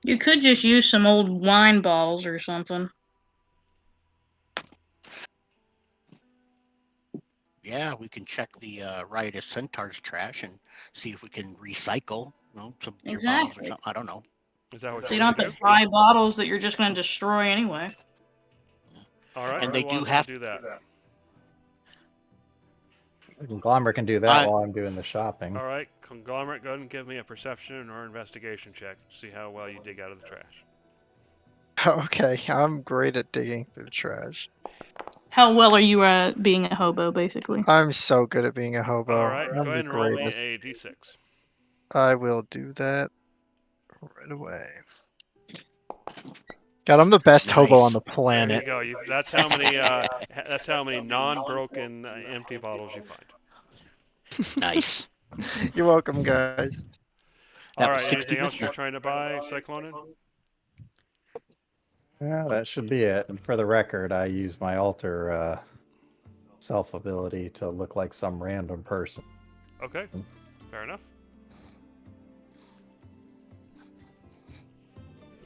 You could just use some old wine bottles or something. Yeah, we can check the Riotous Centaur's trash and see if we can recycle, some beer bottles or Exactly. something. I don't know. Is that what So you you don't want have to to do? buy bottles that you're just going to destroy anyway. All right, And who they do wants have to do that? Conglomerate can do that I- while I'm doing the shopping. All right, Conglomerate, go ahead and give me a perception or investigation check to see how well you dig out of the trash. Okay, I'm great at digging through the trash. How well are you at being a hobo, basically? I'm so good at being a hobo. All right, I'm go the ahead and roll me greatest. a d6. I will do that right away. God, I'm the best hobo Nice. on the There you planet. go. That's how many. That's how many non-broken empty bottles you find. Nice. You're welcome, guys. That All was right. 60 Anything else mithna. you're trying to buy, Cyclonin? Yeah, that should be it. And for the record, I use my alter self ability to look like some random person. Okay, fair enough.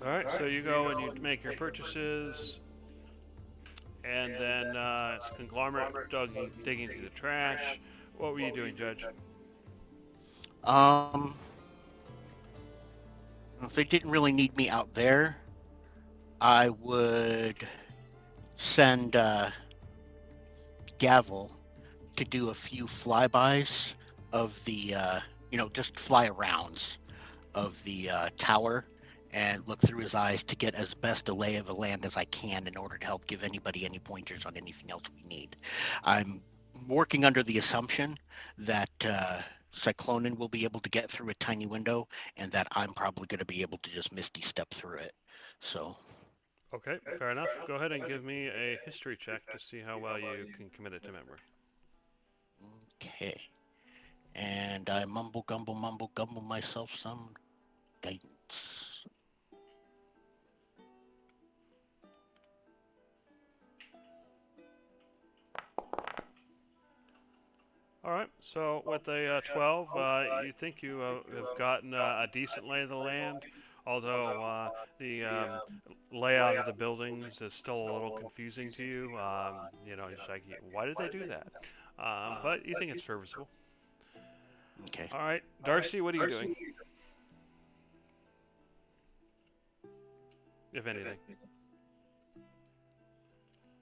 All right, so you go and you make your purchases, and then it's Conglomerate digging through the trash. What were you doing, Judge? If they didn't really need me out there, I would send Gavel to do a few flybys of the, just fly arounds of the tower and look through his eyes to get as best a lay of the land as I can in order to help give anybody any pointers on anything else we need. I'm working under the assumption that Cyclonin will be able to get through a tiny window and that I'm probably going to be able to just misty step through it. So, Okay, fair enough. Go ahead and give me a history check to see how well you can commit it to memory. okay. And I mumble gumble myself some guidance. All right, so with a 12, you think you have gotten a decent lay of the land, although the layout of the buildings is still a little confusing to you. It's like, why did they do that? But you think it's serviceable. Okay. All right, Darcy, what are you doing? If anything.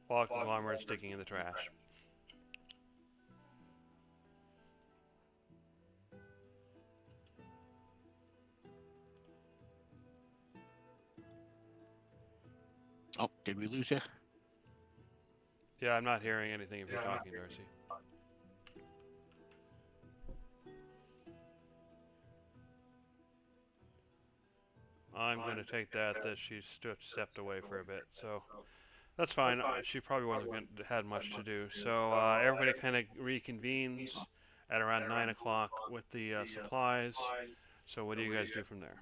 While Conglomerate's digging in the trash. Oh, did we lose you? Yeah, I'm not hearing anything if you're talking, Darcy. I'm going to take that she stepped away for a bit, so that's fine. She probably wasn't had much to do. So everybody kind of reconvenes at around 9 o'clock with the supplies. So what do you guys do from there?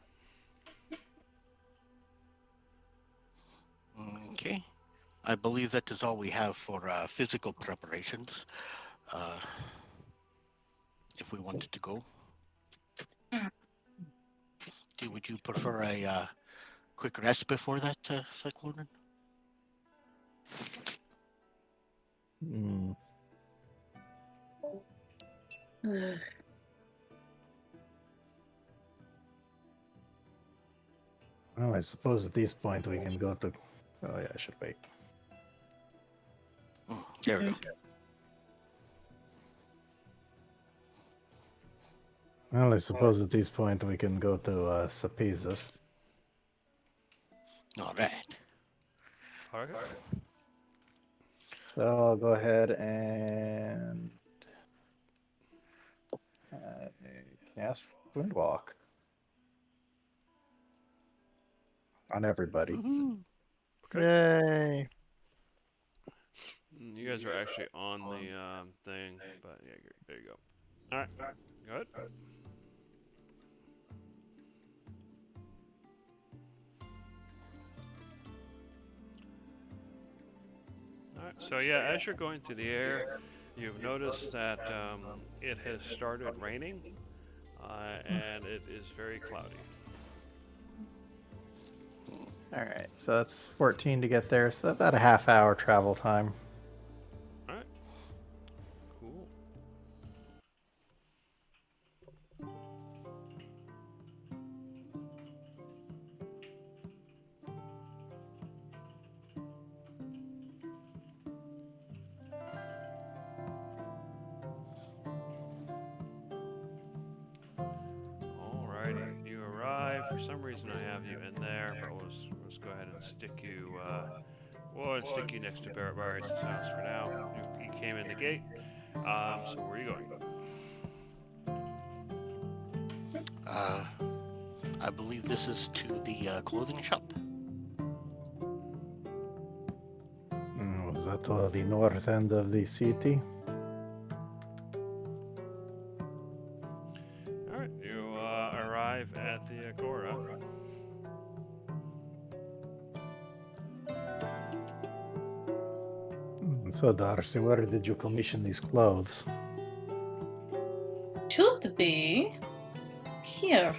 Okay. I believe that is all we have for physical preparations. If we wanted to go. Would you prefer a quick rest before that, Cyclonin? Hmm. Well, I suppose at this point we can go to. Oh yeah, I should wait. There we go. Well, I suppose at this point we can go to Sapizas. All right. Okay. So I'll go ahead and cast Windwalk on everybody. Woohoo. Yay. You guys are actually on the thing, but yeah, there you go. All right, good. Alright, so yeah, as you're going through the air, you've noticed that it has started raining, and it is very cloudy. All right, so that's 14 to get there, so about a half-hour travel time. Alright. Cool. Alrighty, you arrive. For some reason, I have you in there, but let's go ahead and stick you. We'll stick you next to Barrett Barrett's house for now. You came in the gate. So where are you going? I believe this is to the clothing shop. Was that to the north end of the city? All right, you arrive at the Agora. So, Darcy, where did you commission these clothes? Should be here.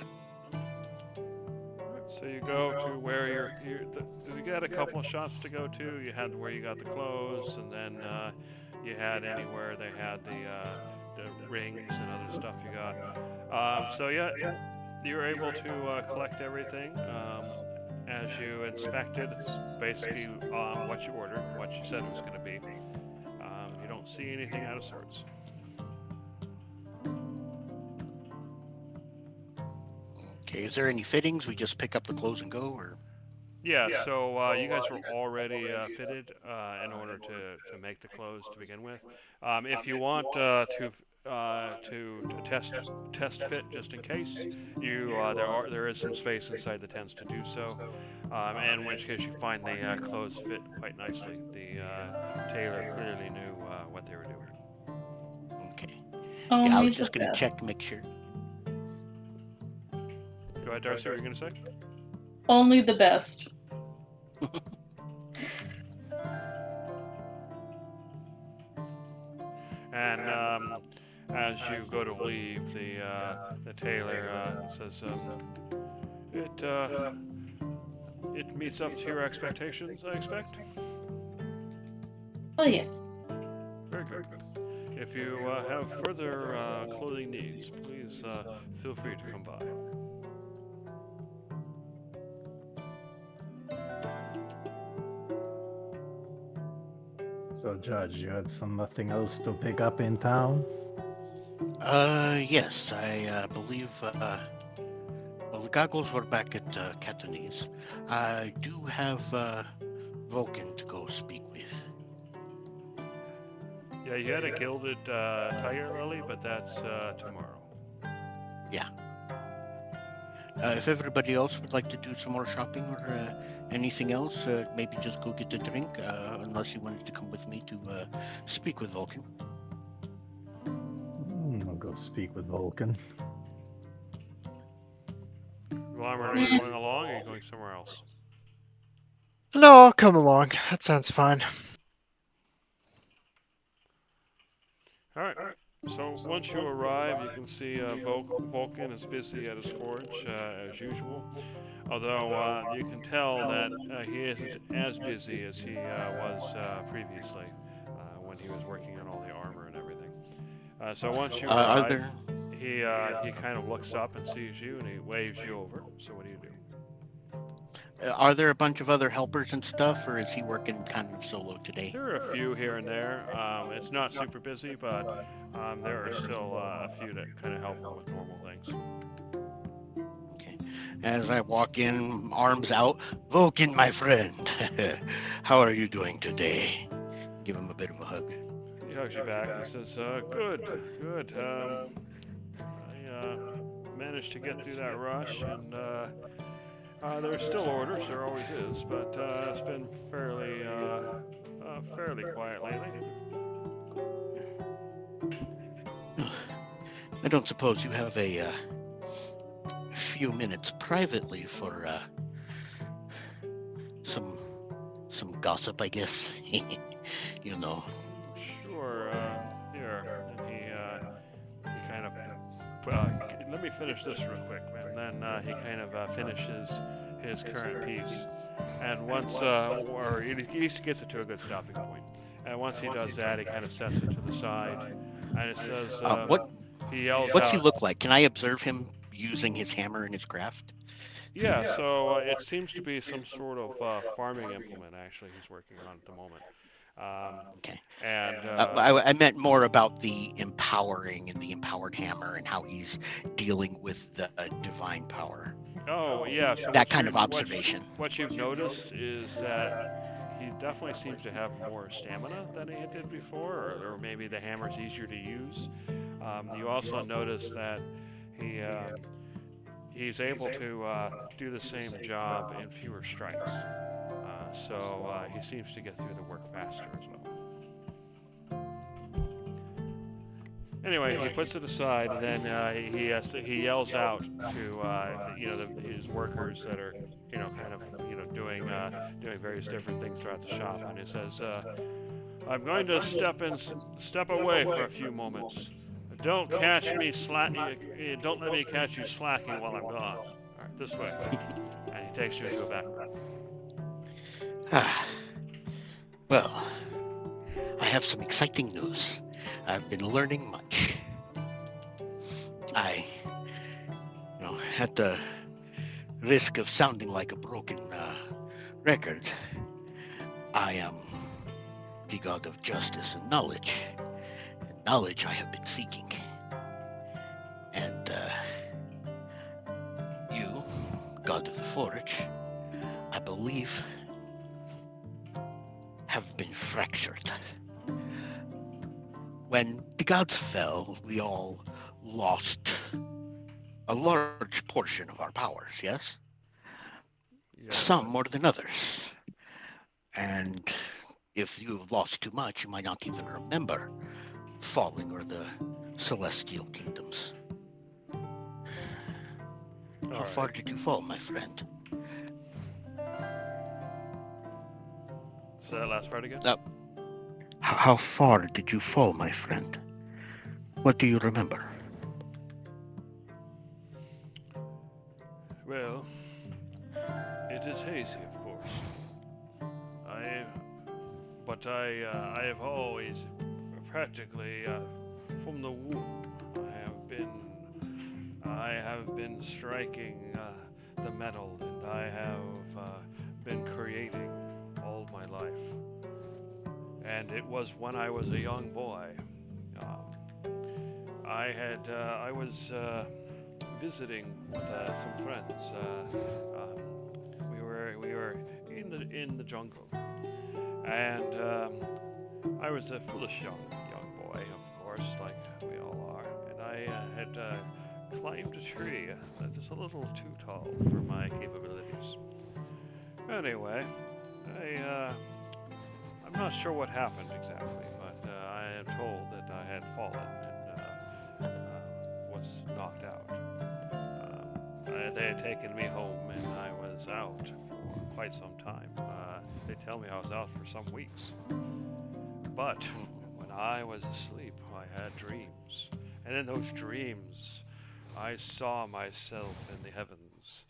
So you go to where you got a couple of shops to go to. You had where you got the clothes, and then you had anywhere they had the rings and other stuff you got. So yeah, you were able to collect everything. As you inspected, it's basically what you ordered, what you said it was going to be. You don't see anything out of sorts. Okay, is there any fittings? We just pick up the clothes and go, or? Yeah, so you guys were already fitted in order to make the clothes to begin with. If you want to test fit just in case, there is some space inside the tents to do so. In which case you find the clothes fit quite nicely. The tailor clearly knew what they were doing. Okay. Only Yeah, I was the just gonna best. check to make sure. Go ahead, Darcy. What were you gonna say? Only the best. And as you go to leave, the tailor says, it meets up to your expectations, I expect. Oh yes. Very good. If you have further clothing needs, please feel free to come by. So, Judge, you had nothing else to pick up in town? Yes, I believe, well, the goggles were back at Catanese. I do have Vulcan to go speak with. Yeah, you had a gilded tiger lily, but that's tomorrow. If everybody else would like to do some more shopping or anything else, maybe just go get a drink, unless you wanted to come with me to speak with Vulcan. I'll go speak with Vulcan. Glamour, are you going along, or are you going somewhere else? No, I'll come along. That sounds fine. All right. So once you arrive, you can see Vulcan is busy at his forge as usual. Although you can tell that he isn't as busy as he was previously when he was working on all the armor and everything. So once you Are arrive, there he kind of looks up and sees you, and he waves you over. So what do you do? are there a bunch of other helpers and stuff, or is he working kind of solo today? There are a few here and there. It's not super busy, but there are still a few that kind of help him with normal things. As I walk in, arms out, Vulcan, my friend, how are you doing today? Give him a bit of a hug. He hugs you back and he says, good. I managed to get through that rush, and there are still orders, there always is, but it's been fairly quiet lately. I don't suppose you have a few minutes privately for some gossip, I guess. you know. Sure. Here, and he kind of. Let me finish this real quick, and then he kind of finishes his current piece. And once, or he gets it to a good stopping point. And once he does that, he kind of sets it to the side, and it says, he yells What's he out. look like? Can I observe him using his hammer in his craft? Yeah, so it seems to be some sort of farming implement, actually, he's working on at the moment. Okay. And I meant more about the empowering and the empowered hammer and how he's dealing with the divine power. oh yeah, so That kind of observation. What you've noticed is that he definitely seems to have more stamina than he did before, or maybe the hammer's easier to use. You also notice that he's able to do the same job in fewer strikes. So he seems to get through the work faster as well. Anyway, he puts it aside, and then he yells out to his workers that are kind of doing various different things throughout the shop, and he says, "I'm going to step away for a few moments. Don't catch me Don't let me catch you slacking while I'm gone. All right, this way." And he takes you into a back room. Well, I have some exciting news. I've been learning much. At the risk of sounding like a broken record, I am the god of justice and knowledge. And knowledge I have been seeking. And you, god of the forge, I believe, have been fractured. When the gods fell, we all lost a large portion of our powers, yes? Yes. Some more than others. And if you have lost too much, you might not even remember falling or the celestial kingdoms. How far did you fall, my friend? Say that last part again? How far did you fall, my friend? What do you remember? Well, it is hazy, of course. I have always, practically, from the womb, I have been striking the metal, and I have been creating all my life. And it was when I was a young boy. I was visiting with some friends. We were in the jungle, and I was a foolish young boy, of course, like we all are. And I had climbed a tree, just a little too tall for my capabilities. Anyway, I'm not sure what happened exactly, but I am told that I had fallen and was knocked out. They had taken me home, and I was out for quite some time. They tell me I was out for some weeks. But when I was asleep, I had dreams. And in those dreams, I saw myself in the heavens.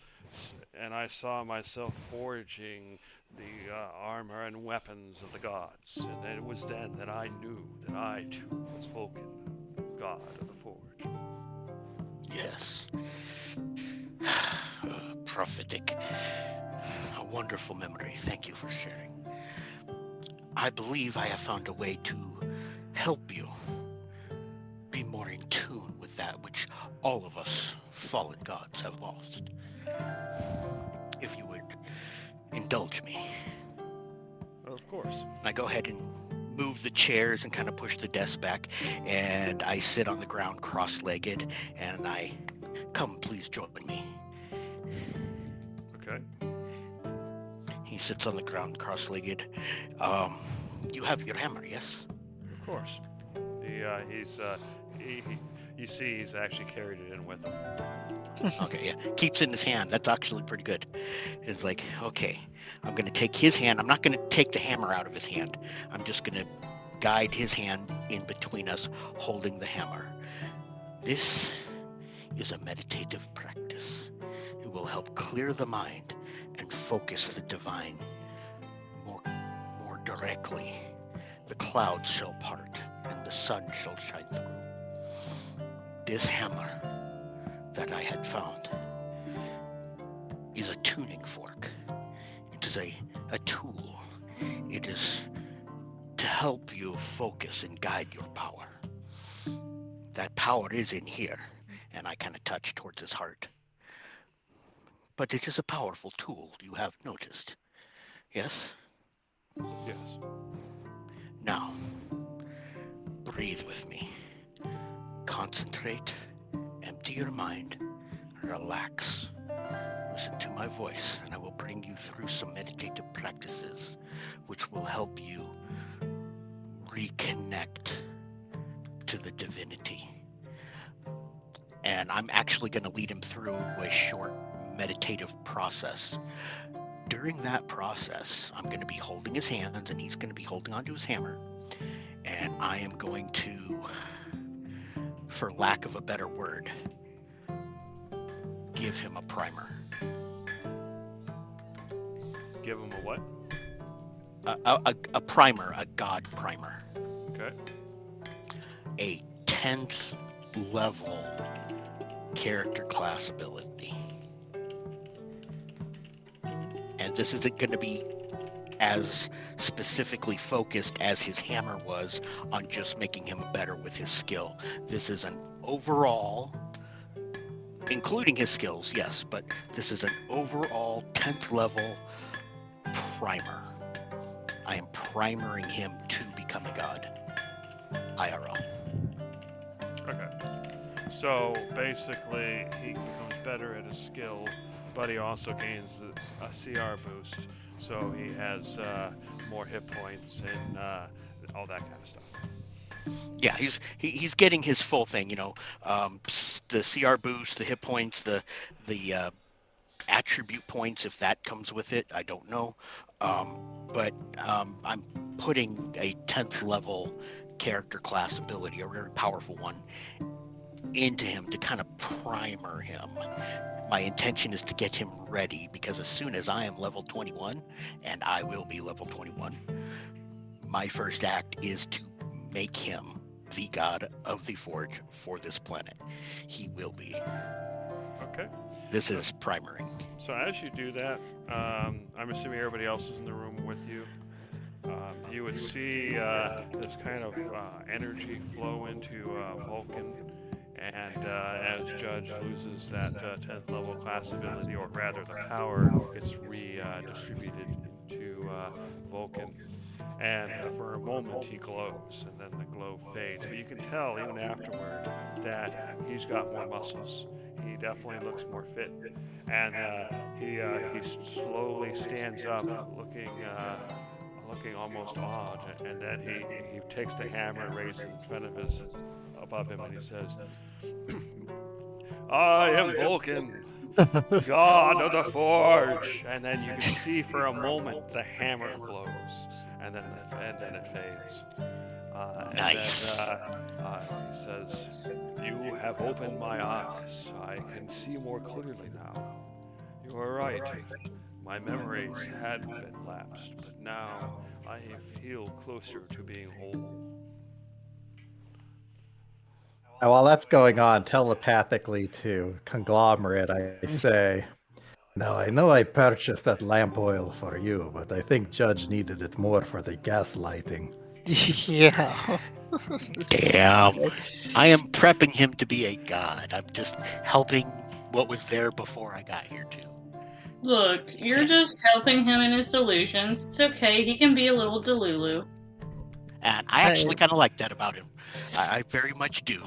And I saw myself forging the armor and weapons of the gods. And it was then that I knew that I too was Vulcan, god of the forge. Yes. Prophetic. A wonderful memory. Thank you for sharing. I believe I have found a way to help you be more in tune with that which all of us fallen gods have lost. If you would indulge me. Of course. I go ahead and move the chairs and kind of push the desk back, and I sit on the ground cross-legged, and I come, please join me. Okay. He sits on the ground cross-legged. You have your hammer, yes? Of course. You see, he's actually carried it in with him. Okay, yeah. Keeps it in his hand. That's actually pretty good. It's like, okay, I'm going to take his hand. I'm not going to take the hammer out of his hand. I'm just going to guide his hand in between us, holding the hammer. This is a meditative practice. It will help clear the mind and focus the divine more directly. The clouds shall part and the sun shall shine through. This hammer that I had found is a tuning fork. It is a tool. It is to help you focus and guide your power. That power is in here, and I kind of touch towards his heart. But it is a powerful tool, you have noticed. Yes? Yes. Now, breathe with me. Concentrate, empty your mind, relax. Listen to my voice, and I will bring you through some meditative practices which will help you reconnect to the divinity. And I'm actually going to lead him through a short meditative process. During that process, I'm going to be holding his hands, and he's going to be holding onto his hammer. And I am going to, for lack of a better word, give him a primer. Give him a what? A primer, a god primer. Okay. A 10th level character class ability. And this isn't going to be as specifically focused as his hammer was on just making him better with his skill. This is an overall, including his skills, yes, but this is an overall 10th level primer. I am primering him to become a god. IRL. Okay. So basically, he becomes better at his skill, but he also gains a CR boost. So he has more hit points and all that kind of stuff. Yeah, he's getting his full thing. You know, the CR boost, the hit points, the attribute points, if that comes with it, I don't know. But I'm putting a 10th level character class ability, a very powerful one, into him to kind of primer him. My intention is to get him ready, because as soon as I am level 21, and I will be level 21, my first act is to make him the god of the Forge for this planet. He will be. Okay. This is primering. So as you do that, I'm assuming everybody else is in the room with you. You would see this kind of energy flow into Vulcan, and as Judge loses that 10th level class ability, or rather the power gets redistributed into Vulcan. And for a moment he glows, and then the glow fades. But you can tell even afterward that he's got more muscles. He definitely looks more fit, and he slowly stands up, looking almost awed. And then he takes the hammer and raises it in front of above him, and he says, "I am Vulcan, god of the Forge." And then you can see for a moment the hammer glows. And then it fades. Nice. And then he says, "You have opened my eyes. I can see more clearly now. You are right. My memories had been lapsed, but now I feel closer to being whole." And while that's going on telepathically to Conglomerate, I say, "Now, I know I purchased that lamp oil for you, but I think Judge needed it more for the gas lighting." Yeah. Damn. I am prepping him to be a god. I'm just helping what was there before I got here, too. Look, you're just helping him in his delusions. It's okay, he can be a little delulu. And I actually kind of like that about him. I very much do.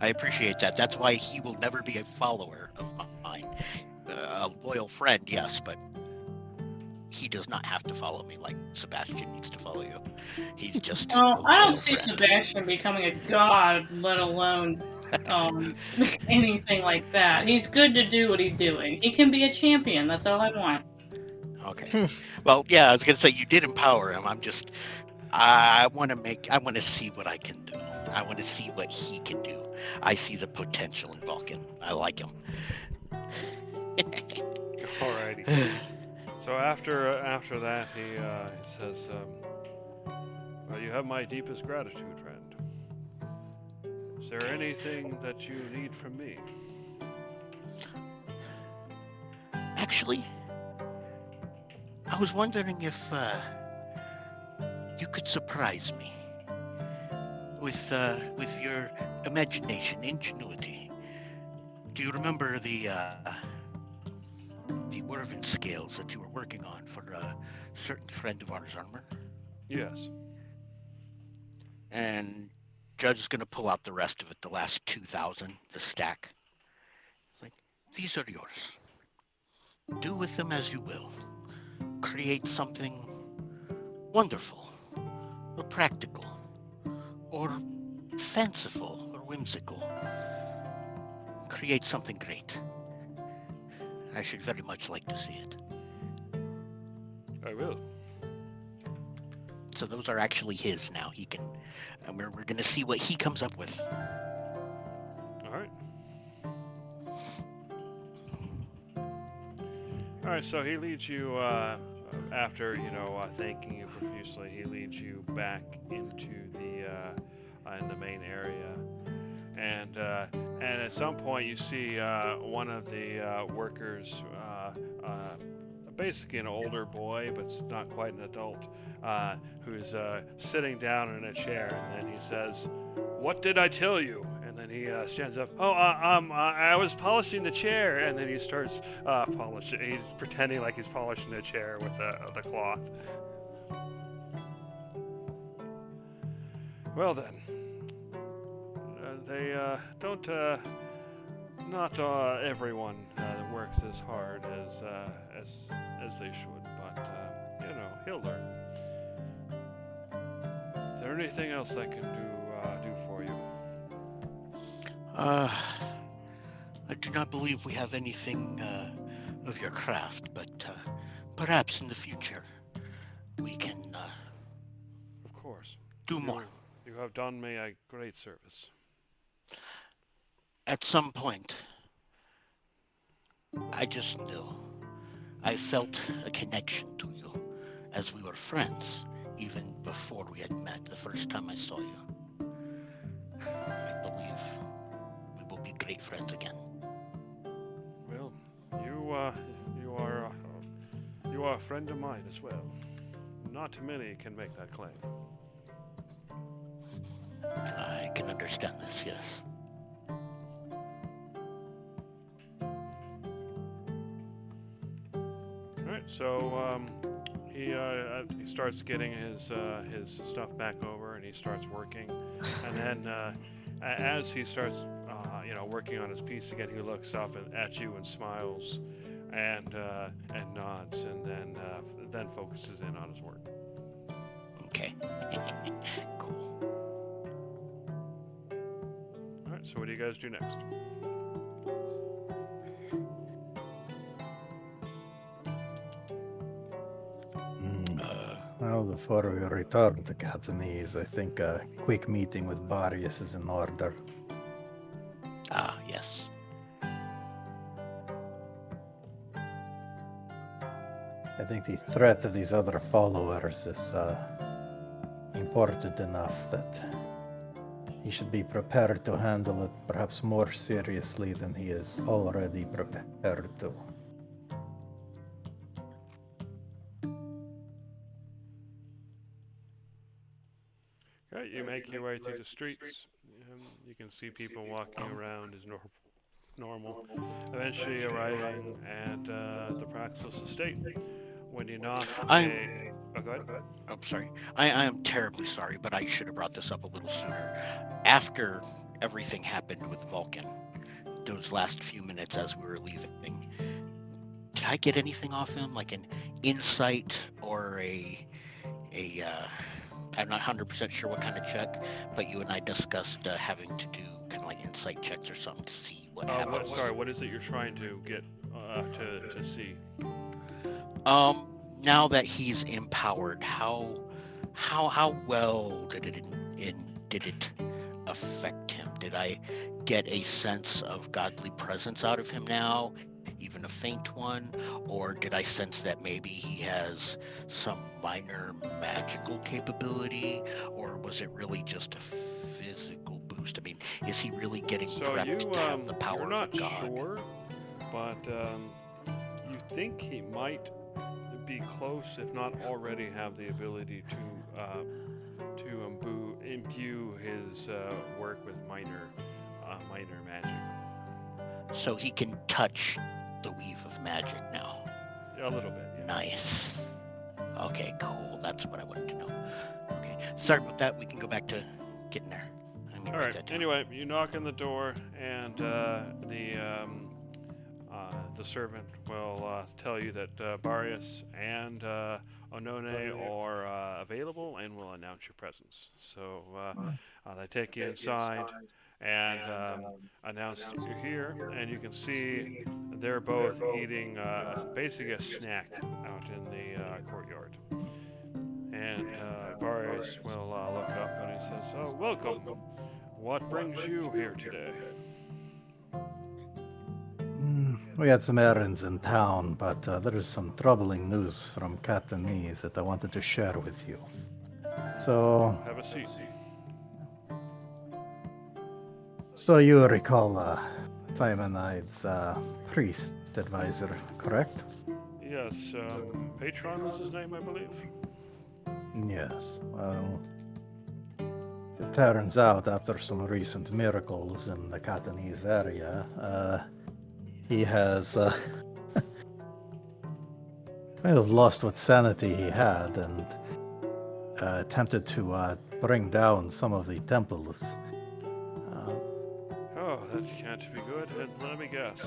I appreciate that. That's why he will never be a follower of mine. A loyal friend, yes, but he does not have to follow me like Sebastian needs to follow you. He's just. Oh, I don't see friend. Sebastian becoming a god, let alone anything like that. He's good to do what he's doing. He can be a champion. That's all I want. Okay. Well, yeah, I was gonna say you did empower him. I want to see what I can do. I want to see what he can do. I see the potential in Vulcan. I like him. Alrighty. So after that, he says, well, you have my deepest gratitude, friend. Is there anything that you need from me? Actually, I was wondering if you could surprise me with your imagination, ingenuity. Do you remember the Werven scales that you were working on for a certain friend of ours, Armor? Yes. And Judge is going to pull out the rest of it, the last 2,000, the stack. It's like, these are yours. Do with them as you will. Create something wonderful, or practical, or fanciful, or whimsical. Create something great. I should very much like to see it. I will. So those are actually his now. He can, and we're going to see what he comes up with. All right. All right. So he leads you after thanking you profusely. He leads you back into in the main area, and at some point you see one of the workers, basically an older boy, but not quite an adult, who's sitting down in a chair, and then he says, "What did I tell you?" And then he stands up. "Oh, I was polishing the chair," and then he starts polishing. He's pretending like he's polishing the chair with the cloth. Well then, they don't. Not everyone works as hard as they should, but he'll learn. Is there anything else I can do for you? I do not believe we have anything of your craft, but perhaps in the future we can Of course. do more. You have done me a great service. At some point, I just knew. I felt a connection to you as we were friends, even before we had met the first time I saw you. I believe we will be great friends again. Well, you are a friend of mine as well. Not many can make that claim. I can understand this, yes. Alright, so he starts getting his stuff back over, and he starts working, and then as he starts working on his piece again, he looks up at you and smiles, and nods, and then focuses in on his work. Okay. Cool. Alright, so what do you guys do next? Well, before we return to Catanese, I think a quick meeting with Barius is in order. Ah, yes. I think the threat of these other followers is important enough that he should be prepared to handle it perhaps more seriously than he is already prepared to. Okay, you make your way through the streets. You can see people walking around as normal. Eventually arriving at the Praxis estate. When you knock, Oh, go ahead. I'm sorry. I am terribly sorry, but I should have brought this up a little sooner. After everything happened with Vulcan, those last few minutes as we were leaving, did I get anything off him, like an insight or I'm not 100% sure what kind of check, but you and I discussed having to do kind of like insight checks or something to see what happened. What is it you're trying to get to see? now that he's empowered, how well did it affect him? Did I get a sense of godly presence out of him now, even a faint one, or did I sense that maybe he has some minor magical capability, or was it really just a physical boost? I mean, is he really getting So prepped to have the you're power not of a god? sure, but you think he might be close, if not already have the ability to imbue his work with minor magic. So he can touch the weave of magic now. A little bit. Yeah. Nice. Okay, cool. That's what I wanted to know. Okay, sorry about that. We can go back to getting there. Let me All write right. that down. Anyway, you knock on the door, and the servant will tell you that Barius and Onone are available and will announce your presence. So they take you inside and announce that you're here, and you can see they're both eating basically a snack out in the courtyard. And Barius will look up and he says, "Oh, welcome. What brings you here today?" We had some errands in town, but there is some troubling news from Catanese that I wanted to share with you. So, Have a seat. you recall Simonide's priest advisor, correct? Yes, Patron is his name, I believe. Yes. Well, it turns out after some recent miracles in the Catanese area, he has kind of lost what sanity he had and attempted to bring down some of the temples. Oh, that can't be good. And let me guess.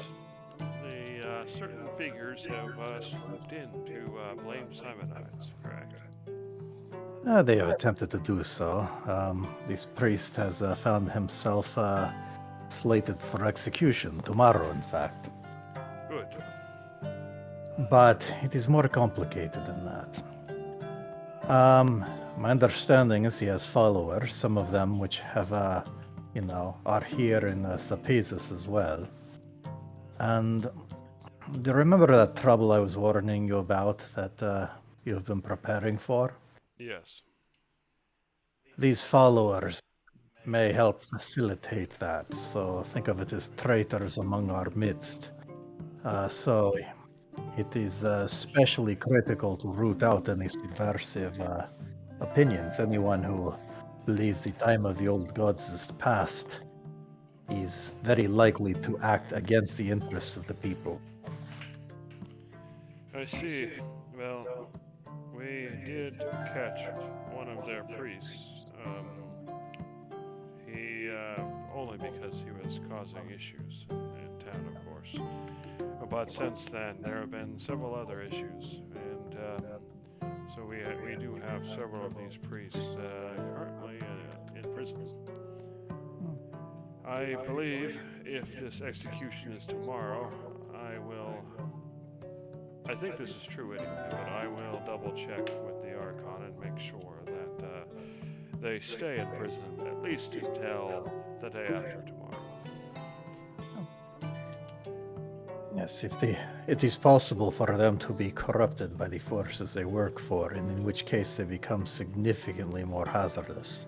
The certain figures have swooped in to blame Simonides, correct? They have attempted to do so. This priest has found himself slated for execution tomorrow, in fact. Good. But it is more complicated than that. My understanding is he has followers, some of them which have, are here in Sapezus as well. And do you remember that trouble I was warning you about that you've been preparing for? Yes. These followers may help facilitate that, so think of it as traitors among our midst. So it is especially critical to root out any subversive opinions. Anyone who believes the time of the old gods is past is very likely to act against the interests of the people. I see. Well, we did catch one of their priests. He only because he was causing issues in town, of course. But since then, there have been several other issues, and so we do have several of these priests currently in prison. I believe if this execution is tomorrow, I think this is true anyway, but I will double check with the Archon and make sure that they stay in prison at least until the day after tomorrow. Yes, if it is possible for them to be corrupted by the forces they work for, and in which case they become significantly more hazardous.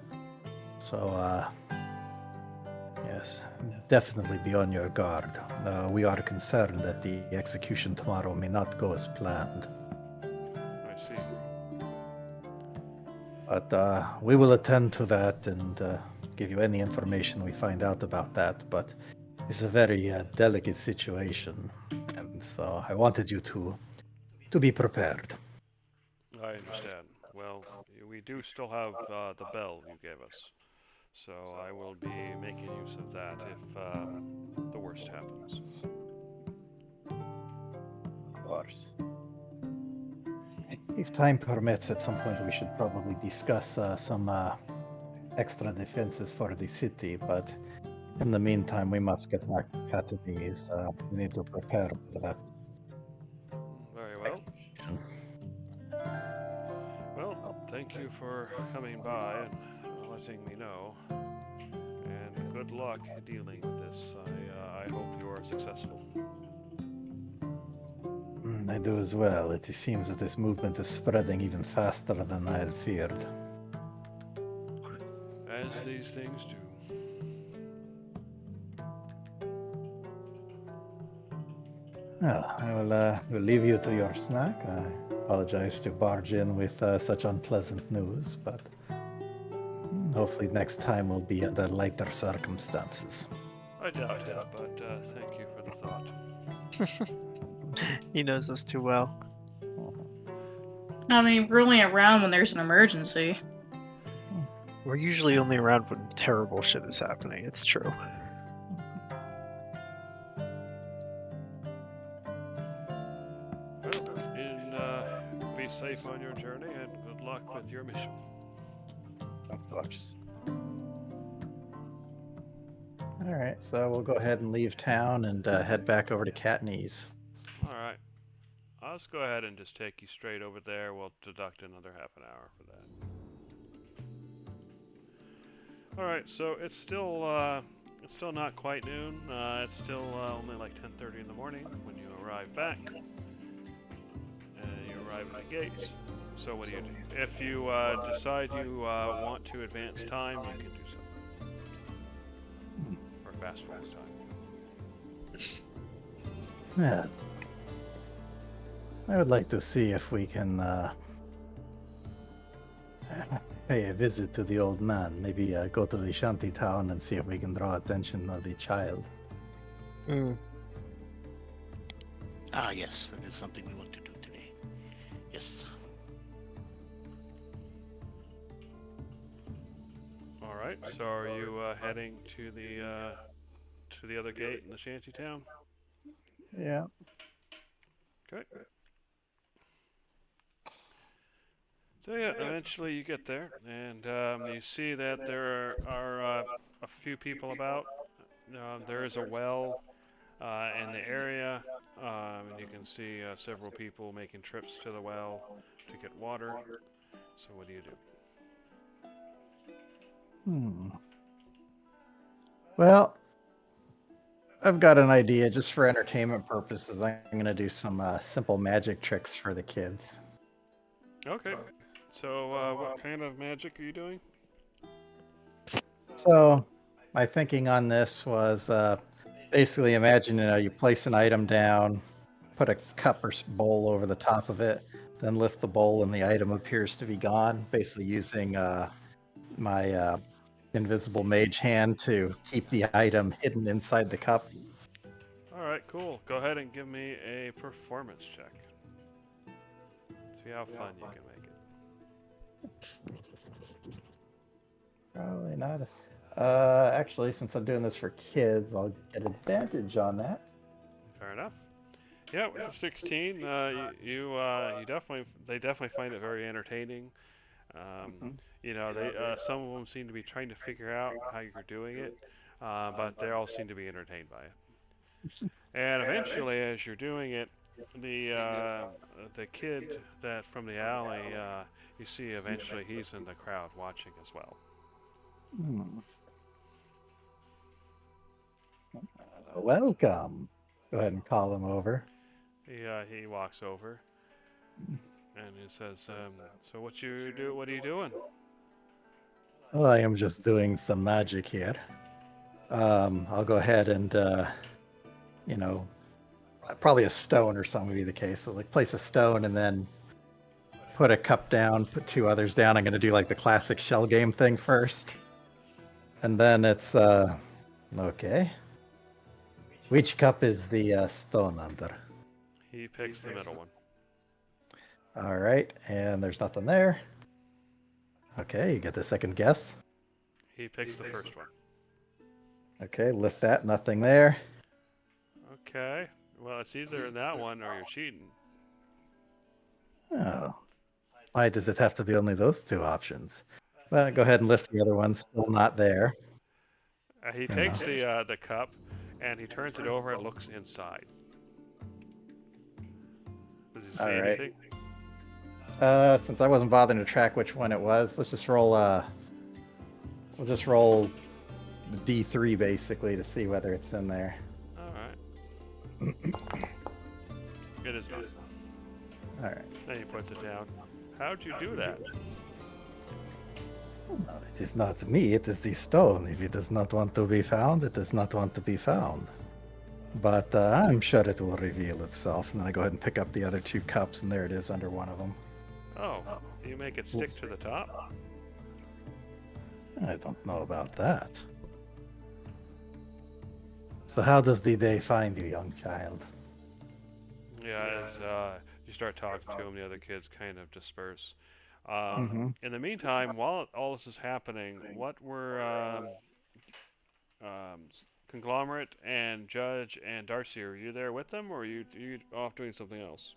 So, yes, definitely be on your guard. We are concerned that the execution tomorrow may not go as planned. I see. But we will attend to that and give you any information we find out about that. But it's a very delicate situation, and so I wanted you to be prepared. I understand. Well, we do still have the bell you gave us, so I will be making use of that if the worst happens. Of course. If time permits, at some point we should probably discuss some extra defenses for the city, but in the meantime, we must get back to Catanese. We need to prepare for that. Very well. execution. thank you for coming by and letting me know. And good luck dealing with this. I hope you are successful. I do as well. It seems that this movement is spreading even faster than I had feared. As these things do. Well, will leave you to your snack. I apologize to barge in with such unpleasant news, but hopefully next time will be under lighter circumstances. I doubt it, but thank you for the thought. He knows us too well. I mean, we're only around when there's an emergency. We're usually only around when terrible shit is happening. It's true. Well, be safe on your journey and good luck with your mission. Of course. All right, so we'll go ahead and leave town and head back over to Katniss. All right. I'll just go ahead and just take you straight over there. We'll deduct another half an hour for that. All right, so it's still not quite noon. It's still only like 10:30 in the morning when you arrive back. And you arrive at the gates. So what do you do? If you decide you want to advance time, you can do so. Or fast forward time. Yeah. I would like to see if we can pay a visit to the old man. Maybe go to the shanty town and see if we can draw attention of the child. Ah, yes, that is something we want to do today. Yes. All right. So are you heading to the other gate in the shanty town? Yeah. Okay. So yeah, eventually you get there, and you see that there are a few people about. There is a well in the area, and you can see several people making trips to the well to get water. So what do you do? Well, I've got an idea just for entertainment purposes. I'm going to do some simple magic tricks for the kids. Okay. So what kind of magic are you doing? So, my thinking on this was basically imagine you place an item down, put a cup or bowl over the top of it, then lift the bowl and the item appears to be gone. Basically using my invisible mage hand to keep the item hidden inside the cup. All right, cool. Go ahead and give me a performance check. See how fun you can make it. Probably not. Actually, since I'm doing this for kids, I'll get advantage on that. Fair enough. Yeah, with a 16, they definitely find it very entertaining. You know, some of them seem to be trying to figure out how you're doing it, but they all seem to be entertained by it. And eventually, as you're doing it, the kid that from the alley, you see eventually he's in the crowd watching as well. Welcome. Go ahead and call him over. He walks over and he says, "So what are you doing?" Well, I am just doing some magic here. I'll go ahead and, probably a stone or something would be the case. So, like, place a stone and then put a cup down, put two others down. I'm going to do, like, the classic shell game thing first. And then it's, okay. Which cup is the stone under? He picks the middle one. All right, and there's nothing there. Okay, you get the second guess. He picks the first one. Okay, lift that, nothing there. Okay. Well, it's either that one or you're cheating. Oh. Why does it have to be only those two options? Well, go ahead and lift the other one, still not there. He takes the cup and he turns it over and looks inside. Does he see anything? Since I wasn't bothering to track which one it was, let's just roll. We'll just roll the D3 basically to see whether it's in there. All right. It is not. All right. Then he puts it down. How'd you do that? No, it is not me. It is the stone. If it does not want to be found, it does not want to be found. But I'm sure it will reveal itself. And then I go ahead and pick up the other 2 cups, and there it is under one of them. Oh, you make it stick to the top? I don't know about that. So how does the day find you, young child? Yeah, as you start talking to him, the other kids kind of disperse. Mhm. In the meantime, while all this is happening, what were Conglomerate and Judge and Darcy? Are you there with them, or are you off doing something else?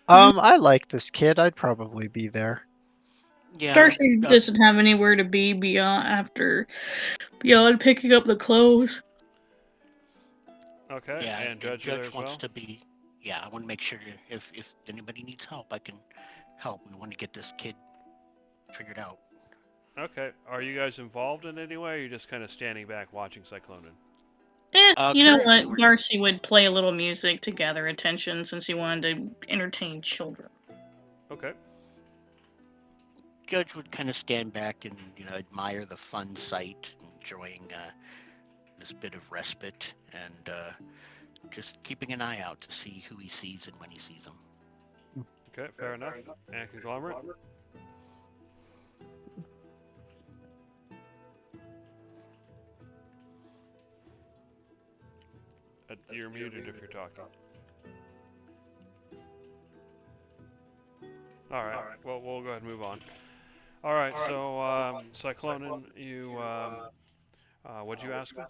I like this kid. I'd probably be there. Yeah. Darcy doesn't have anywhere to be beyond picking up the clothes. Okay, Yeah, and Judge, you there Judge as wants well? to be. Yeah, I want to make sure if anybody needs help, I can help. We want to get this kid figured out. Okay, are you guys involved in any way, or are you just kind of standing back watching Cyclonin? You know Currently what? we're- Darcy would play a little music to gather attention since he wanted to entertain children. Okay. Judge would kind of stand back and admire the fun sight, enjoying this bit of respite, and just keeping an eye out to see who he sees and when he sees them. Okay, fair enough. And Conglomerate? You're muted if you're talking. Alright, well, we'll go ahead and move on. Alright, so, Cyclonin, you, what'd you ask him?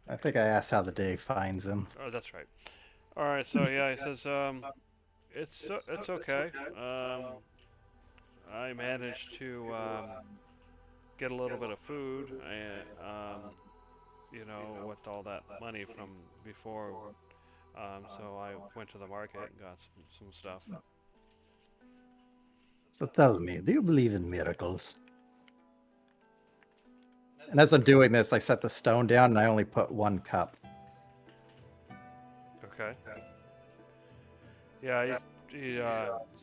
I think I asked how the day finds him. Oh, that's right. Alright, so, yeah, he says, it's okay. I managed to, get a little bit of food, and, with all that money from before, so I went to the market and got some stuff. So tell me, do you believe in miracles? And as I'm doing this, I set the stone down and I only put 1 cup. Okay. Yeah, he's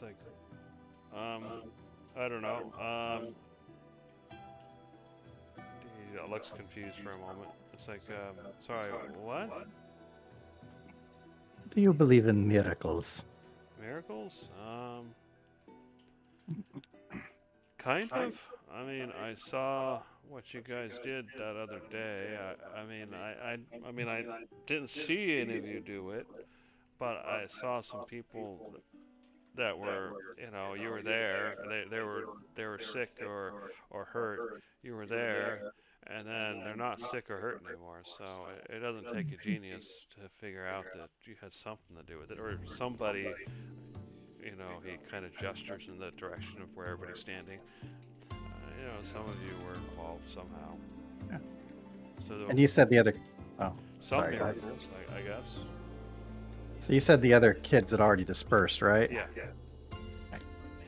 like, I don't know. He looks confused for a moment. It's like, sorry, what? Do you believe in miracles? Miracles? Kind of. I mean, I saw what you guys did that other day. I mean, I didn't see any of you do it, but I saw some people that were, you were there. They were sick or hurt. You were there, and then they're not sick or hurt anymore. So it doesn't take a genius to figure out that you had something to do with it, or somebody. He kind of gestures in the direction of where everybody's standing. Some of you were involved somehow. Yeah. So And you said the other... Oh, some sorry. miracles, I guess. So you said the other kids had already dispersed, right? Yeah.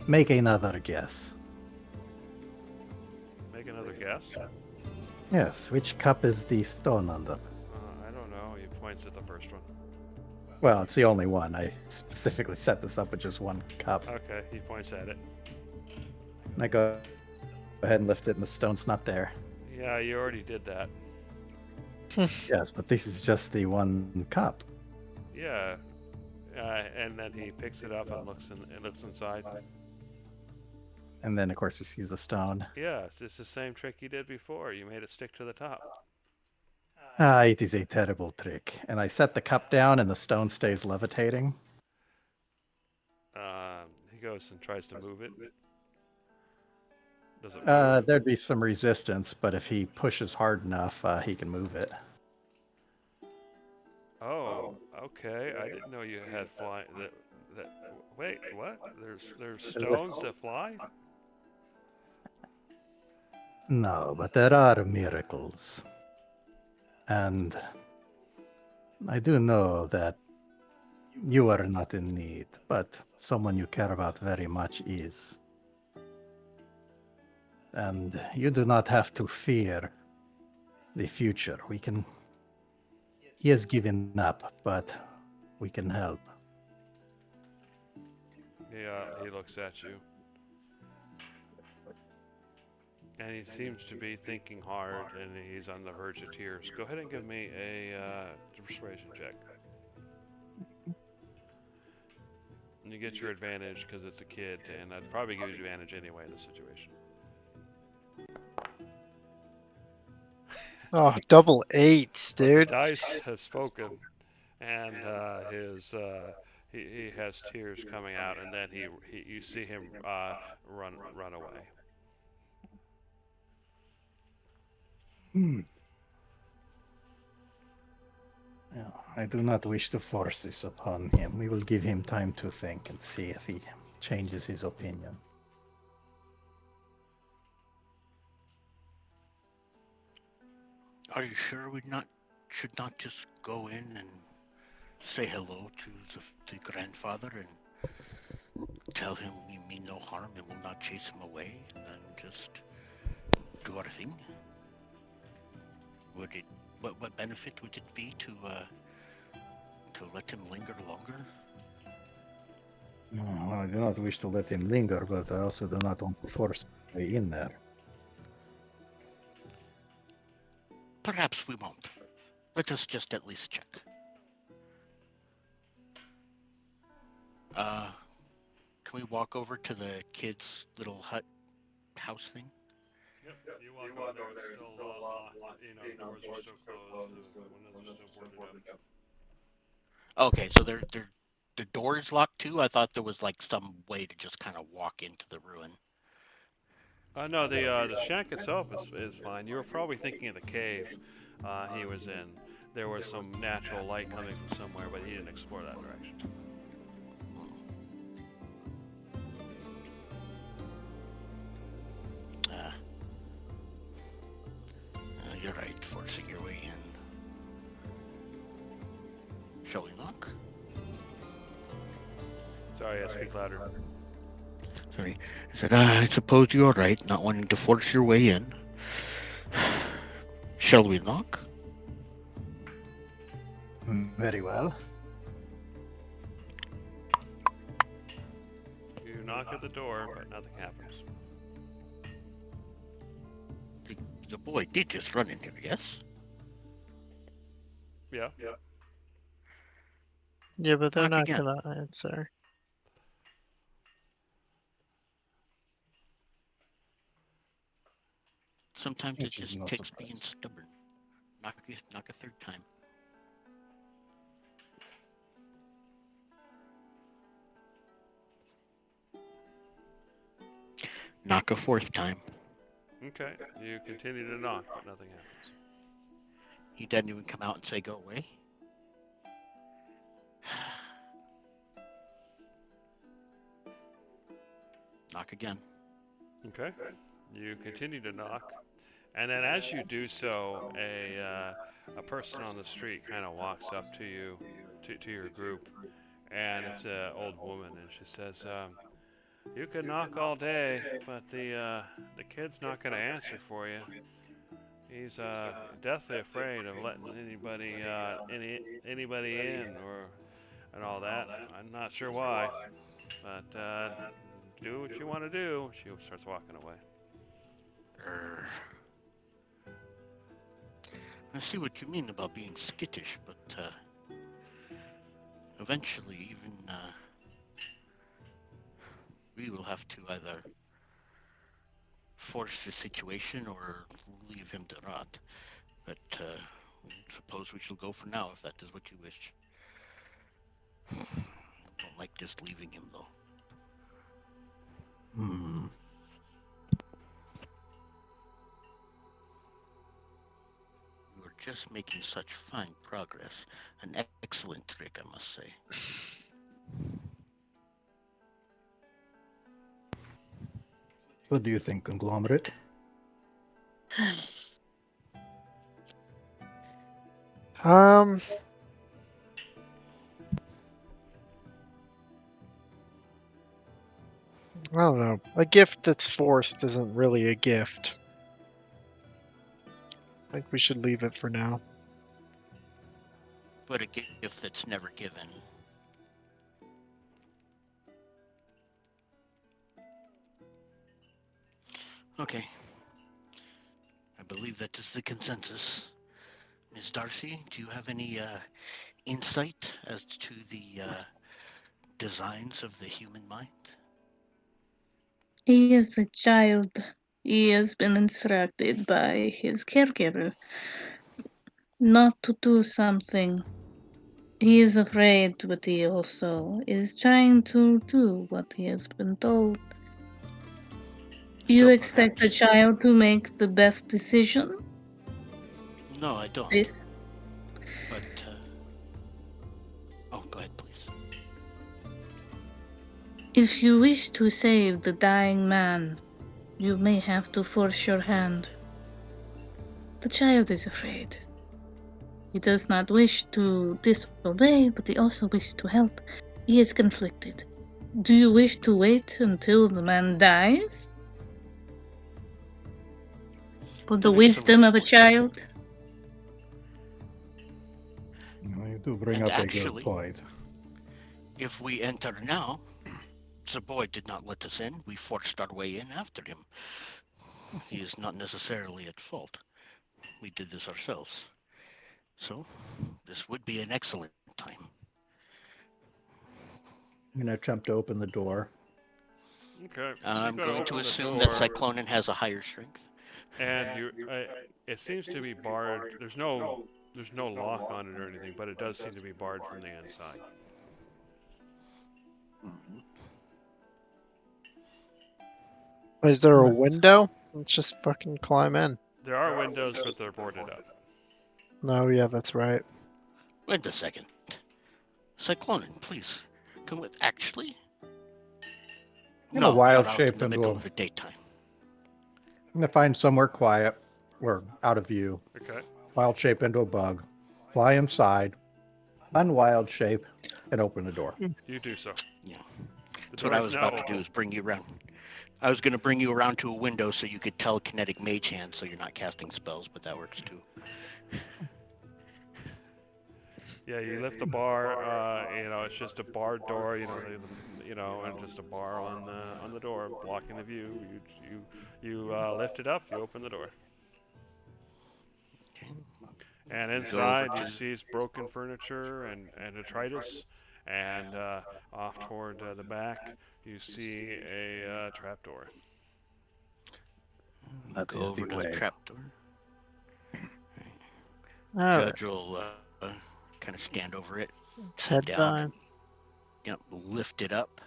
Make another guess. Make another guess. Yes, which cup is the stone under? I don't know. He points at the first one. Well, it's the only one. I specifically set this up with just 1 cup. Okay, he points at it. And I go ahead and lift it, and the stone's not there. Yeah, you already did that. Yes, but this is just the 1 cup. Yeah. And then he picks it up and looks inside. And then, of course, he sees the stone. Yeah, it's the same trick you did before. You made it stick to the top. Ah, it is a terrible trick. And I set the cup down, and the stone stays levitating. He goes and tries to move it. Does it move? There'd be some resistance, but if he pushes hard enough, he can move it. Oh, okay. I didn't know you had fly. Wait, what? There's stones that fly? No, but there are miracles. And I do know that You are not in need, but someone you care about very much is. And you do not have to fear the future. He has given up, but we can help. He looks at you. And he seems to be thinking hard, and he's on the verge of tears. Go ahead and give me a persuasion check. And you get your advantage because it's a kid, and I'd probably give you advantage anyway in this situation. Oh, double eights, But the dude. dice has spoken, and he has tears coming out, and then you see him run away. Yeah, I do not wish to force this upon him. We will give him time to think and see if he changes his opinion. Are you sure we should not just go in and say hello to the grandfather and tell him we mean no harm and will not chase him away, and then just do our thing? What benefit would it be to let him linger longer? No, I do not wish to let him linger, but I also do not want to force his way in there. Perhaps we won't. Let us just at least check. Can we walk over to the kid's little hut house thing? Yep. You walk over there. It's still locked. Doors are still closed. The windows are still boarded up. Okay, so the door is locked too? I thought there was like some way to just kind of walk into the ruin. No, the shack itself is fine. You were probably thinking of the cave he was in. There was some natural light coming from somewhere, but he didn't explore that direction. You're right, forcing your way in. Shall we knock? Sorry, I speak louder. Sorry. I said, I suppose you're right, not wanting to force your way in. Shall we knock? Very well. You knock at the door, but nothing happens. The boy did just run in here, yes? Yeah. Yeah, but they're Knock not again. gonna answer. Sometimes it Which is just no takes surprise. being stubborn. Knock a third time. Knock a fourth time. Okay. You continue to knock, but nothing happens. He doesn't even come out and say, go away. Knock again. Okay. You continue to knock, and then as you do so, a person on the street kind of walks up to you, to your group, and it's an old woman, and she says, "You can knock all day, but the kid's not going to answer for you. He's deathly afraid of letting anybody in and all that. I'm not sure why, but do what you want to do." She starts walking away. I see what you mean about being skittish, but eventually even we will have to either force the situation or leave him to rot. But suppose we shall go for now, if that is what you wish. I don't like just leaving him, though. You are just making such fine progress. An excellent trick, I must say. What do you think, Conglomerate? I don't know. A gift that's forced isn't really a gift. I think we should leave it for now. But a gift that's never given. Okay. I believe that is the consensus. Ms. Darcy, do you have any insight as to the designs of the human mind? He is a child. He has been instructed by his caregiver not to do something. He is afraid, but he also is trying to do what he has been told. You So expect a perhaps- child to make the best decision? No, I don't. If But oh, go ahead, please. If you wish to save the dying man, you may have to force your hand. The child is afraid. He does not wish to disobey, but he also wishes to help. He is conflicted. Do you wish to wait until the man dies? For the An wisdom of a excellent point. child? You do bring And up a actually- good point. If we enter now, the boy did not let us in. We forced our way in after him. He is not necessarily at fault. We did this ourselves. So, this would be an excellent time. I'm going to attempt to open the door. Okay. so I'm you've got going to open the assume that door, Cyclonin has a higher strength. and it seems to be barred. There's no lock on it or anything, but it does seem to be barred from the inside. Is there a Let's- window? Let's just fucking climb in. There are windows, but they're boarded up. No, yeah, that's right. Wait a second. Cyclonin, please. Come with. Actually? I'm gonna wild not out shape in the into middle a- of the daytime. I'm going to find somewhere quiet or out of view. Okay. Wild shape into a bug. Fly inside. Unwild shape and open the door. You do so. Yeah. The That's what door I is was now about to do open. is bring you around. I was going to bring you around to a window so you could telekinetic mage hand so you're not casting spells, but that works too. Yeah, you lift the bar. It's just a barred door. And just a bar on the door blocking the view. You lift it up. You open the door. Okay. And We go over inside you to- see broken furniture and detritus, and off toward the back you see a trapdoor. That Go is over the to way. the trapdoor. Alright, Judge will kind of stand over it. let's head down by. and, lift it up.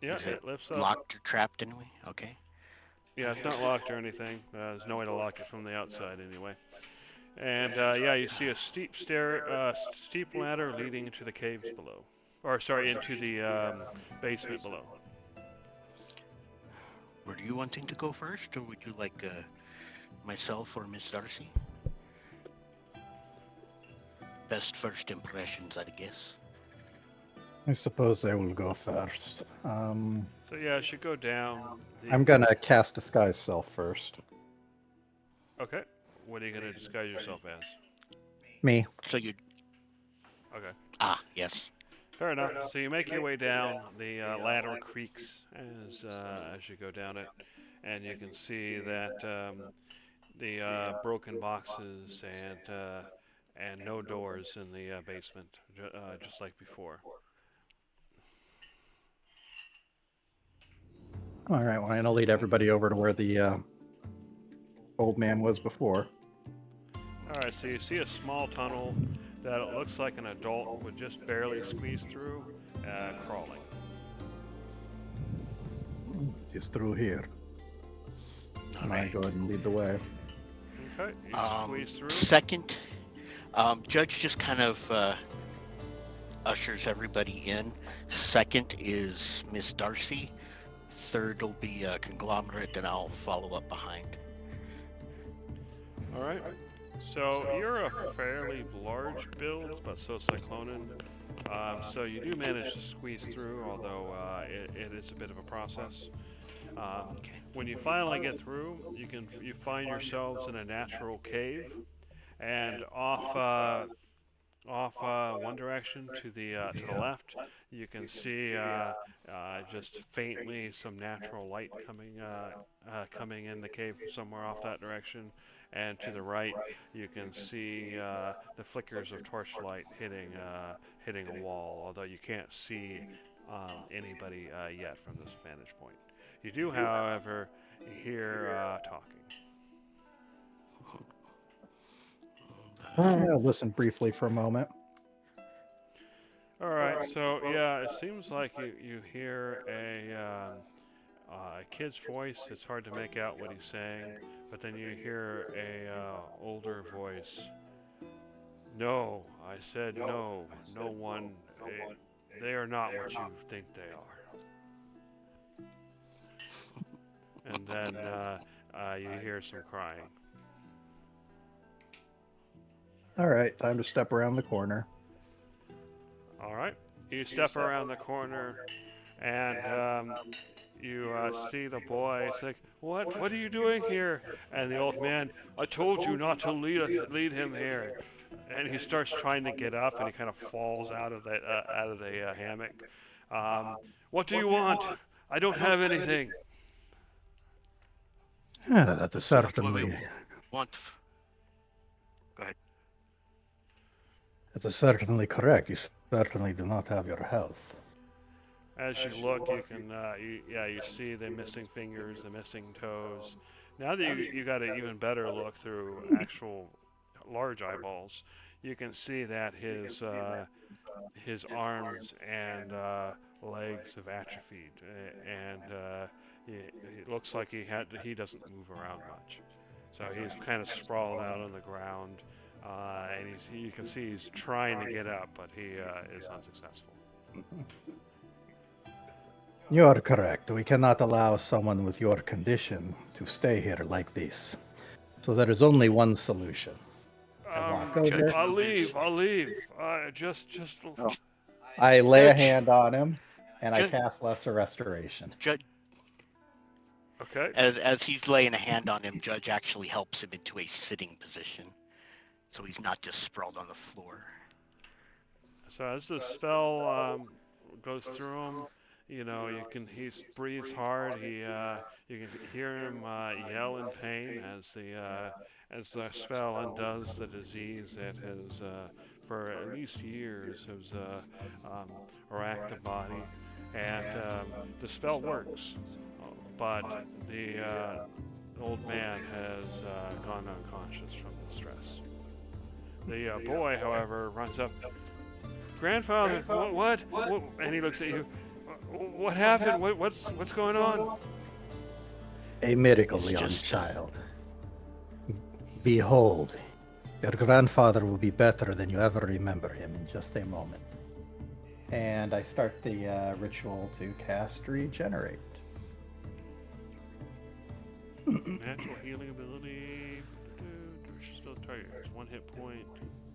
Yeah, Is it lifts up. Locked or trapped anyway? Okay. Yeah, it's not locked or anything. There's no way to lock it from the outside anyway. And you see a steep steep ladder leading into the caves below, or sorry, into the basement below. Were you wanting to go first, or would you like myself or Miss Darcy? Best first impressions, I guess. I suppose I will go first. So yeah, it should go down. I'm going to cast Disguise Self first. Okay. What are you gonna disguise yourself as? Me. So you. Okay. Yes. Fair enough. So you make your way down. The ladder creaks as you go down it, and you can see that the broken boxes and no doors in the basement, just like before. All right, well, I'm going to lead everybody over to where the old man was before. All right. So you see a small tunnel that it looks like an adult would just barely squeeze through, crawling. Just through here. All I'm going right. to go ahead and lead the way. Okay. You squeeze through. Second, Judge just kind of ushers everybody in. Second is Miss Darcy. Third will be Conglomerate, and I'll follow up behind. All right. So you're a fairly large build, but so Cyclonin. So you do manage to squeeze through, although it is a bit of a process. Okay. When you finally get through, you find yourselves in a natural cave, and off one direction to the left, you can see just faintly some natural light coming in the cave from somewhere off that direction. And to the right, you can see the flickers of torchlight hitting a wall. Although you can't see anybody yet from this vantage point. You do, however, hear talking. I'll listen briefly for a moment. All right, so yeah, it seems like you hear a kid's voice. It's hard to make out what he's saying, but then you hear a older voice. No, I said no. No one. They are not what you think they are. And then you hear some crying. All right, time to step around the corner. All right, you step around the corner, and you see the boy. It's like, what are you doing here? And the old man, I told you not to lead him here. And he starts trying to get up, and he kind of falls out of the hammock. What do you want? I don't have anything. Yeah, that is That's what certainly we want. Go ahead. that is certainly correct. You certainly do not have your health. As you look, you can you see the missing fingers, the missing toes. Now that you got an even better look through actual large eyeballs, you can see that his arms and legs have atrophied, and it looks like he doesn't move around much. So he's kind of sprawled out on the ground, and you can see he's trying to get up, but he is unsuccessful. You are correct. We cannot allow someone with your condition to stay here like this. So there is only one solution. I walk over. I'll leave. Just. I lay a Judge. hand on him, and I Judge. cast Lesser Restoration. Judge, Okay. as he's laying a hand on him, Judge actually helps him into a sitting position, so he's not just sprawled on the floor. So as the spell goes through him, he breathes hard. You can hear him yell in pain as the spell undoes the disease that has for at least years has racked the body, and the spell works, but the old man has gone unconscious from the stress. The boy, however, runs up. Grandfather, what? And he looks at you. What happened? What's going on? A miracle, It's young just- child. Behold, your grandfather will be better than you ever remember him in just a moment. And I start the ritual to cast Regenerate. Natural healing ability. Spell target has 1 hit point.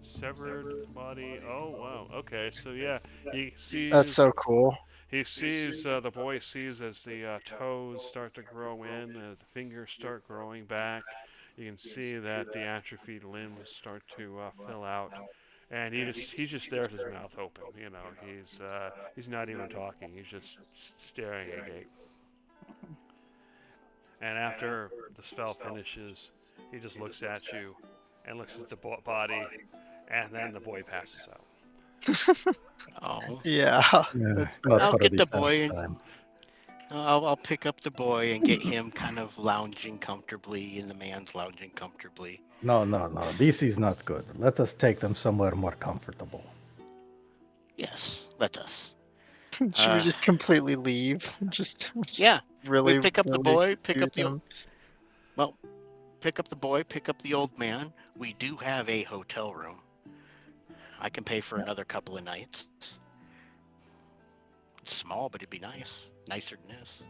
Severed body. Oh wow. Okay, so yeah, he sees. That's so cool. He sees the boy sees as the toes start to grow in, as the fingers start growing back. You can see that the atrophied limbs start to fill out, and he's just there with his mouth open. He's not even talking. He's just staring agape. And after the spell finishes, he just looks at you, and looks at the body, and then the boy passes out. Oh, Yeah. Yeah, not I'll for get the first boy and- time. I'll pick up the boy and get him kind of lounging comfortably, and the man's lounging comfortably. No. This is not good. Let us take them somewhere more comfortable. Yes, let us. Should we just completely leave? Just Yeah, really we pick up the really boy, pick confuse up the him? pick up the boy, pick up the old man. We do have a hotel room. I can pay for another couple of nights. It's small, but it'd be nice. Nicer than this.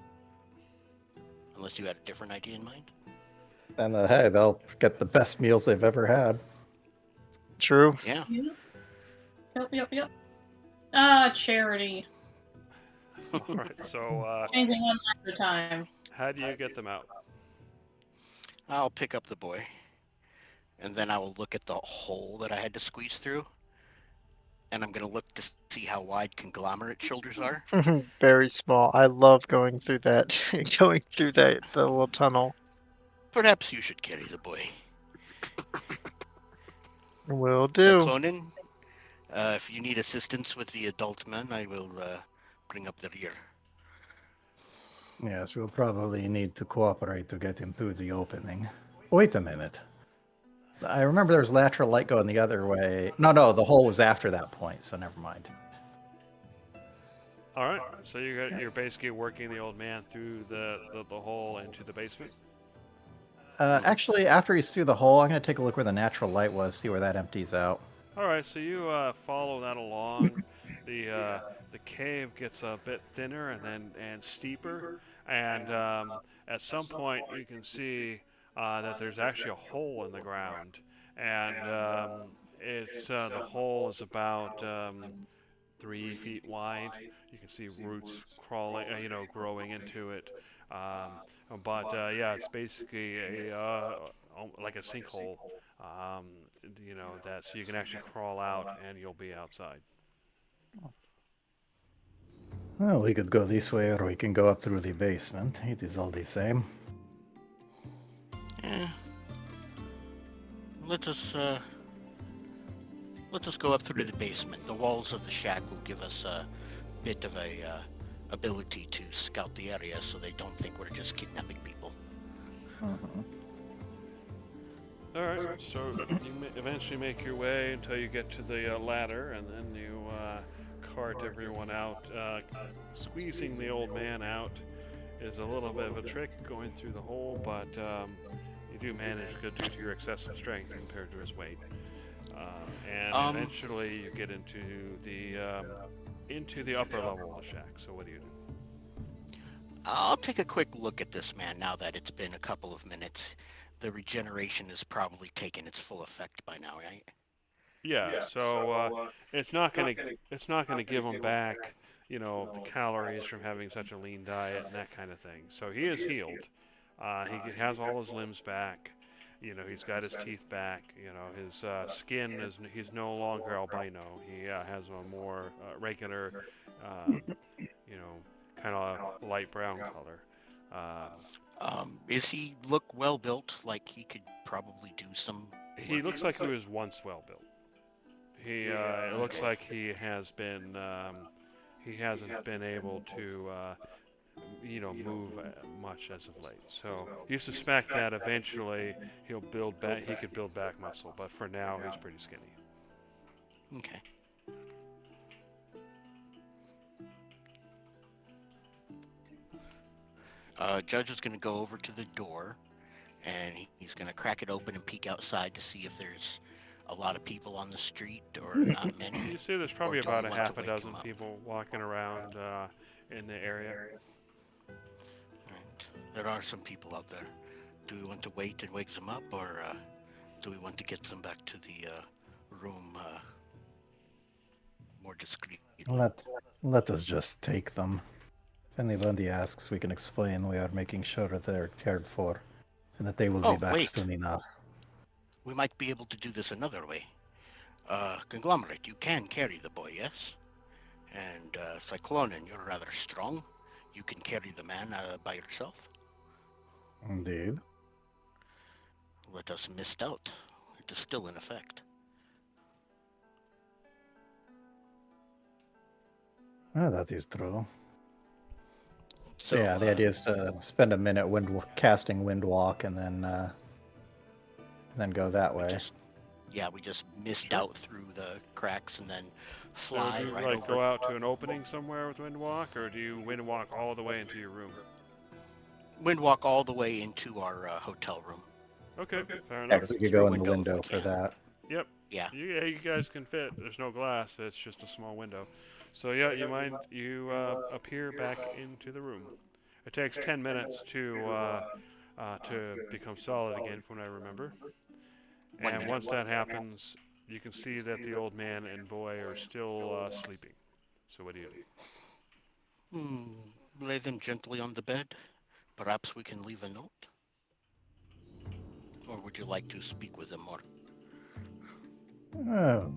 Unless you had a different idea in mind. And hey, they'll get the best meals they've ever had. True. Yeah. Yep. Charity. All right, so Anything one at a time. How do you get them out? I'll pick up the boy, and then I will look at the hole that I had to squeeze through, and I'm gonna look to see how wide conglomerate shoulders are. Very small. I love going through that, going through that the little tunnel. Perhaps you should carry the boy. Will do. Cyclonin, if you need assistance with the adult men, I will bring up the rear. Yes, we'll probably need to cooperate to get him through the opening. Wait a minute. I remember there was lateral light going the other way. No, the hole was after that point, so never mind. All right. So you're basically working the old man through the hole into the basement. Actually, after he's through the hole, I'm going to take a look where the natural light was, see where that empties out. All right. So you follow that along. The cave gets a bit thinner and steeper, and at some point you can see that there's actually a hole in the ground, and it's the hole is about 3 feet wide. You can see roots crawling, growing into it. But yeah, it's basically like a sinkhole. That so you can actually crawl out and you'll be outside. Well, we could go this way, or we can go up through the basement. It is all the same. Eh. Let us go up through the basement. The walls of the shack will give us a bit of a ability to scout the area, so they don't think we're just kidnapping people. All right, so you eventually make your way until you get to the ladder, and then you cart everyone out. Squeezing the old man out is a little bit of a trick going through the hole, but you do manage due to your excessive strength compared to his weight. And eventually you get into the upper level of the shack. So what do you do? I'll take a quick look at this man now that it's been a couple of minutes. The regeneration has probably taken its full effect by now, right? Yeah. So it's not gonna give him back, the calories from having such a lean diet and that kind of thing. So he is healed. He has all his limbs back. He's got his teeth back. His skin he's no longer albino. He has a more regular, kind of light brown color. Is he look well built? Like he could probably do some. He looks like he was once well built. It looks like he has been. He hasn't been able to. Move much as of late. So you suspect that eventually he'll build back. He could build back muscle, but for now he's pretty skinny. Okay. Judge is going to go over to the door, and he's going to crack it open and peek outside to see if there's a lot of people on the street or not many. You see, there's probably Or do we about a want to half a wake him dozen up? people walking around in the area. Right. There are some people out there. Do we want to wait and wake them up, or do we want to get them back to the room more discreetly? Let us just take them. If anybody asks, we can explain we are making sure that they're cared for, and that they will Oh, be back wait. soon enough. We might be able to do this another way. Conglomerate, you can carry the boy, yes? And Cyclonin, you're rather strong. You can carry the man by yourself. Indeed. Let us missed out. It is still in effect. That is true. So Yeah, the idea is to spend a minute casting Windwalk and then go that way. we just missed Sure. out through the cracks and then So fly do you right like over. go out to an opening somewhere with Windwalk, or do you Windwalk all the way into your room? Windwalk all the way into our hotel room. Okay, fair Yeah, enough. 'cause we could Through go a in the window if window we for can. that. Yep. Yeah. You guys can fit. There's no glass. It's just a small window. So yeah, you appear back into the room. It takes 10 minutes to become solid again, from what I remember. 1 And minute. once that happens, you can see that the old man and boy are still sleeping. So what do you do? Lay them gently on the bed. Perhaps we can leave a note? Or would you like to speak with him more? Oh,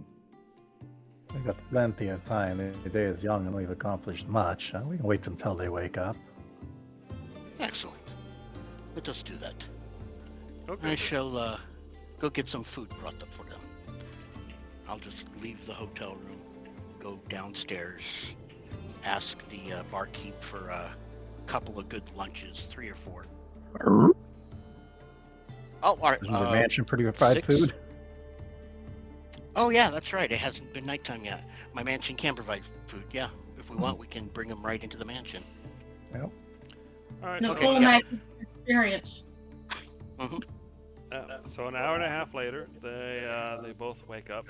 we got plenty of time. The day is young and we've accomplished much. We can wait until they wake up. Excellent. Let us do that. Okay. I shall go get some food brought up for them. I'll just leave the hotel room, go downstairs, ask the barkeep for a couple of good lunches, 3 or 4. Oh, all right. Isn't the mansion pretty fried 6? food? Oh, yeah, that's right. It hasn't been nighttime yet. My mansion can provide food. Yeah, if we want, we can bring them right into the mansion. Yep. All right. The Okay, full yeah. night experience. So an hour and a half later, they both wake up,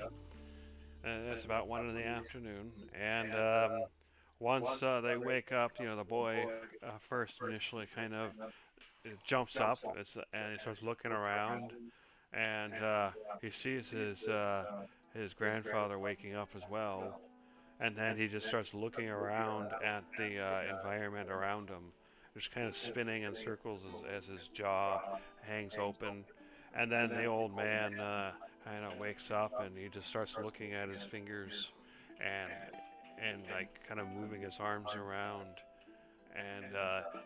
and it's about 1 in the afternoon. And once they wake up, the boy first initially kind of jumps up and he starts looking around, and he sees his grandfather waking up as well, and then he just starts looking around at the environment around him, just kind of spinning in circles as his jaw hangs open. And then the old man kind of wakes up and he just starts looking at his fingers and like kind of moving his arms around. And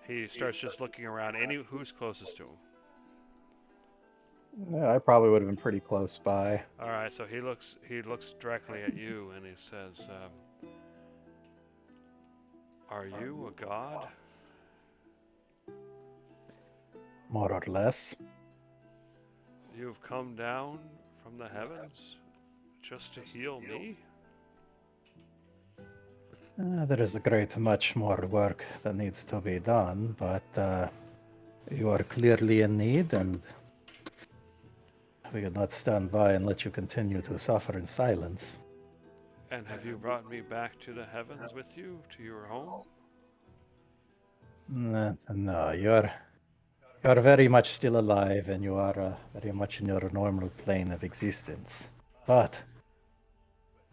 he starts just looking around. Who's closest to him? Yeah, I probably would have been pretty close by. All right, so he looks directly at you and he says, "Are you a god?" More or less. You've come down from the heavens just to heal me? There is a great much more work that needs to be done, but you are clearly in need, and we could not stand by and let you continue to suffer in silence. And have you brought me back to the heavens with you, to your home? No, you're very much still alive, and you are very much in your normal plane of existence. But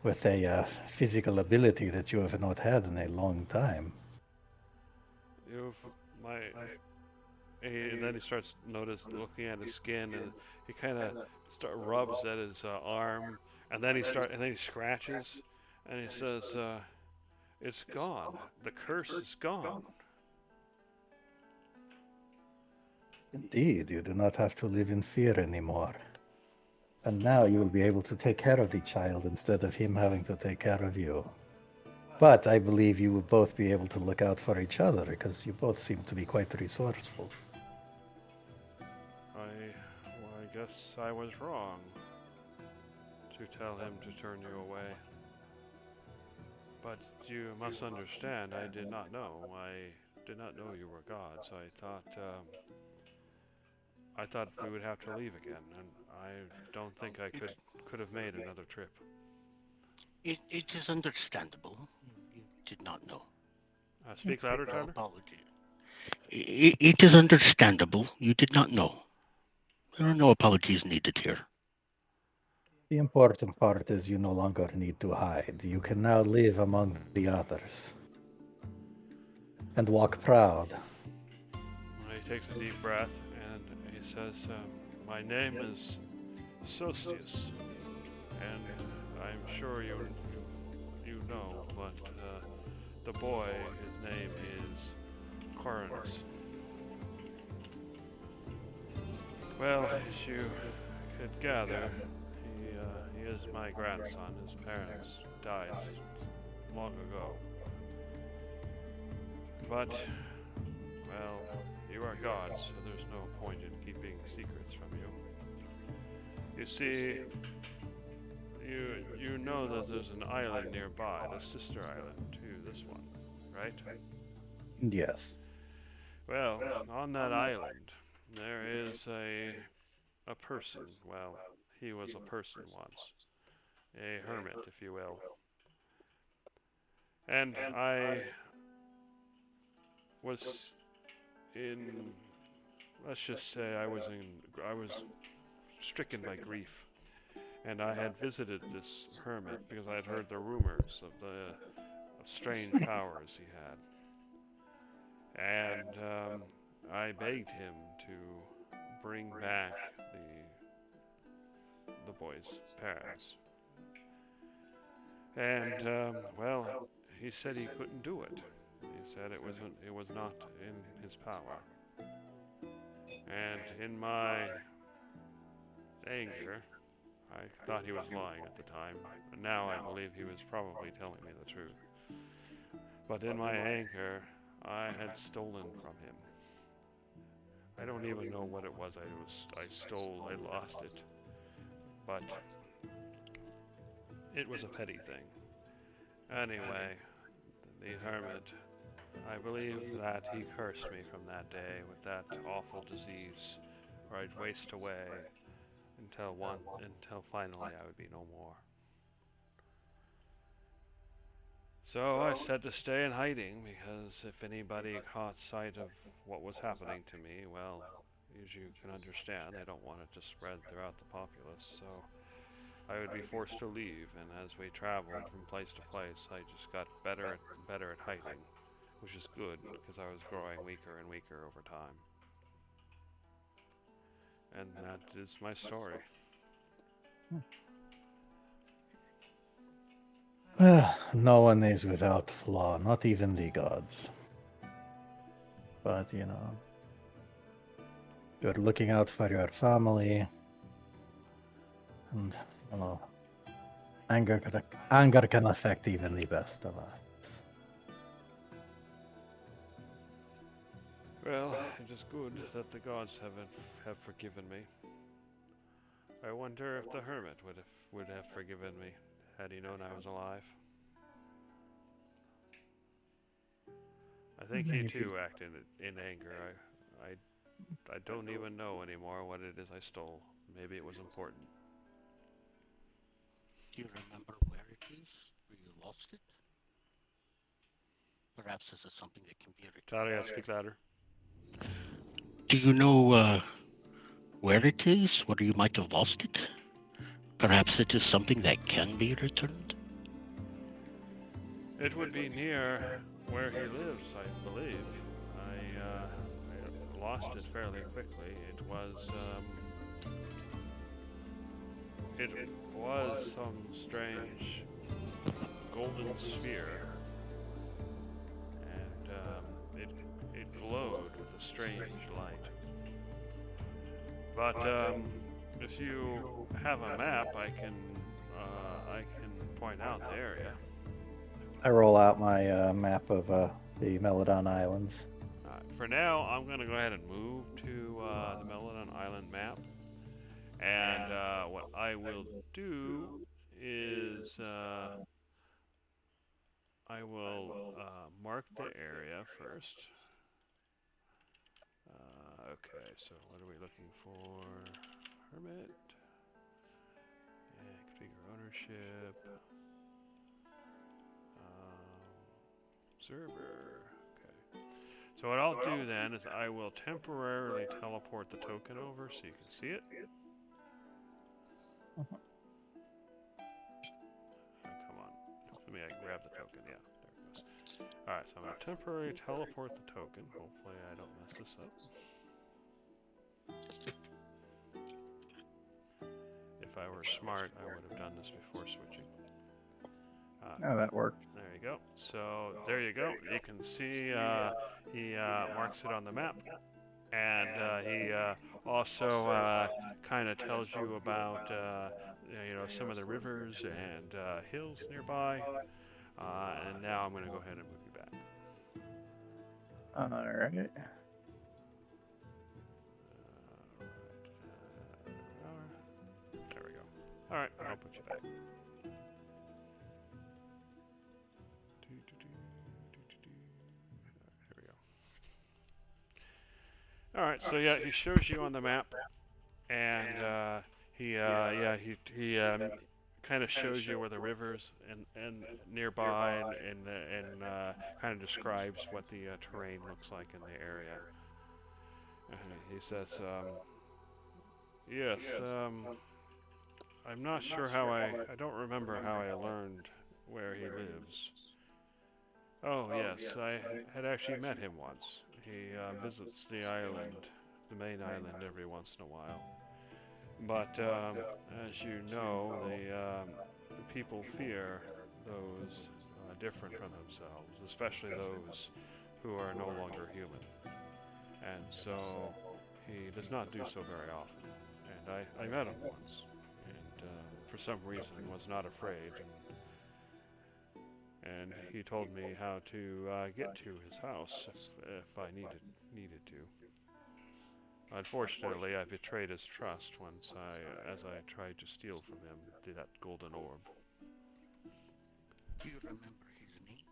with a physical ability that you have not had in a long time. And then he starts looking at his skin, and he kind of rubs at his arm, and then he scratches, and he says, "It's gone. The curse is gone." Indeed, you do not have to live in fear anymore. And now you will be able to take care of the child instead of him having to take care of you. But I believe you will both be able to look out for each other because you both seem to be quite resourceful. I guess I was wrong to tell him to turn you away. But you must understand, I did not know. I did not know you were gods. I thought we would have to leave again, and I don't think I could have made another trip. It is understandable. You did not know. Speak louder, No Tyler. apology. It is understandable. You did not know. There are no apologies needed here. The important part is you no longer need to hide. You can now live among the others. And walk proud. He takes a deep breath and he says, "My name is Sostius, and I'm sure you know, but the boy, his name is Coronus." Well, as you could gather, he is my grandson. His parents died long ago. But, well, you are gods, so there's no point in keeping secrets from you. You see, you know that there's an island nearby, the sister island to this one, right? Yes. Well, on that island, there is a person. Well, he was a person once. A hermit, if you will. And I was in, let's just say I was stricken by grief. And I had visited this hermit because I had heard the rumors of strange powers he had. And I begged him to bring back the boy's parents. And well, he said he couldn't do it. He said it was not in his power. And in my anger, I thought he was lying at the time, and now I believe he was probably telling me the truth. But in my anger, I had stolen from him. I don't even know what it was I stole. I lost it. But it was a petty thing. Anyway, the hermit, I believe that he cursed me from that day with that awful disease where I'd waste away until finally I would be no more. So I said to stay in hiding, because if anybody caught sight of what was happening to me, well, as you can understand, they don't want it to spread throughout the populace, so I would be forced to leave, and as we traveled from place to place, I just got better and better at hiding, which is good, because I was growing weaker and weaker over time. And that is my story. No one is without flaw, not even the gods. But, you know, you're looking out for your family, and, you know, anger can affect even the best of us. Well, it is good that the gods have forgiven me. I wonder if the hermit would have forgiven me had he known I was alive. I think he too acted in anger. I don't even know anymore what it is I stole. Maybe it was important. Do you remember where it is? Where you lost it? Perhaps this is something that can be returned. Talia, speak louder. Do you know where it is? Where you might have lost it? Perhaps it is something that can be returned? It would be near where he lives, I believe. I lost it fairly quickly. It was some strange golden sphere, and it glowed with a strange light. But if you have a map, I can point out the area. I roll out my map of the Meladon Islands. For now, I'm going to go ahead and move to the Meladon Island map. And what I will do is I will mark the area first. Okay, so what are we looking for? Hermit. And configure ownership. Observer. Okay. So what I'll do then is I will temporarily teleport the token over so you can see it. Oh, come on. Let me grab the token. Yeah, there it goes. Alright, so I'm going to temporarily teleport the token. Hopefully I don't mess this up. If I were smart, I would have done this before switching. That worked. There you go. So there you go. You can see he marks it on the map, and he also kind of tells you about some of the rivers and hills nearby. And now I'm going to go ahead and move you back. All right. There we go. All right, I'll put you back. Here we go. All right, so yeah, he shows you on the map, and he kind of shows you where the rivers and nearby, and kind of describes what the terrain looks like in the area. And he says, yes, I'm not sure how I don't remember how I learned where he lives. Oh yes, I had actually met him once. He visits the island, the main island, every once in a while. But as you know, the people fear those different from themselves, especially those who are no longer human. And so he does not do so very often. And I met him once, and for some reason was not afraid. And he told me how to get to his house if I needed to. Unfortunately, I betrayed his trust once as I tried to steal from him that golden orb. Do you remember his name?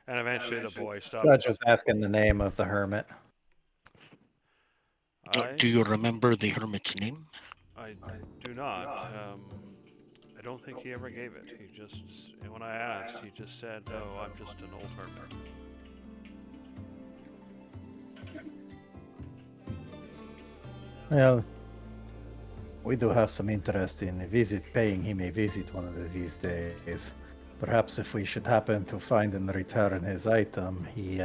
And eventually the boy stopped. Judge was asking the name of the hermit. Do you remember the hermit's name? I do not. I don't think he ever gave it. He just, when I asked, he just said, "Oh, I'm just an old hermit." Well, we do have some interest in paying him a visit one of these days. Perhaps if we should happen to find and return his item, he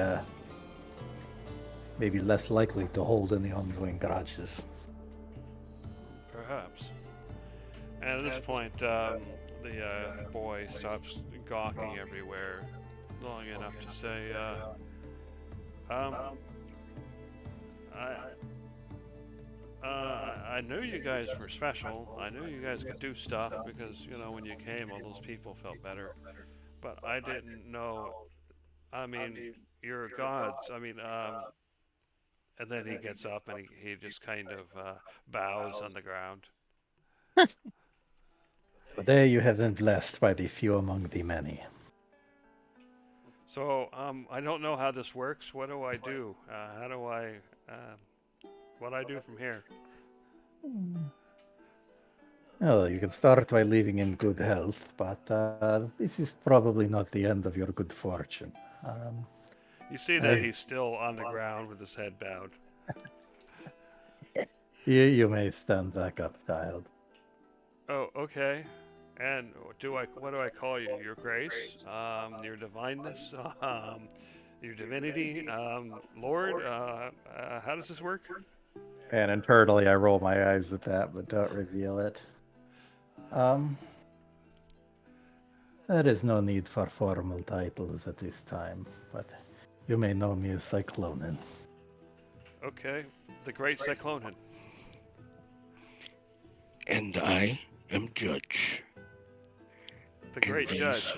may be less likely to hold any ongoing grudges. Perhaps. And at this point, the boy stops gawking everywhere long enough to say, I knew you guys were special. I knew you guys could do stuff because, you know, when you came, all those people felt better. But I didn't know. I mean, you're gods. I mean, and then he gets up and he just kind of bows on the ground. Today you have been blessed by the few among the many. So, I don't know how this works. What do I do? How do I, what do I do from here? Well, you can start by living in good health, but this is probably not the end of your good fortune. You see that he's still on the ground with his head bowed. You may stand back up, child. Oh, okay. And what do I call you? Your grace? Your divineness? Your divinity? Lord? How does this work? And internally I roll my eyes at that, but don't reveal it. There is no need for formal titles at this time, but you may know me as Cyclonin. Okay. The Great Cyclonin. And I am Judge. The Great Judge.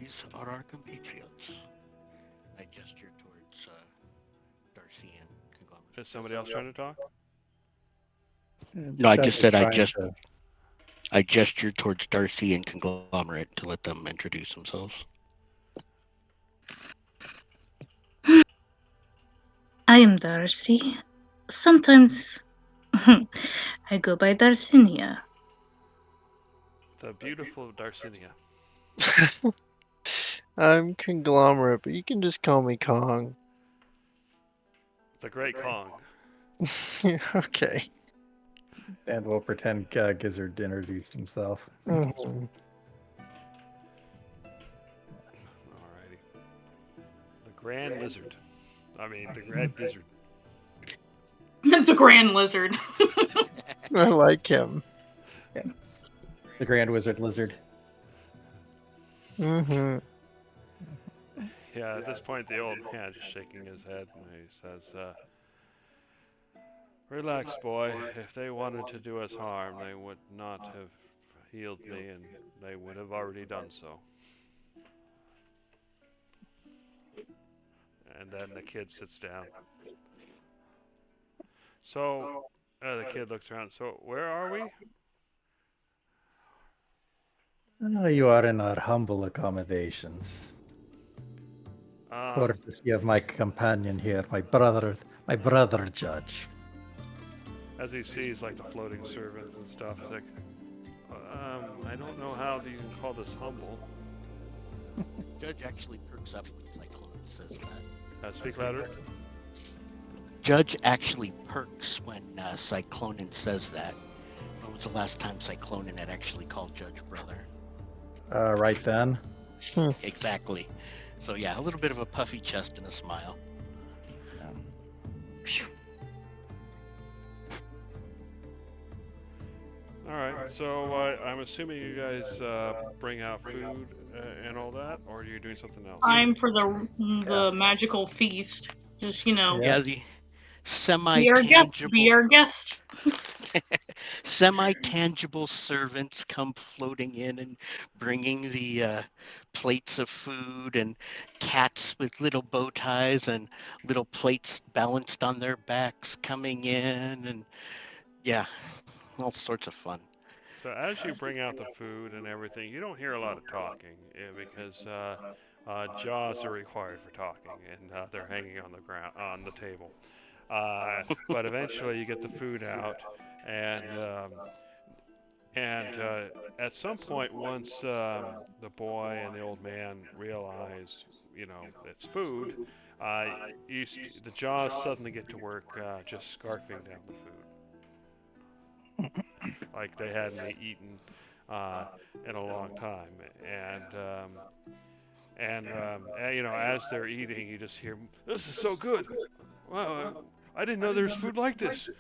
These are our compatriots. I gesture towards Darcy and Conglomerate. Is somebody else trying to talk? No, I just said I I gestured towards Darcy and Conglomerate to let them introduce themselves. I am Darcy. Sometimes I go by Darcinia. The beautiful Darcinia. I'm Conglomerate, but you can just call me Kong. The Great Kong. Okay. And we'll pretend Gizzard introduced himself. Mhm. Alrighty. The Grand Lizard. I mean, the Grand Gizzard. The Grand Lizard. I like him. The Grand Wizard Lizard. Mm-hmm. Yeah, at this point, the old man just shaking his head, and he says, "Relax, boy. If they wanted to do us harm, they would not have healed me, and they would have already done so." And then the kid sits down. So, the kid looks around. So, where are we? You are in our humble accommodations. Courtesy of my companion here, my brother Judge. As he sees like the floating servants and stuff, he's like, I don't know how you can call this humble. Judge actually perks up when Cyclone says that. Speak louder. Judge actually perks when Cyclonin says that. When was the last time Cyclonin had actually called Judge brother? Right then. Exactly. So yeah, a little bit of a puffy chest and a smile. All right. So I'm assuming you guys bring out food and all that, or are you doing something else? Time for the magical feast. Just Yeah. Yeah, the be our guest. Be semi-tangible our guest. semi-tangible servants come floating in and bringing the plates of food, and cats with little bow ties and little plates balanced on their backs coming in, and yeah, all sorts of fun. So as you bring out the food and everything, you don't hear a lot of talking because jaws are required for talking, and they're hanging on the ground on the table. But eventually, you get the food out, and at some point, once the boy and the old man realize, it's food, the jaws suddenly get to work just scarfing down the food, like they hadn't eaten in a long time. As they're eating, you just hear, "This is so good! Wow, I didn't know there was food like this." And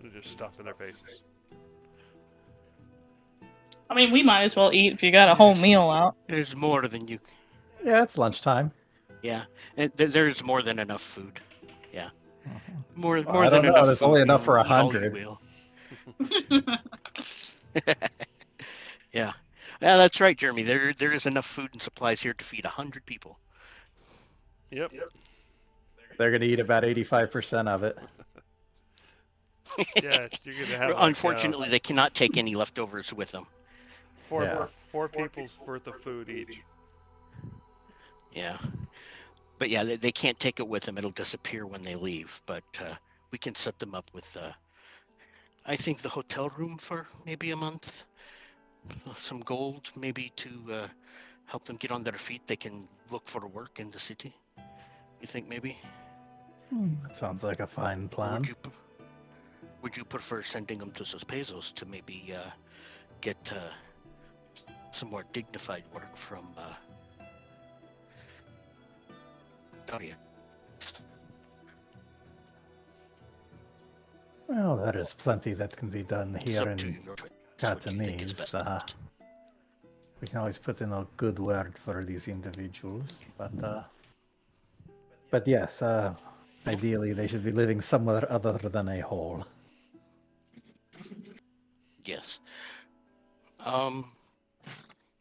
they're just stuffed in their faces. I mean, we might as well eat if you got a whole meal out. There's more than you. Yeah, it's lunchtime. Yeah, and there's more than enough food. Yeah, more I more don't than know, enough. there's Food. only You enough for eat all you 100. will. Yeah. Yeah, that's right, Jeremy. There is enough food and supplies here to feed 100 people. Yep. They're going to eat about 85% of it. Yeah, you're gonna have. Unfortunately, they cannot take any leftovers with them. Four people's worth of food each. Yeah. But yeah, they can't take it with them. It'll disappear when they leave. But we can set them up with, I think, the hotel room for maybe a month. Some gold, maybe to help them get on their feet. They can look for work in the city. You think maybe? That sounds like a fine Or plan. would you prefer sending them to Sospezos to maybe get some more dignified work from Daria? Well, there is plenty that can be done It's here up to in your choice. What you think is Catanese. best. We can always put in a good word for these individuals, but yes, ideally they should be living somewhere other than a hole. Yes.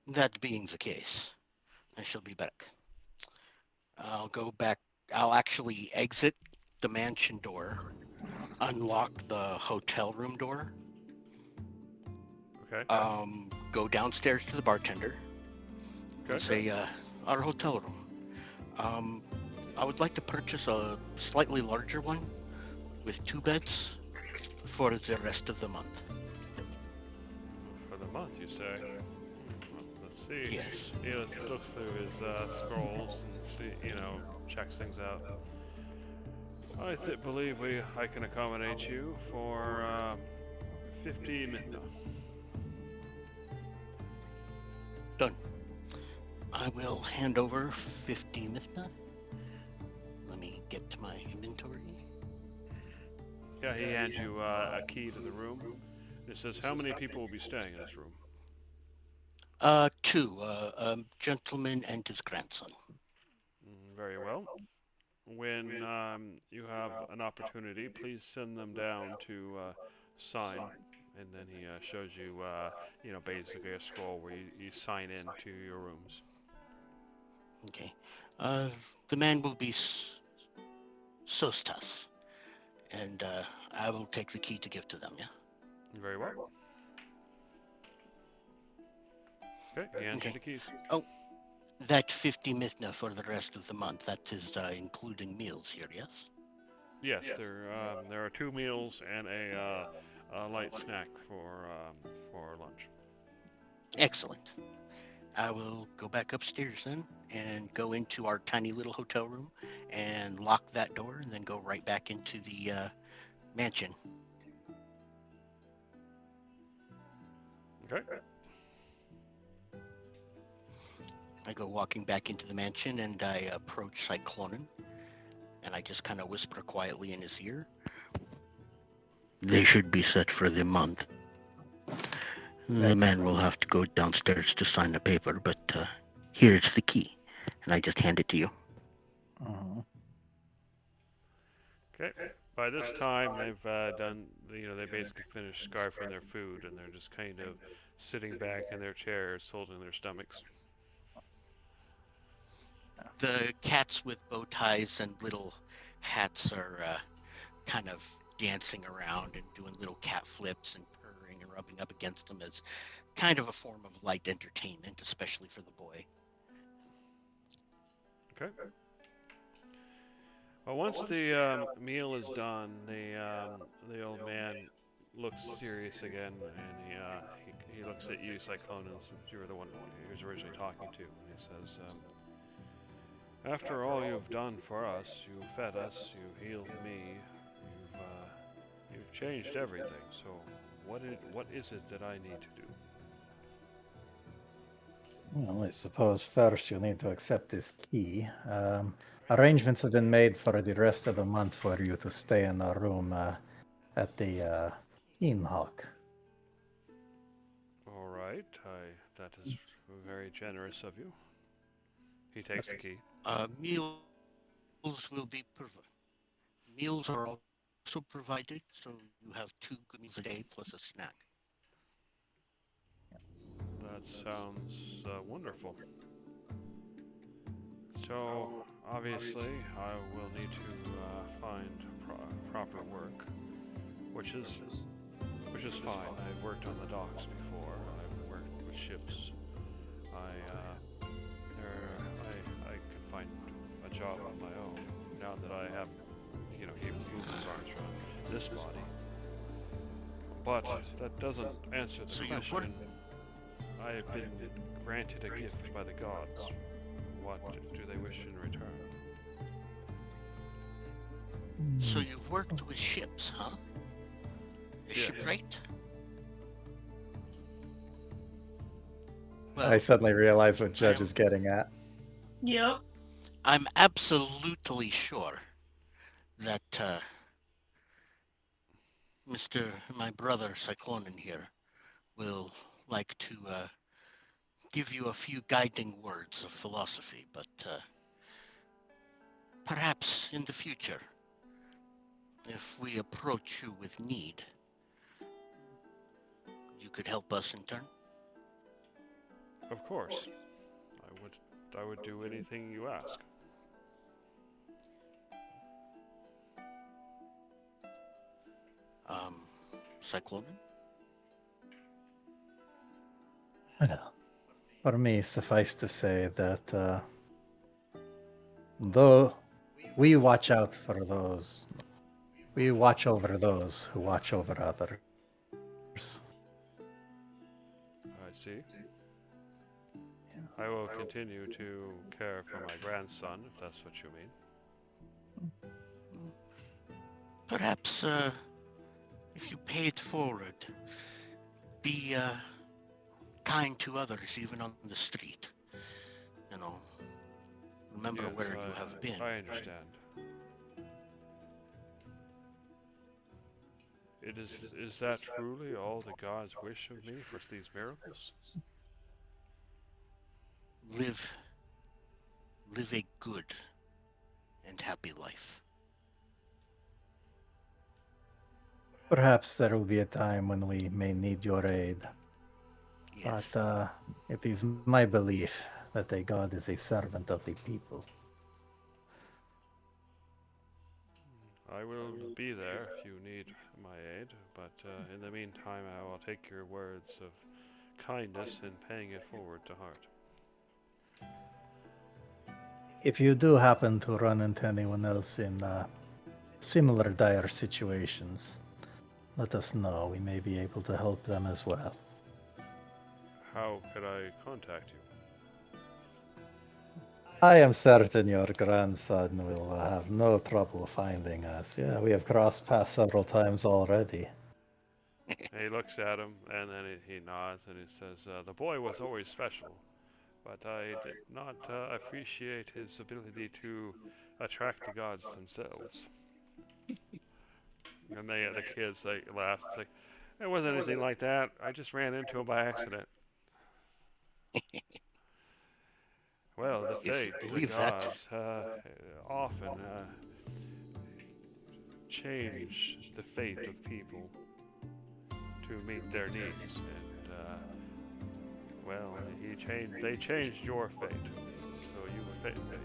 That being the case, I shall be back. I'll go back. I'll actually exit the mansion door, unlock the hotel room door, Okay. go downstairs to the bartender, and Okay. say, our hotel room. I would like to purchase a slightly larger one with 2 beds for the rest of the month. For the month, you say? Well, let's see. Yes. He looks through his scrolls and checks things out. I believe I can accommodate you for 50 minna. Done. I will hand over 50 mithna. Let me get to my inventory. Yeah, he hands you a key to the room. It says, "How many people will be staying in this room?" 2, a gentleman and his grandson. Very well. When you have an opportunity, please send them down to sign, and then he shows you, basically a scroll where you sign in to your rooms. Okay. The man will be Sostas, and I will take the key to give to them, yeah? Very well. Okay, he hands you the keys. That 50 mithna for the rest of the month, that is including meals here, yes? Yes, there are 2 meals and a light snack for lunch. Excellent. I will go back upstairs then and go into our tiny little hotel room and lock that door and then go right back into the mansion. Okay. I go walking back into the mansion and I approach Cyclonen and I just kind of whisper quietly in his ear. They should be set for the month. The man will have to go downstairs to sign the paper, but here's the key. And I just hand it to you. Mhm. Okay. By this time, they've done. They basically finished scarfing their food, and they're just kind of sitting back in their chairs, holding their stomachs. The cats with bow ties and little hats are kind of dancing around and doing little cat flips and purring and rubbing up against them as kind of a form of light entertainment, especially for the boy. Okay. Well, once the meal is done, the old man looks serious again, and he looks at you, Cyclonen, since you were the one he was originally talking to, and he says, "After all you've done for us, you fed us, you healed me, you've changed everything. So, what is it that I need to do?" Well, I suppose first you need to accept this key. Arrangements have been made for the rest of the month for you to stay in a room at the Inhawk. All right, that is very generous of you. He takes the key. Meals will be Meals are also provided, so you have 2 good meals a day plus a snack. That sounds wonderful. So, obviously, I will need to find proper work, which is fine. I've worked on the docks before. I've worked with ships. I can find a job on my own now that I have, he moves his arms around this body. But that doesn't answer the So you've question. I have been granted a gift by the gods. What do they wish in return? So you've worked with ships, huh? A Yes. shipwright? I Well, suddenly realize what Judge I'm- is getting at. Yep. I'm absolutely sure that my brother Cyclonen here, will like to give you a few guiding words of philosophy, but perhaps in the future, if we approach you with need, you could help us in turn. Of course, I would do anything you ask. Cyclonen? Well, for me, suffice to say that though we watch out for those, we watch over those who watch over others. I see. I will continue to care for my grandson, if that's what you mean. Perhaps if you pay it forward, be kind to others, even on the street. Remember Yes, where you have been. I understand. Is that truly all the gods wish of me for these miracles? Live a good and happy life. Perhaps there will be a time when we may need your aid, Yes. but it is my belief that a god is a servant of the people. I will be there if you need my aid, but in the meantime, I will take your words of kindness and paying it forward to heart. If you do happen to run into anyone else in similar dire situations, let us know. We may be able to help them as well. How could I contact you? I am certain your grandson will have no trouble finding us. Yeah, we have crossed paths several times already. He looks at him and then he nods and he says, "The boy was always special. but I did not appreciate his ability to attract the gods themselves. And the kids, they laughed. It's like, it wasn't anything like that. I just ran into him by accident. Well, the If you fate, the believe that. gods, often change the fate of people to meet their needs, and well, they changed your fate. So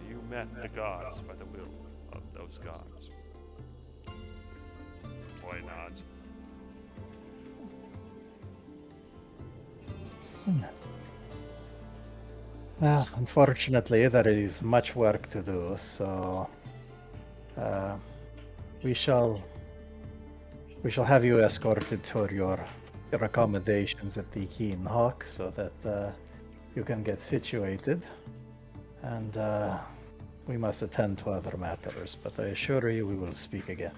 you met the gods by the will of those gods. Boy nods. Well, unfortunately, there is much work to do, so uh, we shall have you escorted to your accommodations at the Keen Hawk so that you can get situated, and we must attend to other matters. But I assure you, we will speak again.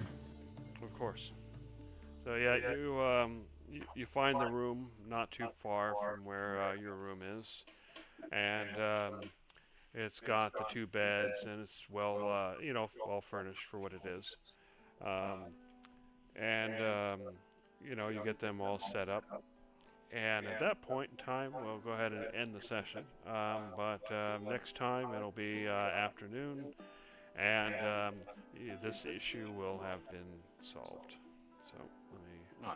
Of course. So yeah, you find the room not too far from where your room is, and it's got the two beds, and it's well well furnished for what it is. Um, and you get them all set up. And at that point in time, we'll go ahead and end the session. But next time it'll be afternoon, and this issue will have been solved. So let me